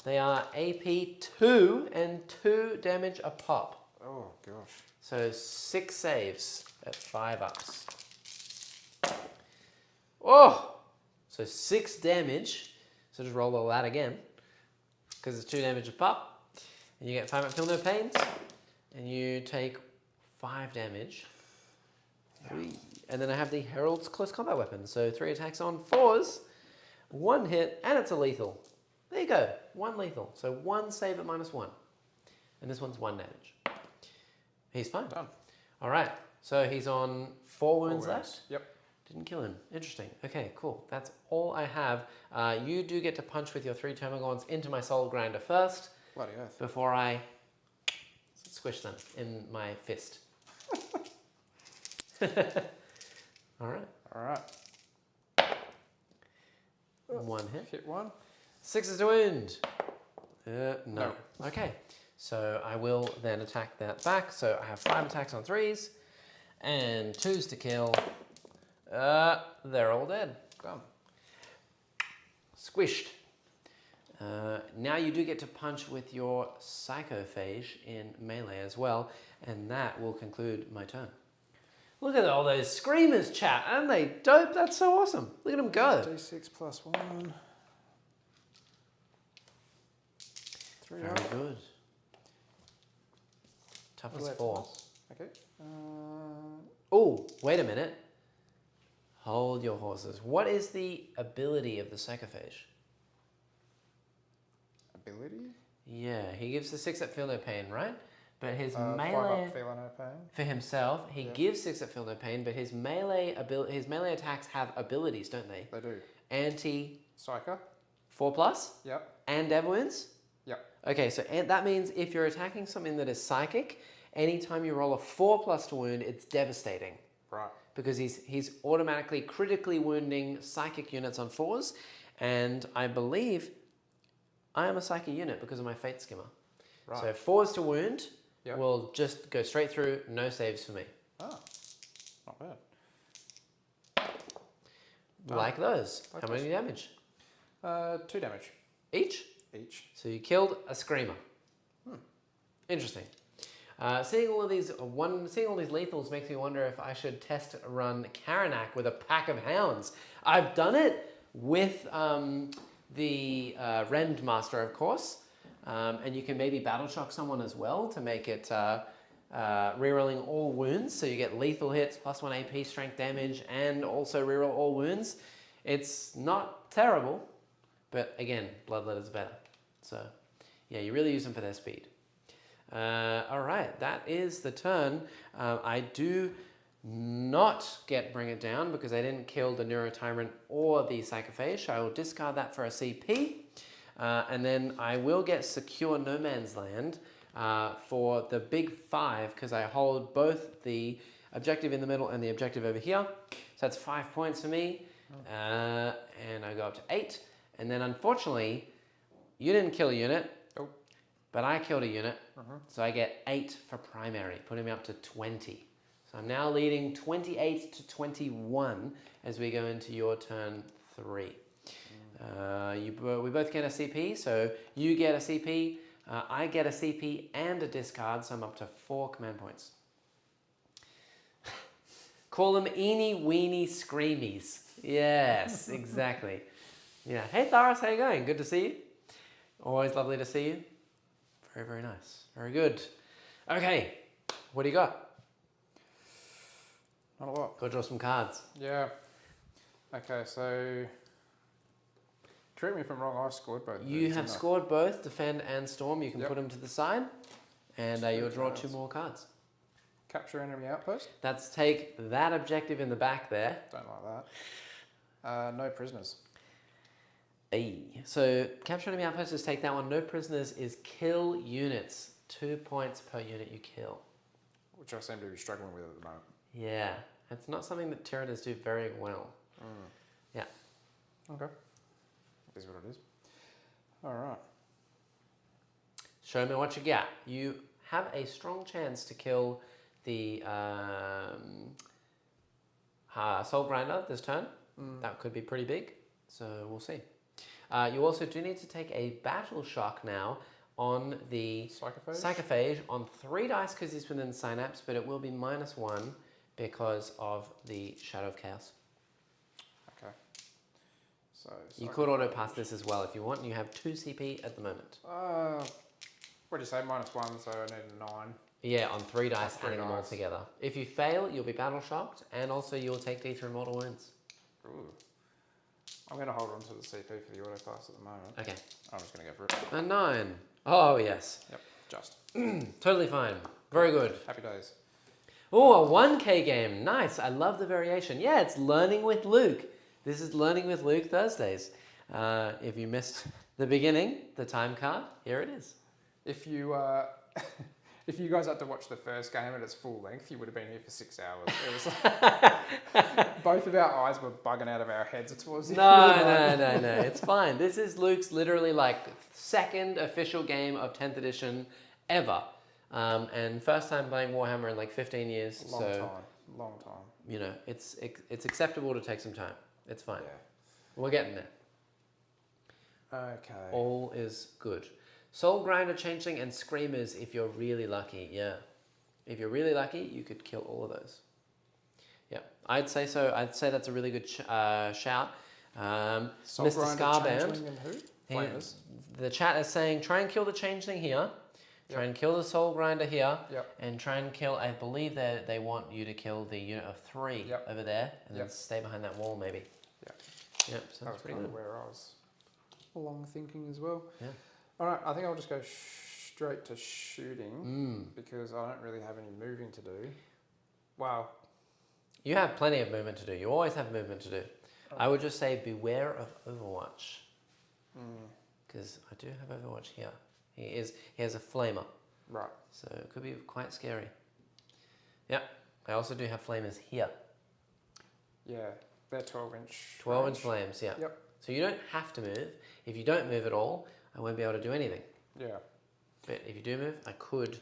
They are AP 2 and 2 damage a pop. Oh, gosh. So 6 saves at 5 ups. Oh! So 6 damage. So just roll all that again. Because it's 2 damage a pop. And you get 5 at Feel No Pains. And you take 5 damage. And then I have the Herald's Close Combat Weapon. So 3 attacks on 4s. 1 hit, and it's a lethal. There you go. 1 lethal. So 1 save at -1. And this one's 1 damage. He's fine. Done. All right. So he's on 4 wounds left? Yep. Didn't kill him. Interesting. Okay, cool. That's all I have. You do get to punch with your 3 Termagants into my Soul Grinder first. Bloody earth. Before I squish them in my fist. All right. All right. 1 hit. Hit 1. 6s to wound. No. Okay. So I will then attack that back. So I have 5 attacks on 3s and 2s to kill. They're all dead. Gone. Squished. Now you do get to punch with your Psychophage in melee as well, and that will conclude my turn. Look at all those screamers, chat. Aren't they dope? That's so awesome. Look at them go. D6 plus 1. 3 Very up. good. Toughness 4. Okay. Oh, wait a minute. Hold your horses. What is the ability of the Psychophage? Ability? Yeah, he gives the 6 at Feel No Pain, right? But his 5 melee up, Feel No Pain. for himself, he gives 6 at Feel No Pain, but his melee attacks have abilities, don't they? They do. Anti Psycho. 4+? Yep. And dev wounds? Yep. Okay, so that means if you're attacking something that is psychic, anytime you roll a 4+ to wound, it's devastating. Right. Because he's automatically critically wounding psychic units on 4s, and I believe I am a psychic unit because of my Fate Skimmer. Right. So 4s to wound will just go straight through, no saves for me. Oh, not bad. Like those. How many damage? 2 damage. Each? Each. So you killed a Screamer. Interesting. Seeing all these lethals makes me wonder if I should test run Karanak with a pack of hounds. I've done it with the Rend Master, of course. And you can maybe battle shock someone as well to make it rerolling all wounds. So you get lethal hits, +1 AP strength damage, and also reroll all wounds. It's not terrible, but again, Bloodletter's better. So yeah, you really use them for their speed. All right, that is the turn. I do not get Bring It Down because I didn't kill the Neurotyrant or the Psychophage. I will discard that for a CP. And then I will get Secure No Man's Land for the big 5 because I hold both the objective in the middle and the objective over here. So that's 5 points for me. And I go up to 8. And then unfortunately, you didn't kill a unit, but I killed a unit. So I get 8 for primary, putting me up to 20. So I'm now leading 28 to 21 as we go into your turn 3. We both get a CP, so you get a CP, I get a CP and a discard, so I'm up to 4 command points. Call them eeny weeny screamies. Yes, exactly. Yeah. Hey Tharos, how you going? Good to see you. Always lovely to see you. Very, very nice. Very good. Okay, what do you got? Not a lot. Go draw some cards. Yeah. Okay, so correct me if I'm wrong, I scored both. You have scored both Defend and Storm. You can put them to the side, and you'll draw 2 more cards. Capture enemy outpost. That's take that objective in the back there. Don't like that. No prisoners. So capture enemy outpost is take that one. No prisoners is kill units. 2 points per unit you kill. Which I seem to be struggling with at the moment. Yeah, it's not something that Tyranids do very well. Yeah. Okay. It is what it is. All right. Show me what you got. You have a strong chance to kill the Soul Grinder this turn. That could be pretty big, so we'll see. You also do need to take a battle shock now on the Psychophage on 3 dice because he's within Synapse, but it will be -1 because of the Shadow of Chaos. Okay. So you could auto pass this as well if you want, and you have 2 CP at the moment. What do you say? -1, so I need 9. Yeah, on 3 dice, adding them all together. If you fail, you'll be battle shocked, and also you'll take D through mortal wounds. Ooh. I'm going to hold on to the CP for the auto pass at the moment. Okay. I'm just going to go for it. A 9. Oh, yes. Yep, just. Totally fine. Very good. Happy days. Oh, a 1K game. Nice. I love the variation. Yeah, it's Learning with Luke. This is Learning with Luke Thursdays. If you missed the beginning, the time card, here it is. If you if you guys had to watch the first game at its full length, you would have been here for 6 hours. It was like, both of our eyes were bugging out of our heads towards the end. No. It's fine. This is Luke's literally like 2nd official game of 10th edition ever. And first time playing Warhammer in like 15 years. Long time. You know, it's acceptable to take some time. It's fine. Yeah. We're getting there. Okay. All is good. Soul Grinder, Changeling, and Screamers if you're really lucky. Yeah. If you're really lucky, you could kill all of those. Yeah, I'd say so. I'd say that's a really good shout. Mr. Scarband. Flamers. The chat is saying try and kill the Changeling here. Try and kill the Soul Grinder here. And try and kill, I believe they want you to kill the unit of 3 over there. And then stay behind that wall maybe. Yep, sounds pretty good. Where I was long thinking as well. Yeah. All right, I think I'll just go straight to shooting because I don't really have any moving to do. Wow. You have plenty of movement to do. You always have movement to do. I would just say beware of Overwatch. Because I do have Overwatch here. He has a flamer. Right. So it could be quite scary. Yeah. I also do have flamers here. Yeah, they're 12-inch. 12-inch flames, yeah. Yep. So you don't have to move. If you don't move at all, I won't be able to do anything. Yeah. But if you do move, I could.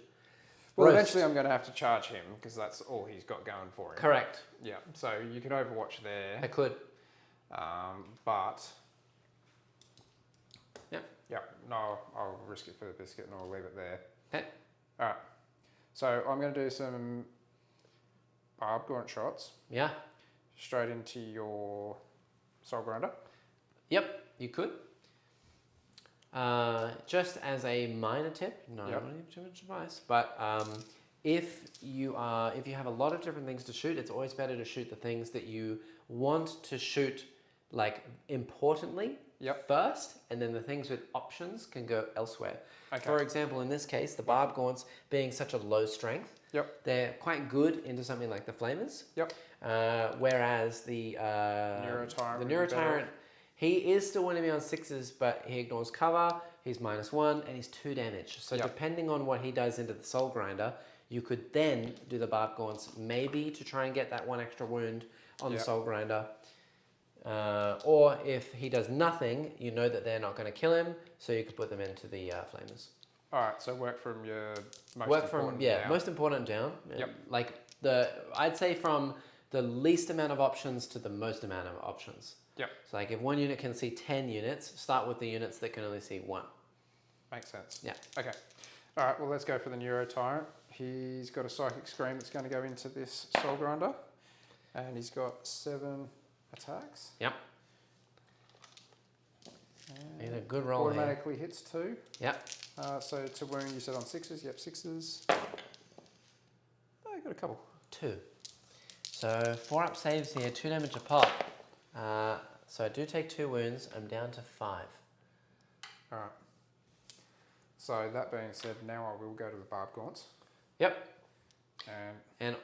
Well, eventually I'm going to have to charge him because that's all he's got going for him. Correct. Yeah. So you could Overwatch there. I could. But. Yep. Yeah. No, I'll risk it for the biscuit and I'll leave it there. Okay. All right. So I'm going to do some barbed gaunt shots. Yeah. Straight into your Soul Grinder. Yep, you could. Just as a minor tip, no, I don't need too much advice, but if you have a lot of different things to shoot, it's always better to shoot the things that you want to shoot like importantly first, and then the things with options can go elsewhere. Okay. For example, in this case, the barb gaunts being such a low strength, they're quite good into something like the flamers. Whereas the Neurotyrant, he is still winning me on 6s, but he ignores cover, he's -1, and he's 2 damage. So depending on what he does into the Soul Grinder, you could then do the barb gaunts maybe to try and get that 1 extra wound on the Soul Grinder. Or if he does nothing, you know that they're not going to kill him, so you could put them into the flamers. Alright, so work from your most important down. Most important down. Like I'd say from the least amount of options to the most amount of options. So like if one unit can see 10 units, start with the units that can only see 1. Makes sense. Yeah. Okay. Alright, well let's go for the Neurotyrant. He's got a Psychic Scream that's going to go into this Soul Grinder. And he's got 7 attacks. Yep. And a good roll automatically hits 2. Yep. So to wound, you said on 6s. Yep, 6s. Oh, you got a couple. 2. So 4 up saves here, 2 damage a pop. So I do take 2 wounds. I'm down to 5. All right. So that being said, now I will go to the barb gaunts. Yep. And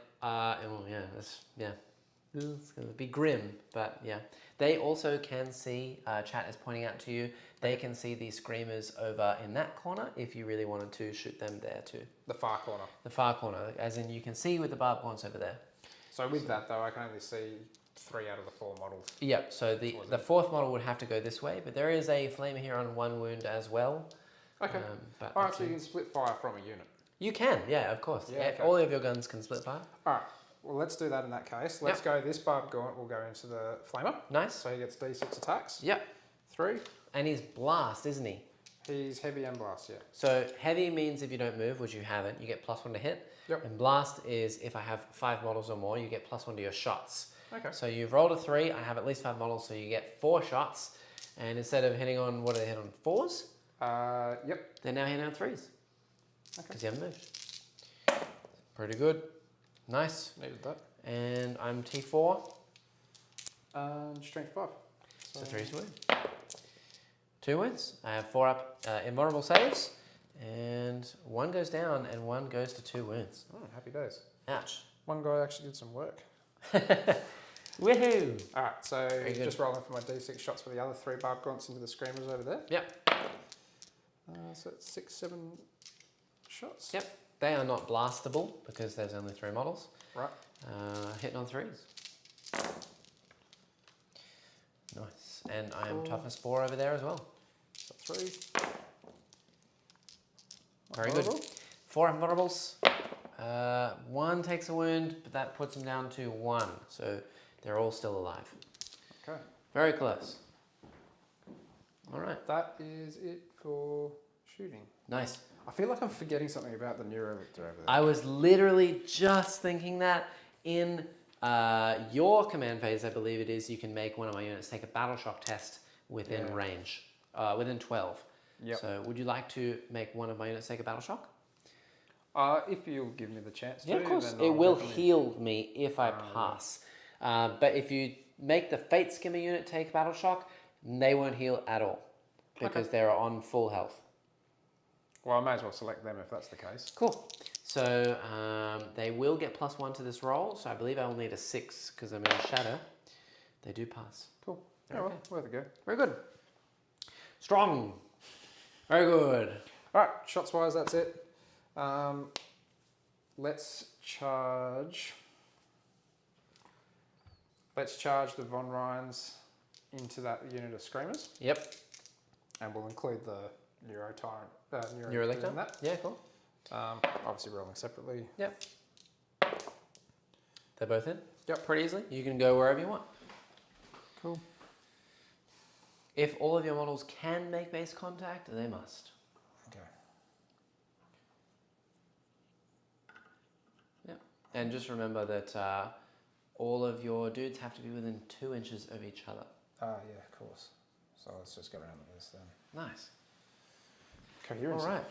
it's going to be grim, but yeah. They also can see, chat is pointing out to you, they can see these screamers over in that corner if you really wanted to shoot them there too. The far corner. The far corner, as in you can see with the barb gaunts over there. So with that though, I can only see 3 out of the 4 models. Yep, so the 4th model would have to go this way, but there is a flame here on 1 wound as well. Okay. Alright, so you can split fire from a unit. You can, yeah, of course. Yeah, okay. All of your guns can split fire. Alright, well let's do that in that case. Let's go, this barb gaunt will go into the flamer. Nice. So he gets D6 attacks. Yep. 3. And he's blast, isn't he? He's heavy and blast, yeah. So heavy means if you don't move, which you haven't, you get +1 to hit. Yep. And blast is if I have 5 models or more, you get +1 to your shots. Okay. So you've rolled a 3, I have at least 5 models, so you get 4 shots. And instead of hitting on, what do they hit on, 4s? Yep. They're now hitting on 3s. Okay. Because you haven't moved. Pretty good. Nice. Needed that. And I'm T4. Strength 5. So 3's win. 2 wins. I have 4 up invulnerable saves. And 1 goes down and 1 goes to 2 wounds. Oh, happy days. Ouch. One guy actually did some work. Woohoo! Alright, so just rolling for my D6 shots for the other 3 barb gaunts into the screamers over there. Yep. So it's 6, 7 shots. Yep. They are not blastable because there's only 3 models. Right. Hitting on 3s. Nice. And I am toughness 4 over there as well. So 3. Very good. 4 invulnerables. 1 takes a wound, but that puts them down to 1. So they're all still alive. Okay. Very close. All right. That is it for shooting. Nice. I feel like I'm forgetting something about the Neurovictor over there. I was literally just thinking that in your command phase, I believe it is, you can make one of my units take a battle shock test within range, within 12. Yep. So would you like to make one of my units take a battle shock? If you'll give me the chance to. Yeah, of course. It will heal me if I pass. But if you make the Fate Skimmer unit take battle shock, they won't heal at all because they're on full health. Well, I may as well select them if that's the case. Cool. So they will get +1 to this roll. So I believe I will need a 6 because I'm in a shadow. They do pass. Cool. Yeah, well, worth a go. Very good. Strong. Very good. All right, shots wise, that's it. Let's charge. Let's charge the Von Ryans into that unit of screamers. Yep. And we'll include the Neurotyrant. Neurolector in that. Yeah, cool. Obviously rolling separately. Yep. They're both in? Yep. Pretty easily. You can go wherever you want. Cool. If all of your models can make base contact, they must. Okay. Yep. And just remember that all of your dudes have to be within 2 inches of each other. Yeah, of course. So let's just get around with this then. Nice. Coherency. All right.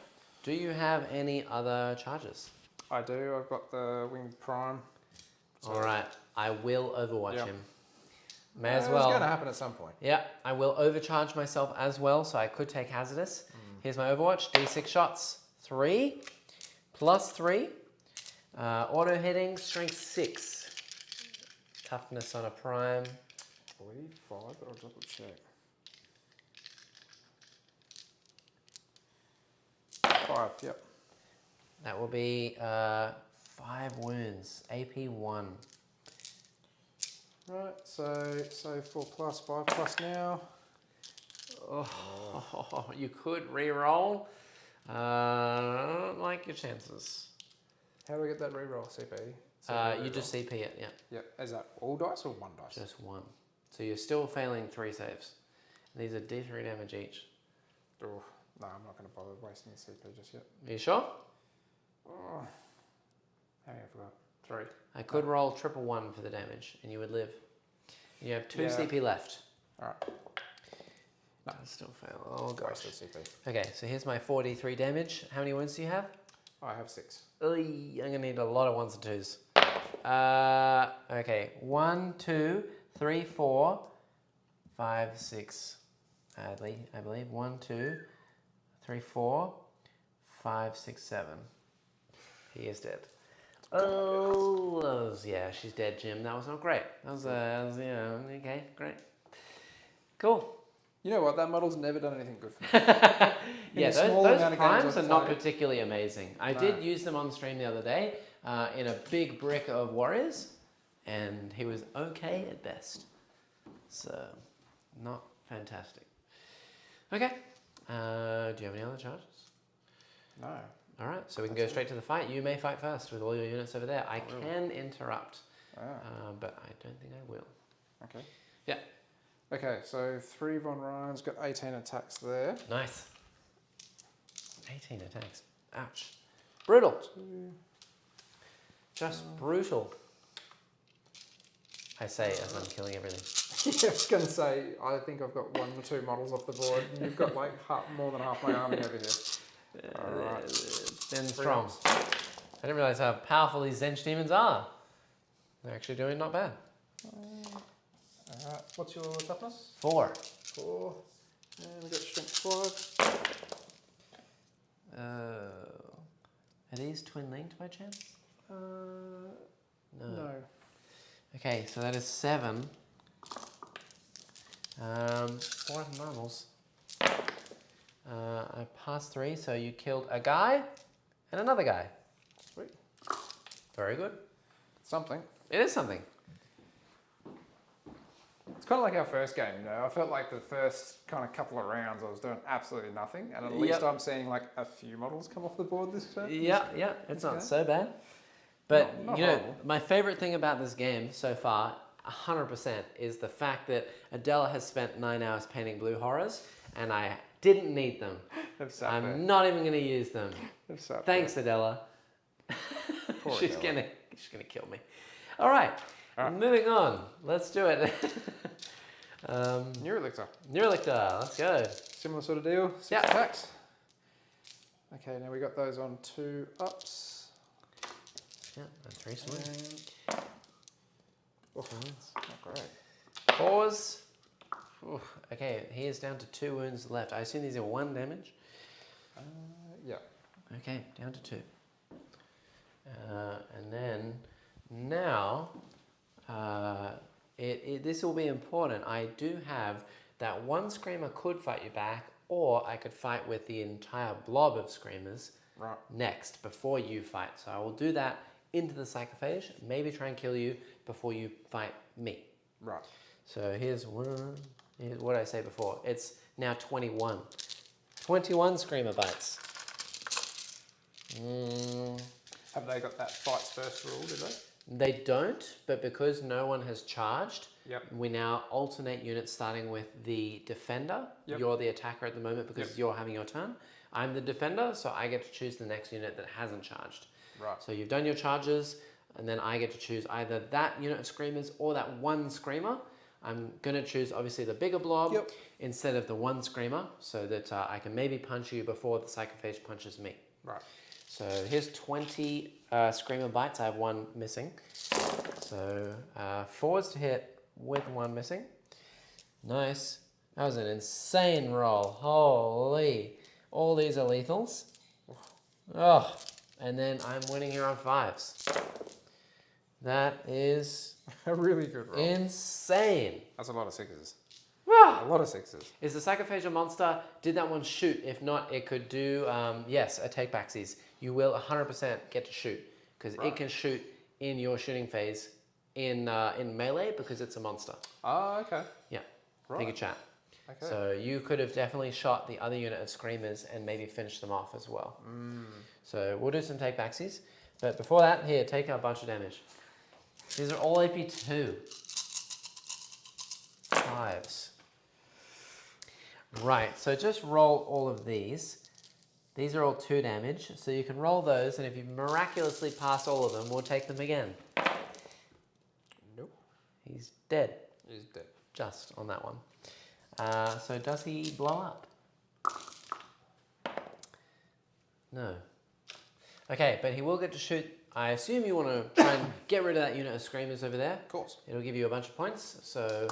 Do you have any other charges? I do. I've got the Winged Prime. So All right. I will overwatch Yep. him. May as well. It's going to happen at some point. Yeah, I will overcharge myself as well, so I could take hazardous. Here's my overwatch. D6 shots. 3 plus 3. Auto hitting, strength 6. Toughness on a prime. I believe 5, but I'll double check. 5, yep. That will be 5 wounds. AP 1. Right, so 4 plus, 5 plus now. Oh, you could re-roll. I don't like your chances. How do I get that reroll, CP? You just CP it, yeah. Yep. Is that all dice or one dice? Just 1. So you're still failing 3 saves. These are D3 damage each. Oh, no, I'm not going to bother wasting the CP just yet. Are you sure? Oh, how many have I got? 3. I could roll 111 for the damage, and you would live. You have 2 Yeah. CP left. All right. No. I'll still fail. Oh gosh. Wasted CP. Okay, so here's my 43 damage. How many wounds do you have? I have 6. I'm gonna need a lot of 1s and 2s. Okay, 1, 2, 3, 4, 5, 6. I believe 1, 2, 3, 4, 5, 6, 7. He is dead. Oh, yeah, she's dead, Jim. That was not great. That was okay, great. Cool. You know what? That model's never done anything good for me. Yeah, the small those amount of games primes I've are not played. particularly amazing. I did use them on stream the other day in a big brick of warriors, and he was okay at best. So, not fantastic. Okay. Do you have any other charges? No. All right, so we can go straight to the fight. You may fight first with all your units over there. I can interrupt, but I don't think I will. Okay. Yeah. Okay, so 3 Von Ryan's got 18 attacks there. Nice. 18 attacks. Ouch. Brutal. 2. Just brutal. I say as I'm killing everything. Yeah, I was going to say, I think I've got 1 or 2 models off the board, and you've got like more than half my army over here. Alright. It's been strong. I didn't realize how powerful these Zench demons are. They're actually doing not bad. Alright, what's your toughness? 4. 4. And we've got strength 5. Are these twin linked by chance? No. Okay, so that is 7. 4 normals. I passed 3, so you killed a guy and another guy. Sweet. Very good. Something. It is something. It's kind of like our first game, you know. I felt like the first kind of couple of rounds I was doing absolutely nothing, and at least I'm seeing like a few models come off the board this turn. Yeah, it's not so bad. But not you know, horrible. my favorite thing about this game so far, 100%, is the fact that Adela has spent 9 hours painting blue horrors, and I didn't need them. I'm not even going to use them. Thanks, Adela. She's gonna kill me. All right. Moving on. Let's do it. Neurolictor. Neurolictor, let's go. Similar sort of deal. 6 attacks. Okay, now we got those on 2 ups. Yeah, and 3 swings. Not great. 4s. Oof. Okay, he is down to 2 wounds left. I assume these are 1 damage. Yeah. Okay, down to 2. And then now, this will be important. I do have that 1 screamer could fight you back, or I could fight with the entire blob of screamers next before you fight. So I will do that into the sarcophage, maybe try and kill you before you fight me. Right. So here's what I say before. It's now 21. 21 screamer bites. Have they got that fights first rule, do they? They don't, but because no one has charged, Yep. we now alternate units starting with the defender. Yep. You're the attacker at the moment because you're having your turn. I'm the defender, so I get to choose the next unit that hasn't charged. Right. So you've done your charges, and then I get to choose either that unit of screamers or that 1 screamer. I'm going to choose obviously the bigger blob Yep. instead of the one screamer so that I can maybe punch you before the psychophage punches me. Right. So here's 20 screamer bites. I have one missing. So 4s to hit with one missing. Nice. That was an insane roll. Holy. All these are lethals. Oh, and then I'm winning here on 5s. That is A really good roll. insane. That's a lot of 6s. Ah! A lot of 6s. Is the Psychophage a monster? Did that one shoot? If not, it could do, yes, a take backsies. You will 100% get to shoot because it can shoot in your shooting phase in melee because it's a monster. Oh, okay. Yeah, Right. think of chat. Okay. So you could have definitely shot the other unit of screamers and maybe finished them off as well. So we'll do some take backsies. But before that, here, take a bunch of damage. These are all AP2. 5s. Right, so just roll all of these. These are all 2 damage, so you can roll those, and if you miraculously pass all of them, we'll take them again. Nope. He's dead. He's dead. Just on that one. So does he blow up? No. Okay, but he will get to shoot. I assume you want to try and get rid of that unit of screamers over there. Of course. It'll give you a bunch of points, so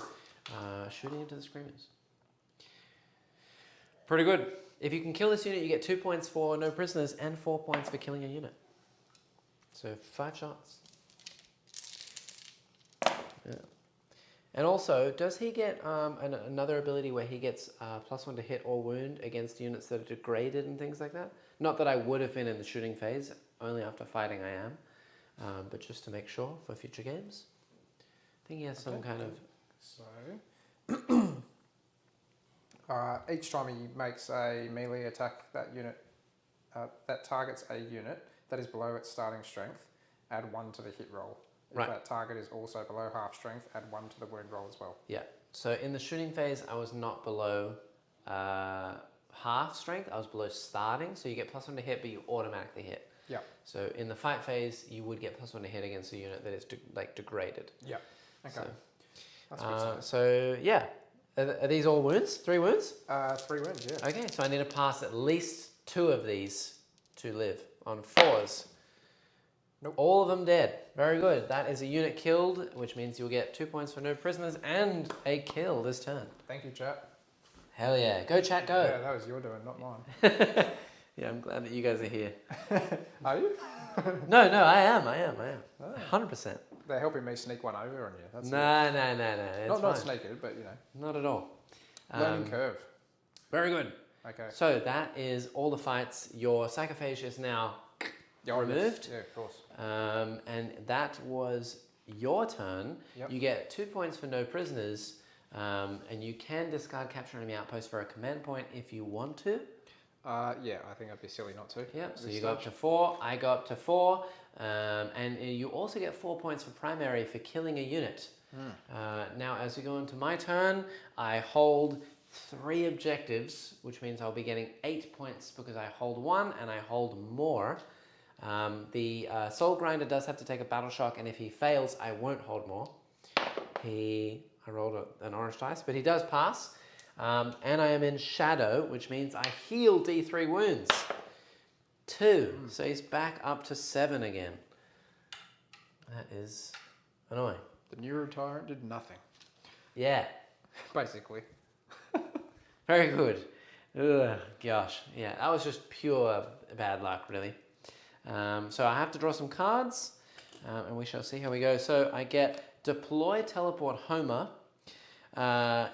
shooting into the screamers. Pretty good. If you can kill this unit, you get 2 points for no prisoners and 4 points for killing a unit. So 5 shots. Yeah. And also, does he get another ability where he gets +1 to hit or wound against units that are degraded and things like that? Not that I would have been in the shooting phase, only after fighting I am, but just to make sure for future games. I think he has some kind of... So, each time he makes a melee attack, that unit that targets a unit that is below its starting strength, add 1 to the hit roll. If that target is also below half strength, add 1 to the wound roll as well. Yeah. So in the shooting phase, I was not below half strength. I was below starting. So you get +1 to hit, but you automatically hit. Yeah. So in the fight phase, you would get +1 to hit against a unit that is degraded. Yeah. Okay. So, that's good. so yeah. Are these all wounds? 3 wounds? 3 wounds, yeah. Okay, so I need to pass at least 2 of these to live on 4s. Nope. All of them dead. Very good. That is a unit killed, which means you'll get 2 points for no prisoners and a kill this turn. Thank you, chat. Hell yeah. Go, chat, go. Yeah, that was your doing, not mine. Yeah, I'm glad that you guys are here. Are you? No, I am. Oh. 100%. They're helping me sneak one over on you. That's No. it. Not sneak it, but you know. Not at all. Learning curve. Very good. Okay. So that is all the fights. Your Psychophage is now removed. Yeah, of course. And that was your turn. Yep. You get 2 points for no prisoners, and you can discard capture enemy outpost for a command point if you want to. Yeah, I think I'd be silly not to. Yeah, so you go up to 4, I go up to 4, and you also get 4 points for primary for killing a unit. Now, as we go into my turn, I hold 3 objectives, which means I'll be getting 8 points because I hold 1 and I hold more. The Soul Grinder does have to take a battle shock, and if he fails, I won't hold more. I rolled an orange dice, but he does pass. And I am in shadow, which means I heal D3 wounds. 2. So he's back up to 7 again. That is annoying. The Neuro Tyrant did nothing. Yeah. Basically. Very good. Ugh, gosh. Yeah, that was just pure bad luck, really. So I have to draw some cards, and we shall see how we go. So I get Deploy Teleport Homer.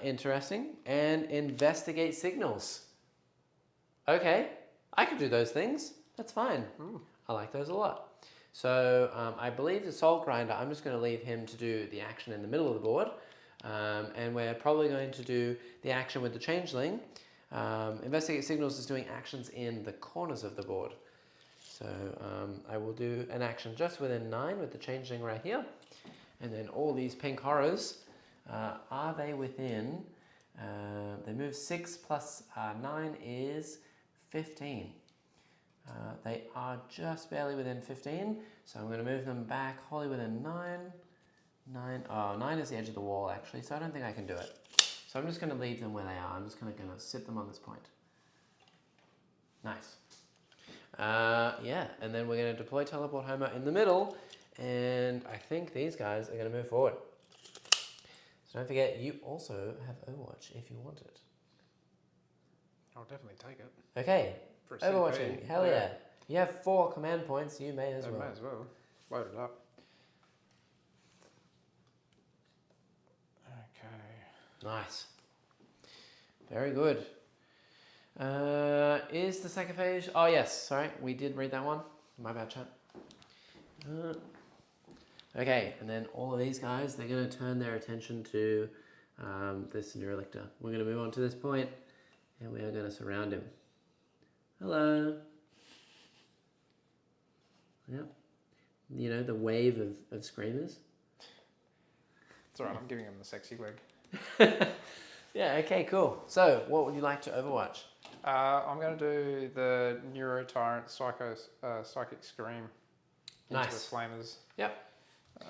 Interesting. And Investigate Signals. Okay, I could do those things. That's fine. I like those a lot. So I believe the Soul Grinder, I'm just going to leave him to do the action in the middle of the board. And we're probably going to do the action with the Changeling. Investigate Signals is doing actions in the corners of the board. So I will do an action just within 9 with the Changeling right here. And then all these pink horrors, are they within, they move 6 plus 9 is 15. They are just barely within 15, so I'm going to move them back wholly within 9, 9. Oh, 9 is the edge of the wall, actually, so I don't think I can do it. So I'm just going to leave them where they are. I'm just going to sit them on this point. Nice. Yeah, and then we're going to deploy teleport Homer in the middle, and I think these guys are going to move forward. So don't forget, you also have Overwatch if you want it. I'll definitely take it. Okay, For Overwatching, CP, hell yeah. You have 4 command points, you may as well. May as well. Load it up. Okay. Nice. Very good. Is the second phase? Oh yes, sorry, we did read that one. My bad, chat. Okay, and then all of these guys, they're going to turn their attention to this Neurolictor. We're going to move on to this point, and we are going to surround him. Hello. Yep. You know, the wave of screamers. It's alright, I'm giving him the sexy leg. Yeah, okay, cool. So, what would you like to Overwatch? I'm going to do the Neurotyrant Psychic Scream into Nice. the Flamers. Yep.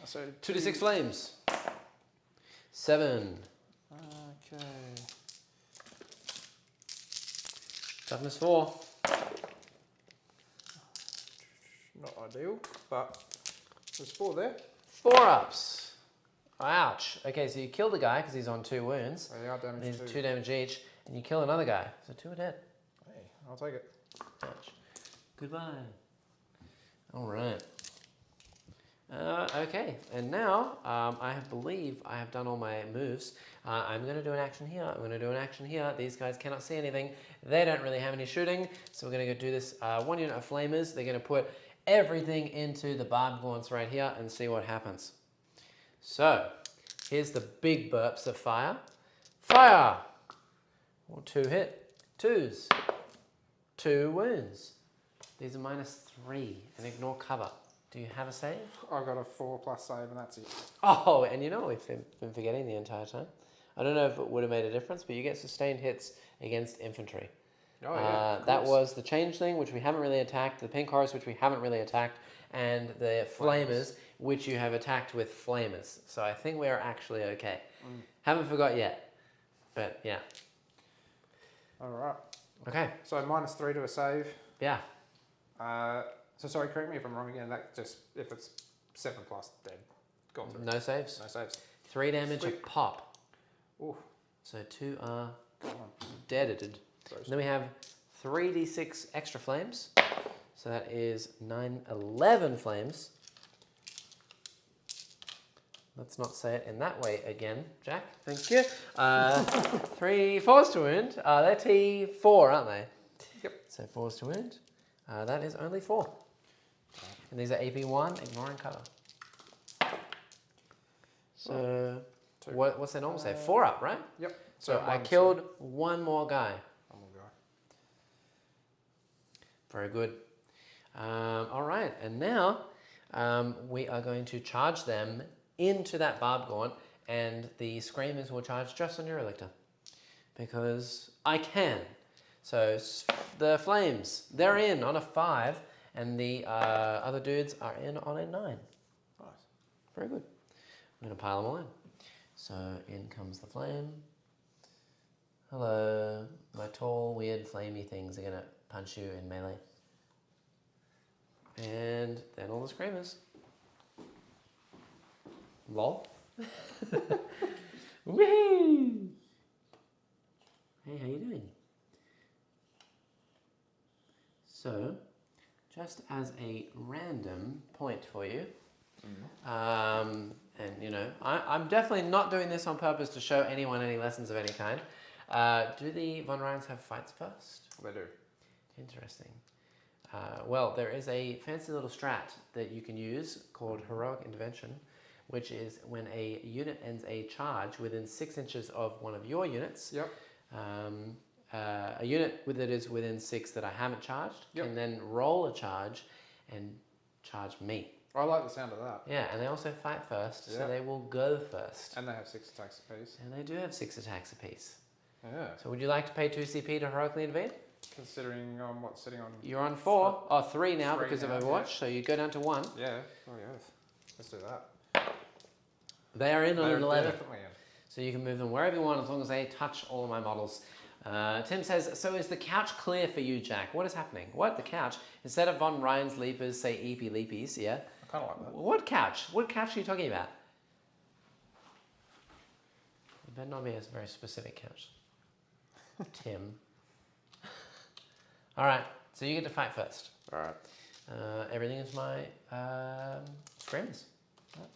So 2d6 flames. 7. Okay. Toughness 4. Not ideal, but there's 4 there. 4 ups. Ouch. Okay, so you kill the guy because he's on 2 wounds. They are damaged He's too. 2 damage each, and you kill another guy. So 2 are dead. Hey, I'll take it. Ouch. Goodbye. All right. Okay, and now I believe I have done all my moves. I'm going to do an action here. I'm going to do an action here. These guys cannot see anything. They don't really have any shooting, so we're going to go do this 1 unit of flamers. They're going to put everything into the barbed gaunts right here and see what happens. So, here's the big burps of fire. Fire! Or 2 hit. 2s. 2 wounds. These are -3, and ignore cover. Do you have a save? I've got a 4+ save and that's it. Oh, and you know what we've been forgetting the entire time? I don't know if it would have made a difference, but you get sustained hits against infantry. Oh yeah, that was the changeling, which we haven't really attacked, the pink horse, which we haven't really attacked, and the flamers, which you have attacked with flamers. So I think we're actually okay. Haven't forgot yet, but yeah. Alright. Okay. So -3 to a save. Yeah. So sorry, correct me if I'm wrong again, that just, if it's 7+, dead. Gone through. No saves. No saves. 3 damage a Sweet. pop. Ooh. So 2 are Come on. deaded. And then we have 3d6 extra flames. So that is 11 flames. Let's not say it in that way again, Jack. Thank you. 3 4s to wound. They're T4, aren't they? Yep. So 4s to wound. That is only 4. And these are AP1, ignoring cover. So, what's their normal save? 4 up, right? Yep. So I killed 1 more guy. One more guy. Very good. All right, and now we are going to charge them into that barbed gaunt, and the screamers will charge just on Neurolictor because I can. So the flames, they're in on a 5, and the other dudes are in on a 9. Nice. Very good. I'm going to pile them all in. So in comes the flame. Hello. My tall, weird, flamey things are going to punch you in melee. And then all the screamers. Lol. Woohoo! Hey, how you doing? So, just as a random point for you, and you know, I'm definitely not doing this on purpose to show anyone any lessons of any kind. Do the Von Ryans have fights first? They do. Interesting. Well, there is a fancy little strat that you can use called Heroic Intervention, which is when a unit ends a charge within 6 inches of one of your units. Yep. A unit that is within 6 that I haven't charged can then roll a charge and charge me. I like the sound of that. Yeah, and they also fight first, so they will go first. And they have 6 attacks apiece. And they do have 6 attacks apiece. Yeah. So would you like to pay 2 CP to heroically intervene? Considering what's sitting on... You're on 4. Oh, 3 now 3 because now, of Overwatch, so you go down to 1. Yeah. Oh, yes. Let's do that. They are in on an 11. Definitely in. So you can move them wherever you want as long as they touch all of my models. Tim says, so is the couch clear for you, Jack? What is happening? What, the couch? Instead of Von Ryan's Leapers, say EP Leapies, yeah? I kind of like that. What couch? What couch are you talking about? It better not be a very specific couch. Tim. All right, so you get to fight first. All right. Everything is my screamers.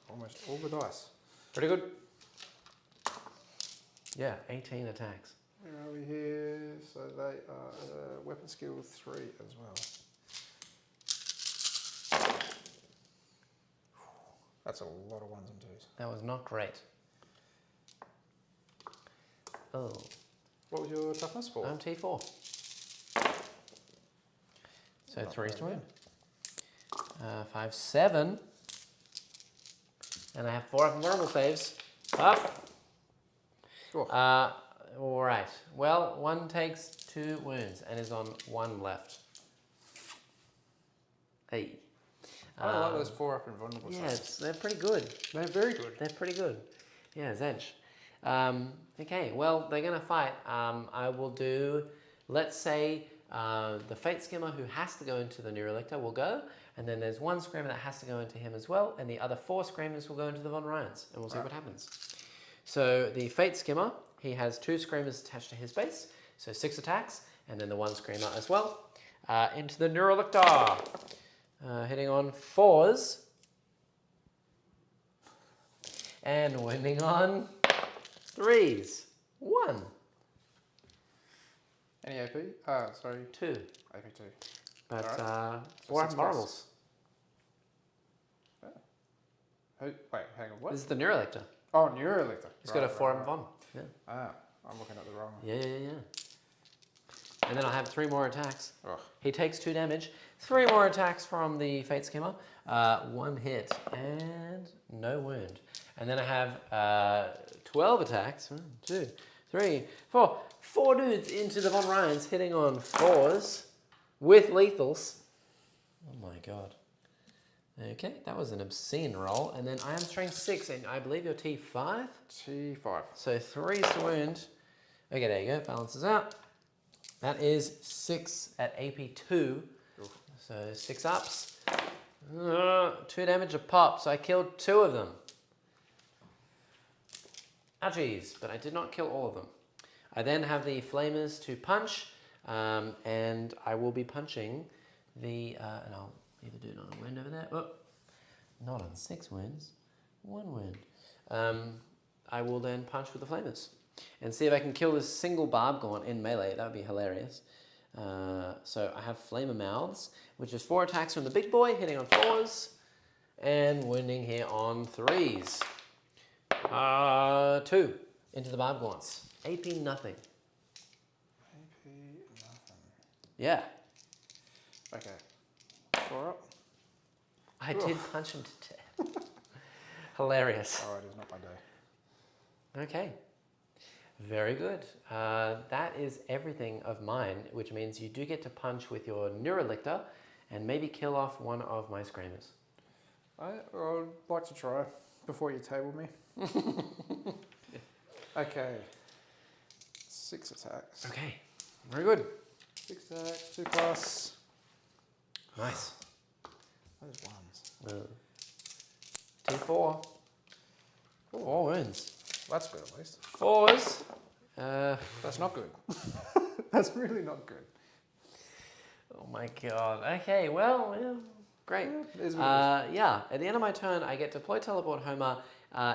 Almost all the dice. Pretty good. Yeah, 18 attacks. Where are we here? So they are weapon skill 3 as well. That's a lot of 1s and 2s. That was not great. Oh. What was your toughness for? I'm T4. So Not 3's to very win. 5, 7. And I have 4 vulnerable saves. Up. Cool. All right. Well, 1 takes 2 wounds and is on 1 left. Hey. I like those 4 up and vulnerable Yeah, saves. they're pretty good. They're very good. They're pretty good. Yeah, Zench. Okay, well, they're going to fight. I will do, let's say, the Fate Skimmer who has to go into the Neurolictor will go, and then there's 1 Screamer that has to go into him as well, and the other 4 Screamers will go into the Von Ryans, and we'll see what happens. So the Fate Skimmer, he has 2 Screamers attached to his base, so 6 attacks, and then the 1 Screamer as well. Into the Neurolictor, hitting on 4s, and winning on 3s. 1. Any AP? Sorry. 2. AP2. But Alright. 4 6 marbles. Wait, hang on, what? This is the Neurolictor. Oh, Neurolictor. He's got a 4 and Von. Yeah. Ah, I'm looking at the wrong one. Yeah. And then I'll have 3 more attacks. Ugh. He takes 2 damage. 3 more attacks from the Fate Skimmer. 1 hit and no wound. And then I have 12 attacks. 1, 2, 3, 4. 4 dudes into the Von Ryans hitting on 4s with lethals. Oh my god. Okay, that was an obscene roll. And then I am strength 6, and I believe you're T5? T5. So 3's to wound. Okay, there you go. Balances out. That is 6 at AP2. Oof. So 6 ups. 2 damage a pop. So I killed 2 of them. Ouchies, but I did not kill all of them. I then have the Flamers to punch, and I will be punching the, and I'll either do it on a wound over there. Oh, not on 6 wounds, 1 wound. I will then punch with the Flamers and see if I can kill this single Barbgaunt in melee. That would be hilarious. So I have Flamer Mouths, which is 4 attacks from the big boy, hitting on 4s, and wounding here on 3s. 2 into the Barbgaunts. AP nothing. AP nothing. Yeah. Okay. 4 up. I did punch him to death. Hilarious. Alright, it's not my day. Okay. Very good. That is everything of mine, which means you do get to punch with your Neurolictor and maybe kill off one of my Screamers. I'd like to try before you table me. Okay. 6 attacks. Okay. Very good. 6 attacks, 2 plus. Nice. Those 1s. T4. 4 wounds. That's good at least. 4s. That's not good. That's really not good. Oh my god. Okay, well, yeah, great. Yeah, it is what it is. Yeah, at the end of my turn, I get Deploy Teleport Homer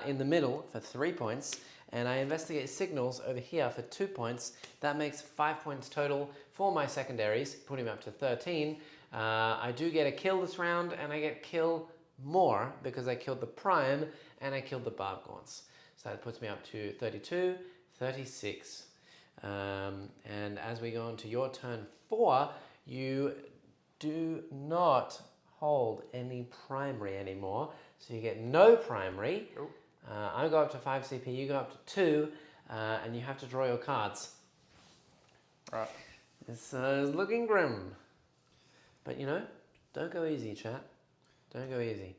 in the middle for 3 points, and I investigate signals over here for 2 points. That makes 5 points total for my secondaries, putting me up to 13. I do get a kill this round, and I get kill more because I killed the Prime and I killed the Barbgaunts. So that puts me up to 32, 36. And as we go into your turn 4, you do not hold any primary anymore. So you get no primary. Nope. I go up to 5 CP, you go up to 2, and you have to draw your cards. Right. This is looking grim. But you know, don't go easy, chat. Don't go easy.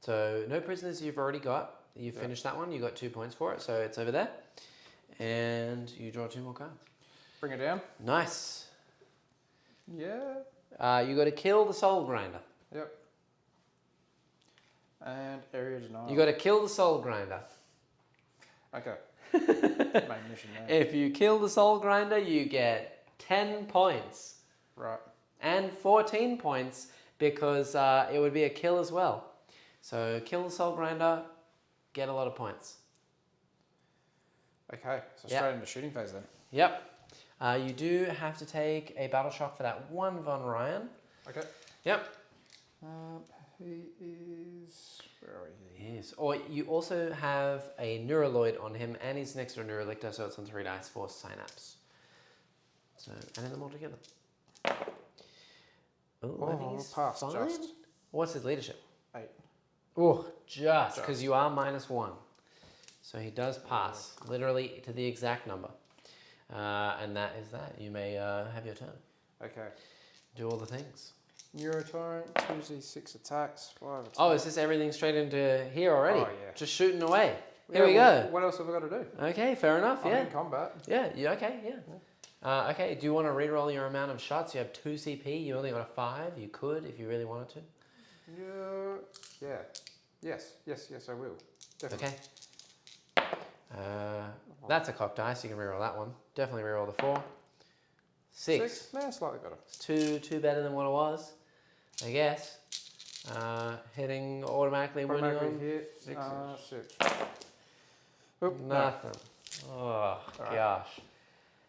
So no prisoners you've already got. You finished that one. You got 2 points for it, so it's over there. And you draw 2 more cards. Bring it down. Nice. Yeah. You got to kill the Soul Grinder. Yep. And area denial. You got to kill the Soul Grinder. Okay. Main mission there. If you kill the Soul Grinder, you get 10 points. Right. And 14 points because it would be a kill as well. So kill the Soul Grinder, get a lot of points. Okay, so straight into shooting phase then. Yep. You do have to take a battle shock for that one Von Ryan. Okay. Yep. He is... Where are we? Yes. Or you also have a Neuraloid on him, and he's next to a Neurolictor, so it's on 3 dice for Synapse. So, add them all together. Ooh, I think he's pass, fine. just. What's his leadership? 8. Oh, just, because you are -1. So he does pass, literally to the exact number. And that is that. You may have your turn. Okay. Do all the things. Neurotyrant, 2d6 attacks, 5 attacks. Oh, is this everything straight into here already? Oh, yeah. Just shooting away. Here we go. What else have I got to do? Okay, fair enough, I'm yeah. in combat. Yeah, okay, yeah. Okay, do you want to re-roll your amount of shots? You have 2 CP, you only got a 5. You could if you really wanted to. Yeah. Yes, I will. Definitely. Okay. That's a cock dice, you can re-roll that one. Definitely re-roll the 4. 6. Nah, slightly better. It's two better than what it was, I guess. Hitting automatically winning on hit. 6. 6. Oop, Nothing. Oh, Alright. gosh.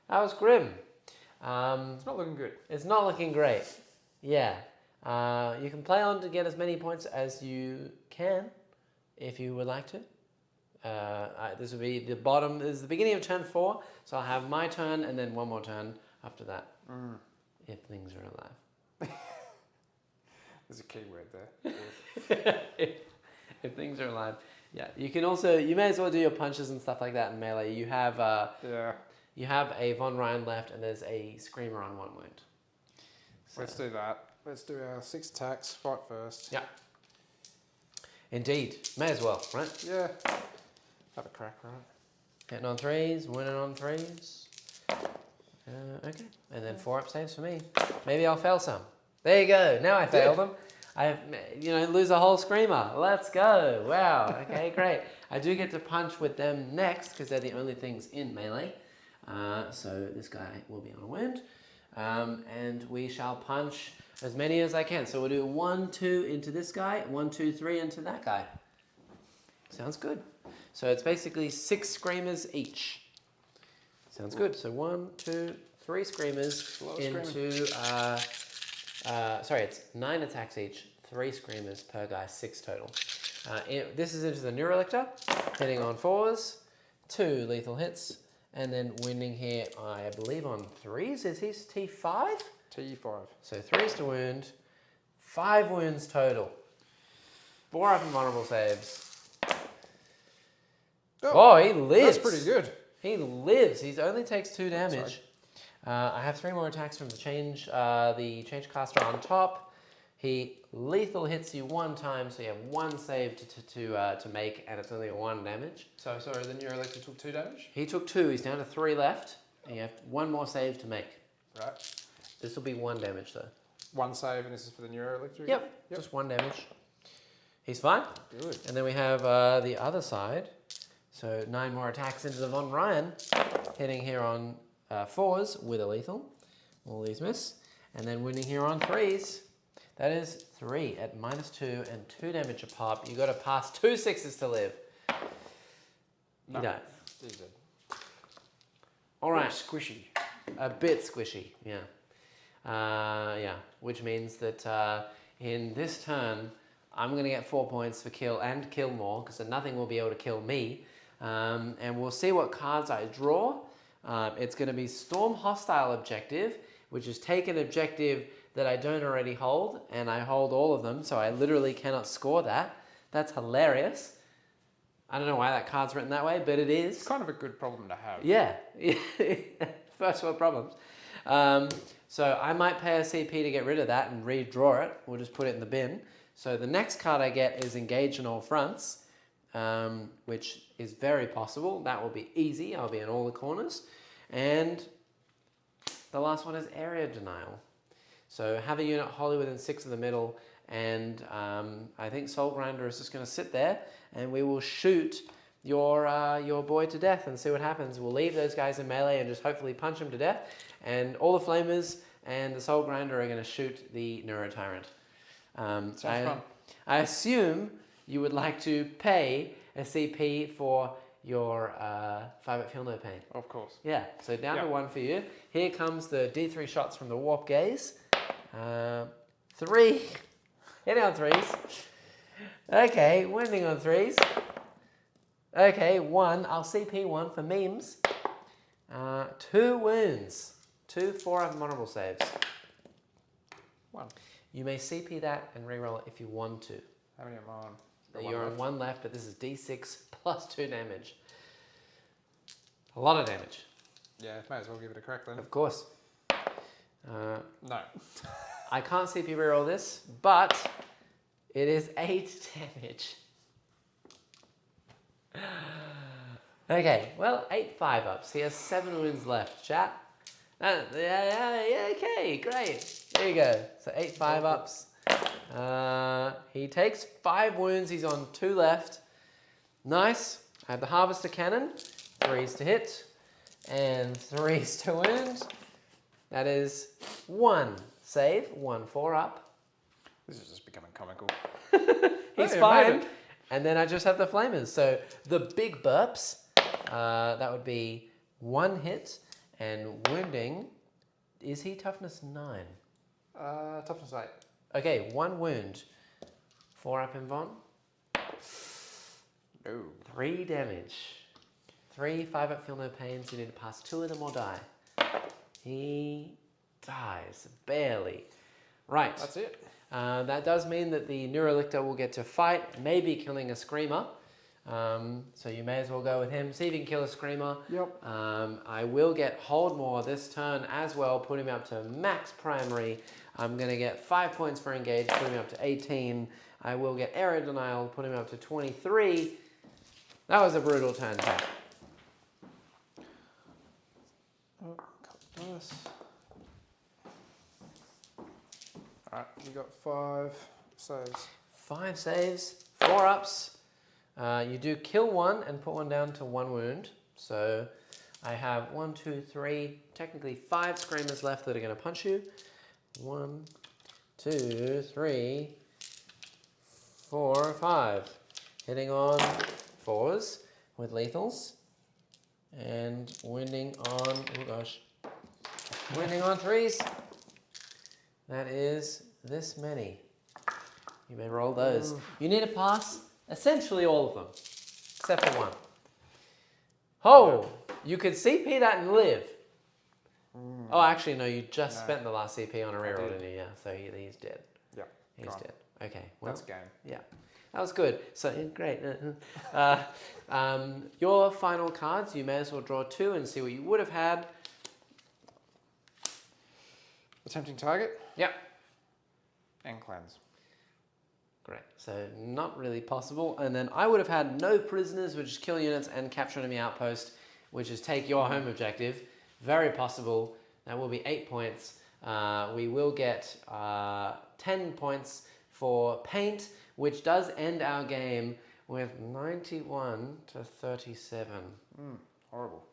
That was grim. It's not looking good. It's not looking great. Yeah. You can play on to get as many points as you can, if you would like to. This will be the bottom. This is the beginning of turn 4, so I'll have my turn and then one more turn after that, if things are alive. There's a key word there. if things are alive. Yeah, you can also, you may as well do your punches and stuff like that in melee. You have you have a Von Ryan left and there's a Screamer on 1 wound. So, Let's do that. Let's do our 6 attacks, fight first. yeah. Indeed. May as well, right? Yeah. Have a crack, right? Hitting on 3s, winning on 3s. Okay, and then 4 up saves for me. Maybe I'll fail some. There you go. Now I failed them. I, lose a whole Screamer. Let's go. Wow. Okay, great. I do get to punch with them next because they're the only things in melee. So this guy will be on a wound, and we shall punch as many as I can. So we'll do 1, 2 into this guy, 1, 2, 3 into that guy. Sounds good. So it's basically 6 Screamers each. Sounds good. So 1, 2, 3 Screamers into, sorry, it's 9 attacks each, 3 Screamers per guy, 6 total. This is into the Neurolictor, hitting on 4s, 2 lethal hits, and then winning here, I believe, on 3s. Is his T5? T5. So 3s to wound, 5 wounds total. 4 up and vulnerable saves. Oh, he lives. That's pretty good. He lives. He only takes 2 damage. I have 3 more attacks from the change caster on top. He lethal hits you 1 time, so you have 1 save to make, and it's only 1 damage. So sorry, the Neurolictor took 2 damage? He took 2. He's down to 3 left, and you have 1 more save to make. Right. This will be 1 damage though. 1 save, and this is for the Neurolictor? Yep, just 1 damage. He's fine. Good. And then we have the other side. So 9 more attacks into the Von Ryan, hitting here on 4s with a lethal. All these miss. And then winning here on 3s. That is 3 at -2 and 2 damage a pop. You got to pass 2 6s to live. No. He dies. He's dead. All right. Squishy. A bit squishy, yeah. Yeah, which means that in this turn, I'm going to get 4 points for kill and kill more, because nothing will be able to kill me. And we'll see what cards I draw. It's going to be Storm Hostile Objective, which is take an objective that I don't already hold, and I hold all of them, so I literally cannot score that. That's hilarious. I don't know why that card's written that way, but it is. It's kind of a good problem to have. Yeah, first world problems. So I might pay a CP to get rid of that and redraw it. We'll just put it in the bin. So the next card I get is Engage on All Fronts. which is very possible. That will be easy. I'll be in all the corners. And the last one is area denial. So have a unit wholly within 6 of the middle, and I think Soul Grinder is just going to sit there, and we will shoot your boy to death and see what happens. We'll leave those guys in melee and just hopefully punch them to death, and all the Flamers and the Soul Grinder are going to shoot the Neuro Tyrant. Sounds fun. I assume you would like to pay a CP for your 5 at Feel No Pain. Of course. Yeah, so down to 1 for you. Here comes the D3 shots from the Warp Gaze. 3. Hitting on 3s. Okay, wounding on 3s. Okay, 1. I'll CP 1 for memes. 2 wounds. 2 4 vulnerable saves. 1. You may CP that and reroll it if you want to. How many am I on? You're on 1 left, but this is D6 plus 2 damage. A lot of damage. Yeah, might as well give it a crack then. Of course. No. I can't CP reroll this, but it is 8 damage. Okay, well, 8 5-ups. He has 7 wounds left. Chat. Yeah, okay, great. There you go. So 8 5-ups. He takes 5 wounds. He's on 2 left. Nice. I have the Harvester Cannon. 3s to hit. And 3s to wound. That is 1 save. 1 4-up. This is just becoming comical. He's fine. And then I just have the Flamers. So the big burps, that would be 1 hit. And wounding, is he toughness 9? Toughness 8. Okay, 1 wound. 4-up in Von. No. 3 damage. 3 5-up Feel No Pain, so you need to pass 2 of them or die. He dies, barely. Right. That's it. That does mean that the Neurolictor will get to fight, maybe killing a Screamer. So you may as well go with him. See if you can kill a Screamer. Yep. I will get Hold More this turn as well, putting him up to max primary. I'm going to get 5 points for engage, putting him up to 18. I will get Area Denial, putting him up to 23. That was a brutal turn, Pat. Oh, nice. Alright, you got 5 saves. 5 saves, 4-ups. You do kill 1 and put 1 down to 1 wound. So I have 1, 2, 3, technically 5 Screamers left that are going to punch you. 1, 2, 3, 4, 5. Hitting on 4s with lethals. And wounding on, oh gosh, wounding on 3s. That is this many. You may roll those. You need to pass essentially all of them, except for 1. Oh, you could CP that and live. Oh, actually, no, you just spent the last CP on a reroll, didn't you? Yeah, so he's dead. Yeah. He's dead. Okay, well, That's game. Yeah, that was good. So, great. Your final cards, you may as well draw 2 and see what you would have had. Attempting target Yep. and cleanse. Great. So not really possible. And then I would have had no prisoners, which is kill units, and capture enemy outpost, which is take your home objective. Very possible. That will be 8 points. We will get 10 points for paint, which does end our game with 91 to 37. Horrible.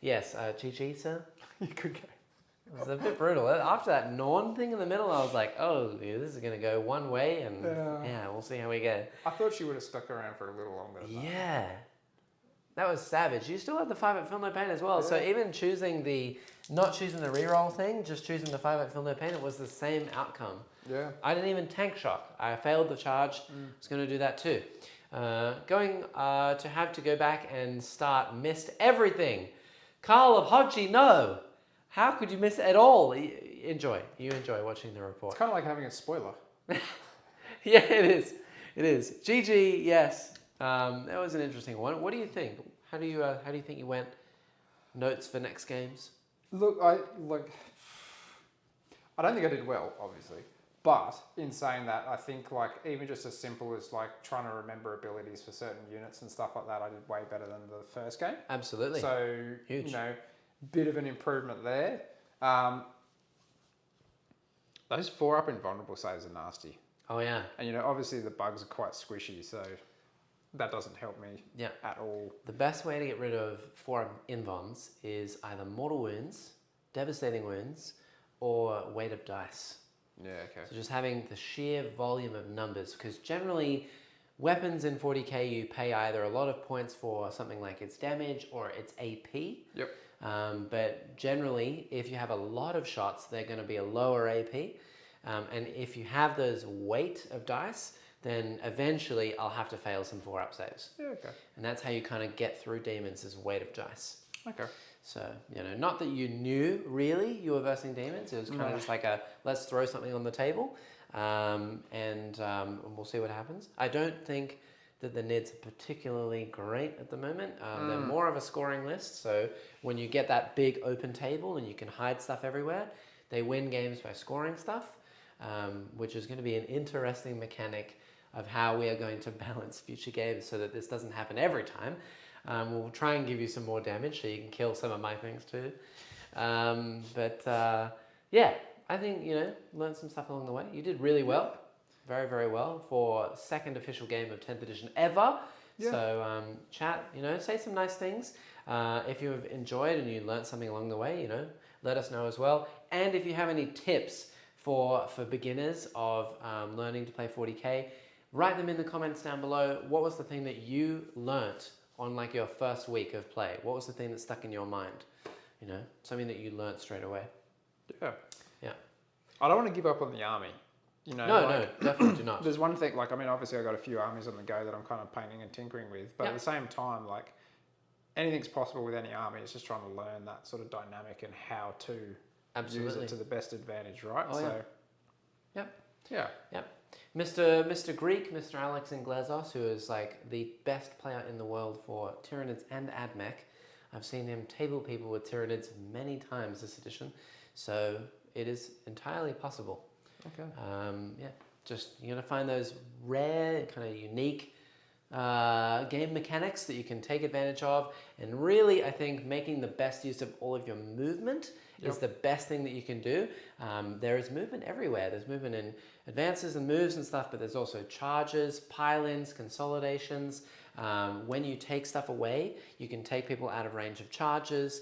Yes, Chi-Chi, sir? You could go. It was a bit brutal. After that Norn thing in the middle, I was like, oh, yeah, this is going to go one way, and yeah, we'll see how we go. I thought she would have stuck around for a little longer than that. Yeah. That was savage. You still have the 5 at Feel No Pain as well. Yeah. So even not choosing the reroll thing, just choosing the 5 at Feel No Pain, it was the same outcome. Yeah. I didn't even tank shock. I failed the charge. I was going to do that too. Going to have to go back and start missed everything. Carl of Hodgie, no. How could you miss it at all? Enjoy. You enjoy watching the report. It's kind of like having a spoiler. Yeah, it is. It is. GG, yes. That was an interesting one. What do you think? How do you think you went? Notes for next games? Look, I don't think I did well, obviously, But in saying that, I think like even just as simple as like trying to remember abilities for certain units and stuff like that, I did way better than the first game. Absolutely. So, Huge. you know, bit of an improvement there. Those 4-up invulnerable saves are nasty. Oh yeah. And, you know, obviously the bugs are quite squishy, so that doesn't help me at all. The best way to get rid of 4 invons is either mortal wounds, devastating wounds, or weight of dice. Yeah, okay. So just having the sheer volume of numbers, because generally weapons in 40k you pay either a lot of points for something like its damage or its AP. Yep. But generally, if you have a lot of shots, they're going to be a lower AP. And if you have those weight of dice, then eventually I'll have to fail some 4-up saves. Yeah, okay. And that's how you kind of get through demons, is weight of dice. Okay. So, you know, not that you knew really you were versing demons. It was kind of just like a, let's throw something on the table and we'll see what happens. I don't think that the Nids are particularly great at the moment. They're more of a scoring list. So when you get that big open table and you can hide stuff everywhere, they win games by scoring stuff, which is going to be an interesting mechanic of how we are going to balance future games so that this doesn't happen every time. We'll try and give you some more damage so you can kill some of my things too. Yeah, I think, you know, learned some stuff along the way. You did really well. Very, very well for second official game of 10th edition ever. Yeah. So chat, you know, say some nice things. If you've enjoyed and you learned something along the way, you know, let us know as well. And if you have any tips for beginners of learning to play 40k, write them in the comments down below. What was the thing that you learnt on like your first week of play? What was the thing that stuck in your mind? You know, something that you learnt straight away. Yeah. Yeah. I don't want to give up on the army. You know, no, definitely do not. There's one thing, like, I mean, obviously I've got a few armies on the go that I'm kind of painting and tinkering with, but at the same time, like, anything's possible with any army. It's just trying to learn that sort of dynamic and how to use it to the best advantage, right? Oh, so, yeah. Mr. Greek, Mr. Alex Inglezos, who is like the best player in the world for Tyranids and AdMech. I've seen him table people with Tyranids many times this edition, so it is entirely possible. Okay. Just you're gonna find those rare, kind of unique game mechanics that you can take advantage of, and really, I think making the best use of all of your movement is the best thing that you can do. There is movement everywhere. There's movement in advances and moves and stuff, but there's also charges, pile-ins, consolidations. When you take stuff away, you can take people out of range of charges.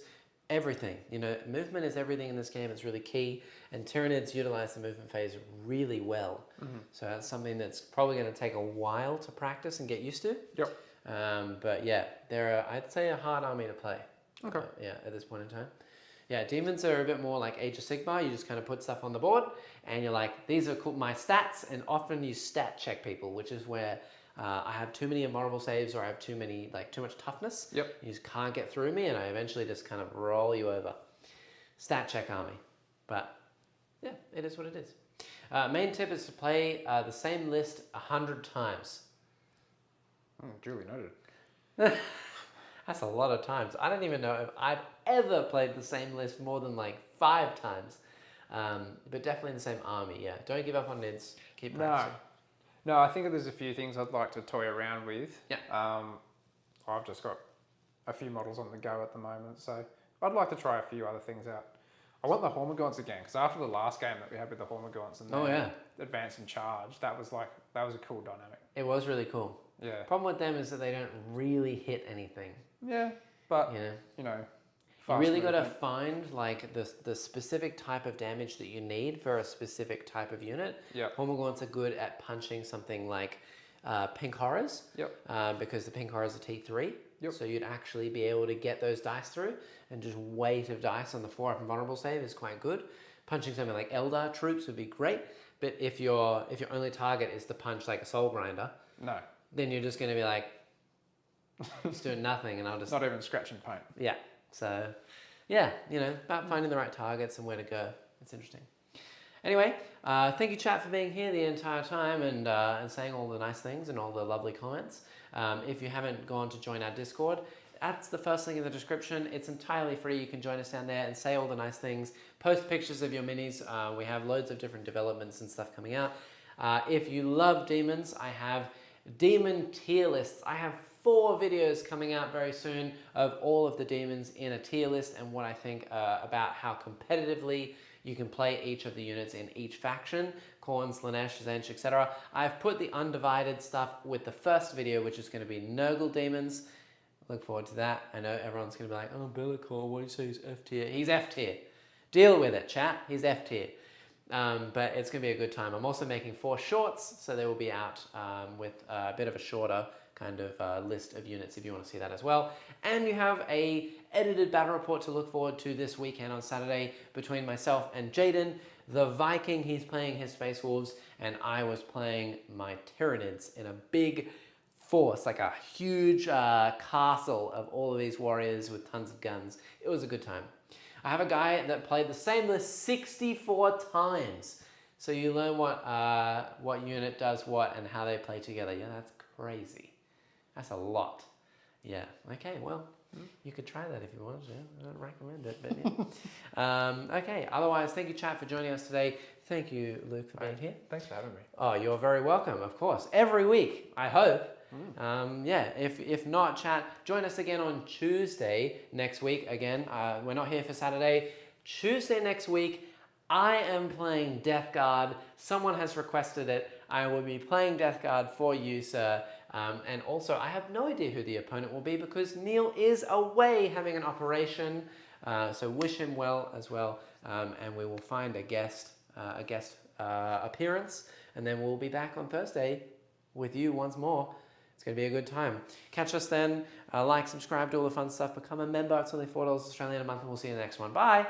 Everything, you know, movement is everything in this game. It's really key, and Tyranids utilize the movement phase really well. So that's something that's probably going to take a while to practice and get used to. But yeah, they're I'd say a hard army to play. Okay. At this point in time. Yeah, demons are a bit more like Age of Sigmar. You just kind of put stuff on the board, and you're like, these are cool, my stats, and often you stat check people, which is where I have too many immortal saves, or I have too much toughness. You just can't get through me, and I eventually just kind of roll you over. Stat check army. But yeah, it is what it is. Main tip is to play the same list 100 times. Duly noted. That's a lot of times. I don't even know if I've ever played the same list more than like 5 times. But definitely the same army, yeah. Don't give up on Nids. Keep practicing. No, I think there's a few things I'd like to toy around with. I've just got a few models on the go at the moment, so I'd like to try a few other things out. I want the Hormagaunts again, because after the last game that we had with the Hormagaunts and Advance and Charge, that was a cool dynamic. It was really cool. Yeah. Problem with them is that they don't really hit anything. Yeah, but you know, you really got to find like the specific type of damage that you need for a specific type of unit. Hormagaunts are good at punching something like Pink Horrors. Because the Pink Horrors are T3. So you'd actually be able to get those dice through, and just weight of dice on the 4-up invulnerable save is quite good. Punching something like Eldar troops would be great, but if your only target is to punch like a Soul Grinder, then you're just going to be like, just doing nothing, and I'll just... Not even scratching paint. Yeah. So, yeah, you know, about finding the right targets and where to go. It's interesting. Anyway, thank you, chat, for being here the entire time and saying all the nice things and all the lovely comments. If you haven't gone to join our Discord, That's the first link in the description. It's entirely free. You can join us down there and say all the nice things. Post pictures of your minis. We have loads of different developments and stuff coming out. If you love demons, I have demon tier lists. I have 4 videos coming out very soon of all of the demons in a tier list and what I think about how competitively you can play each of the units in each faction, Khorne, Slaanesh, Tzench, etc. I've put the undivided stuff with the first video, which is going to be Nurgle demons. Look forward to that. I know everyone's going to be like, oh, Bellicor, what do you say he's F tier? He's F tier. Deal with it, chat. He's F tier. But it's going to be a good time. I'm also making 4 shorts, so they will be out with a bit of a shorter kind of list of units if you want to see that as well. And you have a edited battle report to look forward to this weekend on Saturday between myself and Jaden. The Viking, he's playing his Space Wolves, and I was playing my Tyranids in a big force, like a huge castle of all of these warriors with tons of guns. It was a good time. I have a guy that played the same list 64 times. So you learn what unit does what and how they play together. Yeah, that's crazy. That's a lot. Yeah, okay, well, you could try that if you want. Yeah, I don't recommend it, but yeah. Okay, otherwise, thank you, chat, for joining us today. Thank you, Luke, for being here. Thanks for having me. Oh, you're very welcome, of course. Every week, I hope. Yeah, if not, chat, join us again on Tuesday next week. Again, we're not here for Saturday. Tuesday next week, I am playing Death Guard. Someone has requested it. I will be playing Death Guard for you, sir. And also, I have no idea who the opponent will be because Neil is away having an operation. So wish him well as well. And we will find a guest appearance. And then we'll be back on Thursday with you once more. It's going to be a good time. Catch us then. Like, subscribe, do all the fun stuff. Become a member. It's only $4 Australian a month. And we'll see you in the next one. Bye.